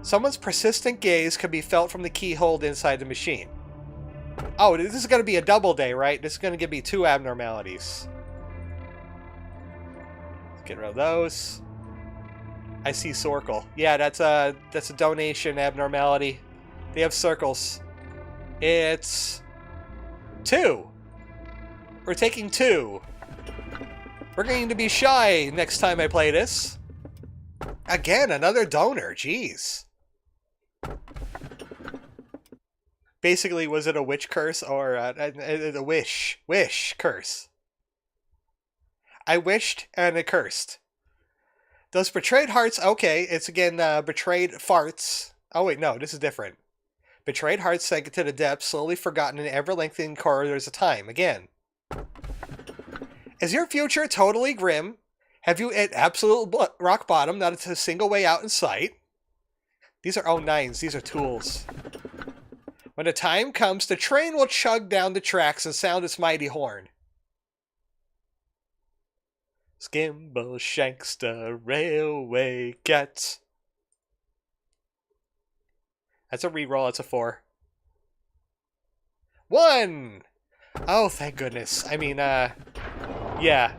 Someone's persistent gaze can be felt from the keyhole inside the machine. Oh, this is going to be a double day, right? This is going to give me 2 abnormalities. Let's get rid of those. I see Circle. Yeah, that's a donation abnormality. They have circles. It's 2. We're taking 2. We're going to be shy next time I play this. Again, another donor. Jeez. Basically, was it a witch curse or a wish curse? I wished and it cursed. Those betrayed hearts, okay, it's again betrayed farts. Oh wait, no, this is different. Betrayed hearts sank into the depths, slowly forgotten in ever-lengthening corridors of time. Again. Is your future totally grim? Have you hit absolute rock bottom, not a single way out in sight? These are 09s, these are tools. When the time comes, the train will chug down the tracks and sound its mighty horn. Skimble shanks the railway cat. That's a reroll, that's a 4. 1! Oh, thank goodness. I mean, yeah.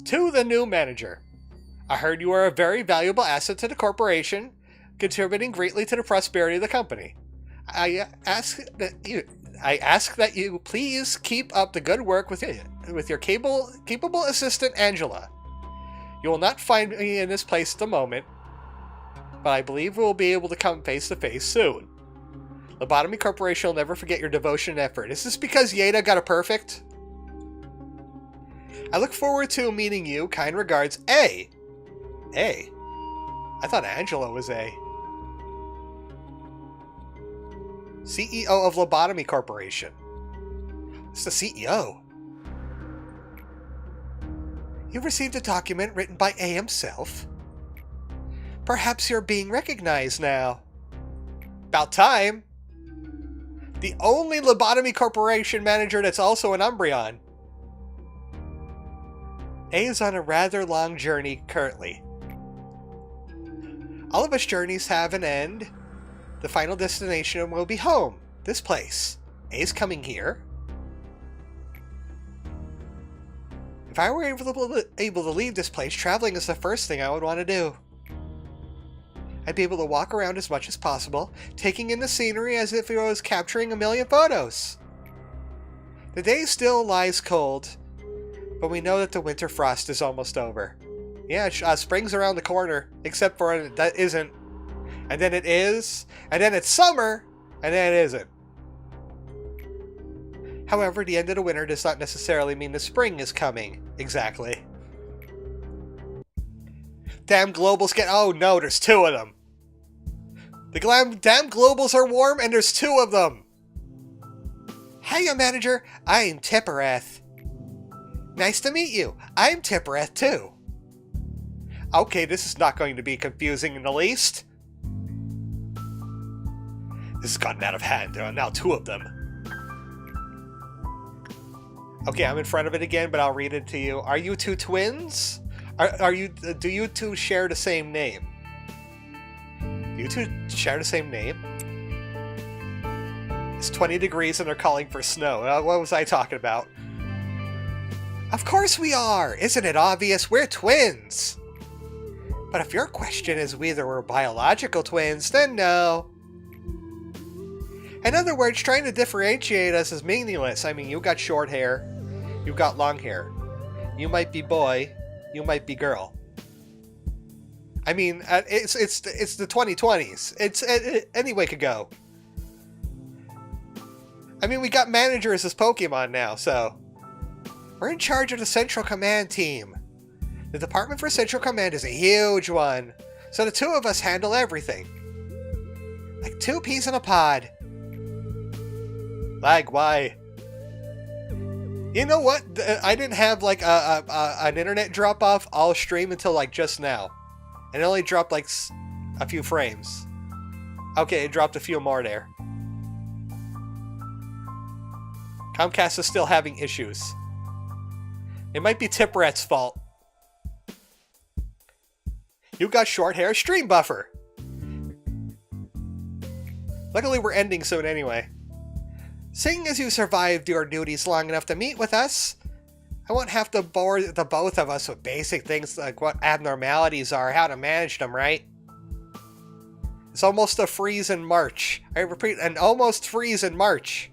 To the new manager. I heard you are a very valuable asset to the corporation, contributing greatly to the prosperity of the company. I ask that you please keep up the good work with your capable assistant Angela. You will not find me in this place at the moment, but I believe we will be able to come face to face soon. Lobotomy Corporation will never forget your devotion and effort. Is this because Yeda got a perfect? I look forward to meeting you. Kind regards, A. A? I thought Angela was A. CEO of Lobotomy Corporation. It's the CEO. You received a document written by A himself. Perhaps you're being recognized now. About time. The only Lobotomy Corporation manager that's also an Umbreon. A is on a rather long journey currently. All of us journeys have an end. The final destination will be home. This place. A's coming here. If I were able to leave this place, traveling is the first thing I would want to do. I'd be able to walk around as much as possible, taking in the scenery as if I was capturing a million photos. The day still lies cold, but we know that the winter frost is almost over. Yeah, spring's around the corner, except for that isn't. And then it is, and then it's summer, and then it isn't. However, the end of the winter does not necessarily mean the spring is coming. Exactly. damn globals get... Oh no, there's two of them. The damn globals are warm and there's two of them. Hiya, manager. I'm Tippereth. Nice to meet you. I'm Tippereth too. Okay, this is not going to be confusing in the least. This has gotten out of hand. There are now two of them. Okay, I'm in front of it again, but I'll read it to you. Are you two twins? Do you two share the same name? Do you two share the same name? It's 20 degrees and they're calling for snow. What was I talking about? Of course we are! Isn't it obvious? We're twins! But if your question is whether we're biological twins, then no. In other words, trying to differentiate us is meaningless. I mean, you got short hair. You've got long hair. You might be boy. You might be girl. I mean, it's the 2020s. Any way could go. I mean, we got managers as Pokemon now, so... We're in charge of the Central Command team. The Department for Central Command is a huge one, so the two of us handle everything. Like two peas in a pod. Lag, why? You know what? I didn't have like an internet drop off all stream until like just now. And it only dropped like a few frames. Okay, it dropped a few more there. Comcast is still having issues. It might be Tipperett's fault. You got short hair, stream buffer. Luckily we're ending soon anyway. Seeing as you survived your duties long enough to meet with us, I won't have to bore the both of us with basic things like what abnormalities are, how to manage them, right? It's almost a freeze in March. I repeat, an almost freeze in March.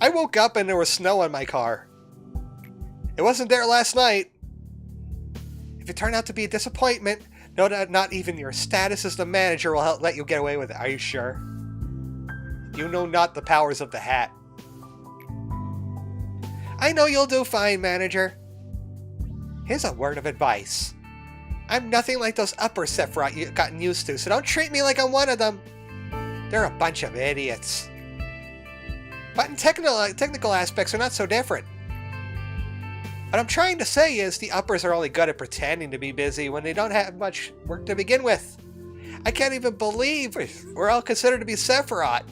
I woke up and there was snow in my car. It wasn't there last night. If it turned out to be a disappointment, know that not even your status as the manager will let you get away with it. Are you sure? You know not the powers of the hat. I know you'll do fine, manager. Here's a word of advice. I'm nothing like those upper Sephiroth you've gotten used to, so don't treat me like I'm one of them. They're a bunch of idiots. But in technical aspects, they're not so different. What I'm trying to say is the uppers are only good at pretending to be busy when they don't have much work to begin with. I can't even believe we're all considered to be Sephiroth.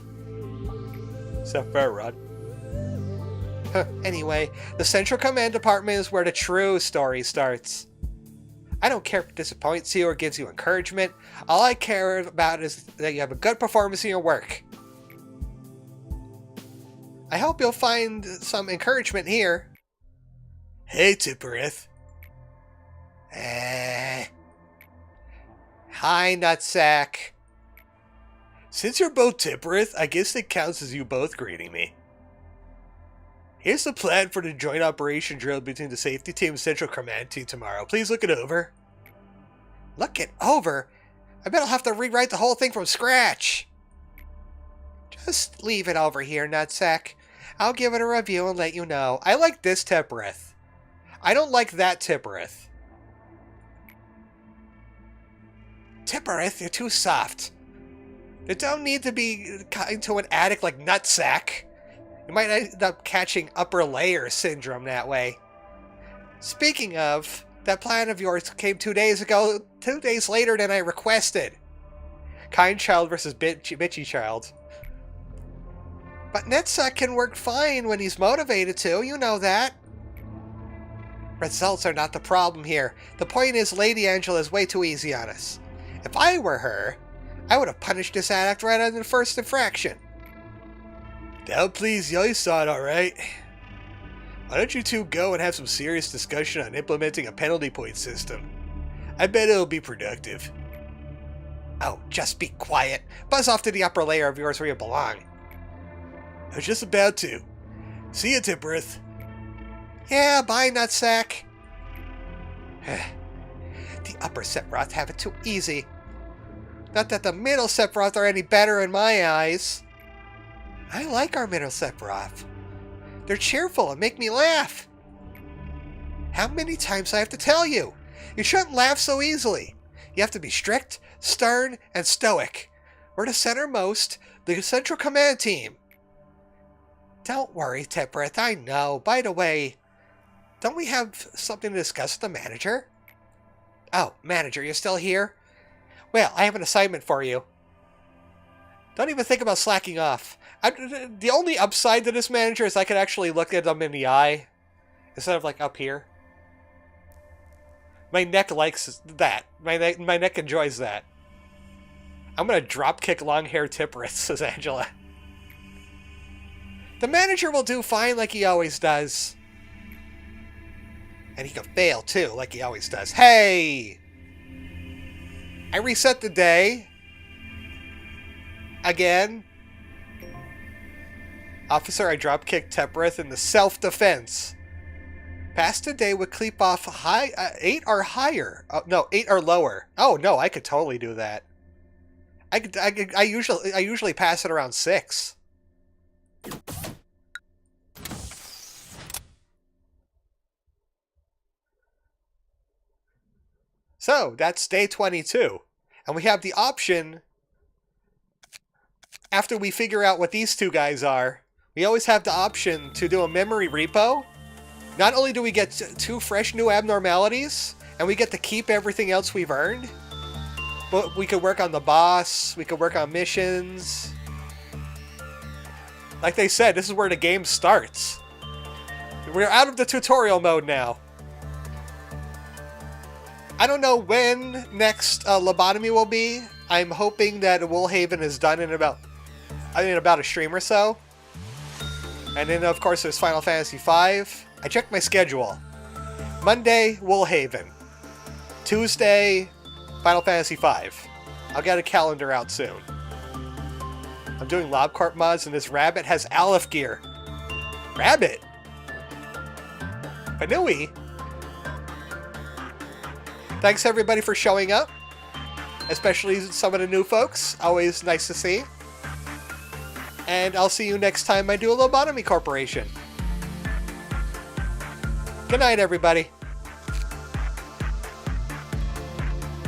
Sephiroth. Anyway, the Central Command Department is where the true story starts. I don't care if it disappoints you or gives you encouragement. All I care about is that you have a good performance in your work. I hope you'll find some encouragement here. Hey, Tippereth. Hi, Nutsack. Since you're both Tippereth, I guess it counts as you both greeting me. Here's the plan for the joint operation drill between the safety team and Central Command team tomorrow. Please look it over. Look it over? I bet I'll have to rewrite the whole thing from scratch. Just leave it over here, Nutsack. I'll give it a review and let you know. I like this Tippereth. I don't like that Tippereth. Tippereth, you're too soft. You don't need to be into an attic like Nutsack. You might end up catching upper layer syndrome that way. Speaking of, that plan of yours came 2 days ago, 2 days later than I requested. Kind child versus bitchy child. But Nutsack can work fine when he's motivated to, you know that. Results are not the problem here. The point is Lady Angela is way too easy on us. If I were her, I would have punished this addict right on the first infraction. That'll please you, you saw it alright. Why don't you two go and have some serious discussion on implementing a penalty point system? I bet it'll be productive. Oh, just be quiet. Buzz off to the upper layer of yours where you belong. I was just about to. See ya, Tippereth. Yeah, bye, Nutsack. The upper Sephiroth have it too easy. Not that the middle Sephiroth are any better in my eyes. I like our middle Sephiroth. They're cheerful and make me laugh. How many times I have to tell you? You shouldn't laugh so easily. You have to be strict, stern, and stoic. We're the centermost, the central command team. Don't worry, Tippereth, I know. By the way, don't we have something to discuss with the manager? Oh, manager, you're still here? Well, I have an assignment for you. Don't even think about slacking off. The only upside to this manager is I could actually look at them in the eye instead of like up here. My neck likes that. My neck enjoys that. I'm gonna dropkick long-haired Tippereth, says Angela. The manager will do fine like he always does. And he can fail too, like he always does. Hey! I reset the day. Again. Officer, I dropkicked Tippereth in the self-defense. Pass the day with cleap off high 8 or higher. Oh, no, 8 or lower. Oh no, I could totally do that. I usually pass it around 6. So that's day 22, and we have the option. After we figure out what these two guys are, we always have the option to do a memory repo. Not only do we get 2 fresh new abnormalities, and we get to keep everything else we've earned, but we could work on the boss, we could work on missions. Like they said, this is where the game starts. We're out of the tutorial mode now. I don't know when next Lobotomy will be. I'm hoping that Woolhaven is done in about a stream or so. And then, of course, there's Final Fantasy V. I checked my schedule. Monday, Woolhaven. Tuesday, Final Fantasy V. I'll get a calendar out soon. I'm doing LobCorp mods, and this rabbit has Aleph gear. Rabbit? Banui? Thanks, everybody, for showing up. Especially some of the new folks. Always nice to see. And I'll see you next time I do a Lobotomy Corporation. Good night, everybody.